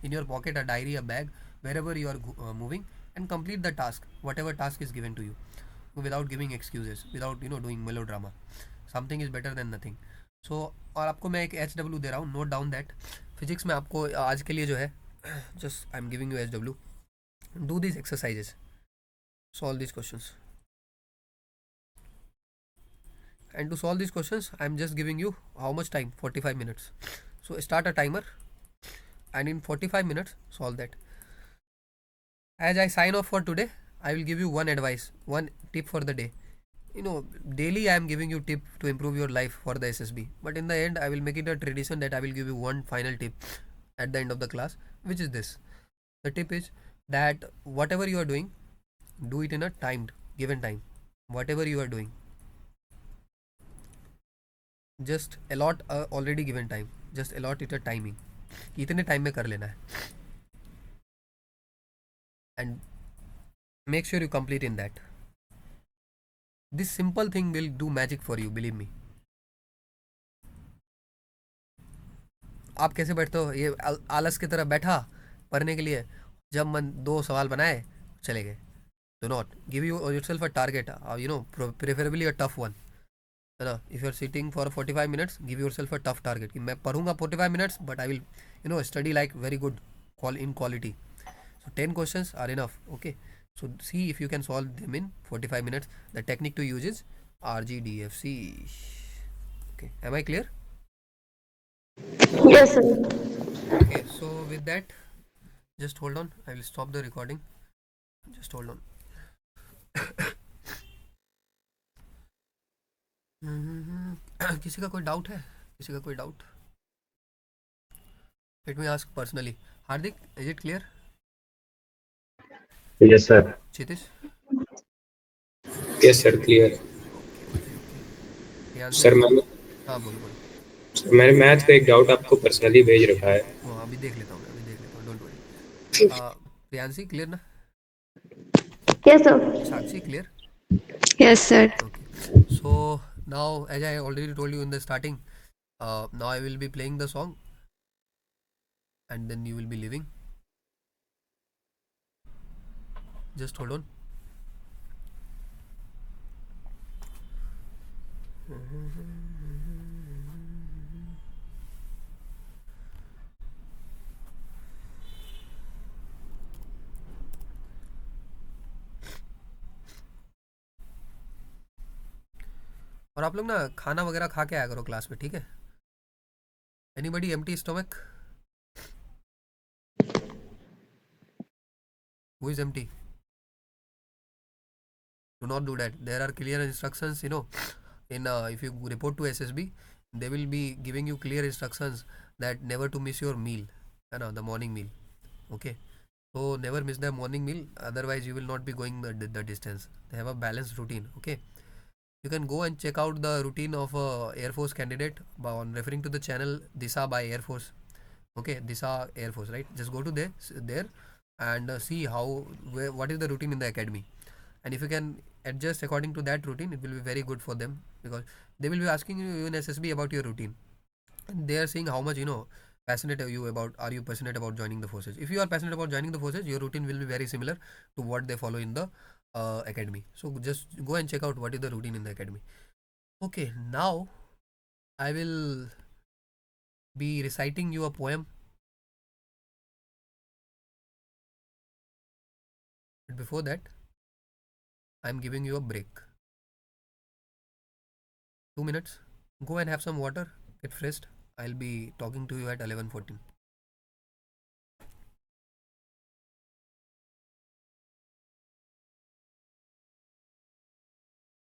in your pocket, a diary, a bag, wherever you are moving, and complete the task, whatever task is given to you, without giving excuses, without doing melodrama. Something is better than nothing. So, और आपको मैं एक HW दे रहा हूँ, note down that. Physics में आपको आज के लिए जो है, just I am giving you HW, do these exercises, solve these questions, and to solve these questions I am just giving you how much time? 45 minutes. So start a timer, and in 45 minutes solve that. As I sign off for today, I will give you one advice, one tip for the day. Daily I am giving you tip to improve your life for the SSB, but in the end I will make it a tradition that I will give you one final tip at the end of the class, which is this. The tip is that whatever you are doing, do it in a given time. Whatever you are doing, just allot a already given time, just allot it a timing कि इतने time में कर लेना है, and make sure you complete in that. This simple thing will do magic for you, believe me. आप कैसे बैठते हो? ये आलस की तरह बैठा पढ़ने के लिए, जब मन 2 सवाल बनाए चले गए। Do not give yourself a target, preferably a tough one, है ना? If you are sitting for 45 minutes, give yourself a tough target कि मैं पढ़ूंगा 45 minutes, but I will study like very good in quality. So 10 questions are enough. Okay, so see if you can solve them in 45 minutes. The technique to use is RGDFC. Okay, am I clear? Yes, sir. Okay, so with that, just hold on, I will stop the recording. Just hold on. किसी का कोई doubt है? किसी का कोई doubt? Let me ask personally. Hardik, is it clear? Yes, sir. Kshitij? Yes, sir. Clear. Sir मैंने हाँ, बोलो. सर मैंने मैथ का एक डाउट आपको पर्सनली भेज रखा है. हाँ, अभी देख लेता हूँ, डोंट वरी. प्रियांशी, क्लियर ना? Yes, sir. Sakshi, clear? Yes, sir. Okay. So now, as I already told you in the starting, now I will be playing the song, and then you will be leaving. Just hold on. और आप लोग ना खाना वगैरह खा के आया करो क्लास में, ठीक है? Anybody empty stomach? Who is empty? Do not do that. There are clear instructions, if you report to SSB, they will be giving you clear instructions that never to miss your meal, the morning meal. Okay, so never miss the morning meal, otherwise you will not be going the distance. They have a balanced routine. Okay, you can go and check out the routine of a Air Force candidate on referring to the channel Disha by Air Force. Okay, Disa Air Force, right? Just go to there and see what is the routine in the academy, and if you can adjust according to that routine, it will be very good for them, because they will be asking you in SSB about your routine, and they are saying how much passionate are you passionate about joining the forces. If you are passionate about joining the forces, your routine will be very similar to what they follow in the academy. So just go and check out what is the routine in the academy. Okay, now I will be reciting you a poem. But before that, I'm giving you a break. 2 minutes. Go and have some water, get fresh. I'll be talking to you at 11:14.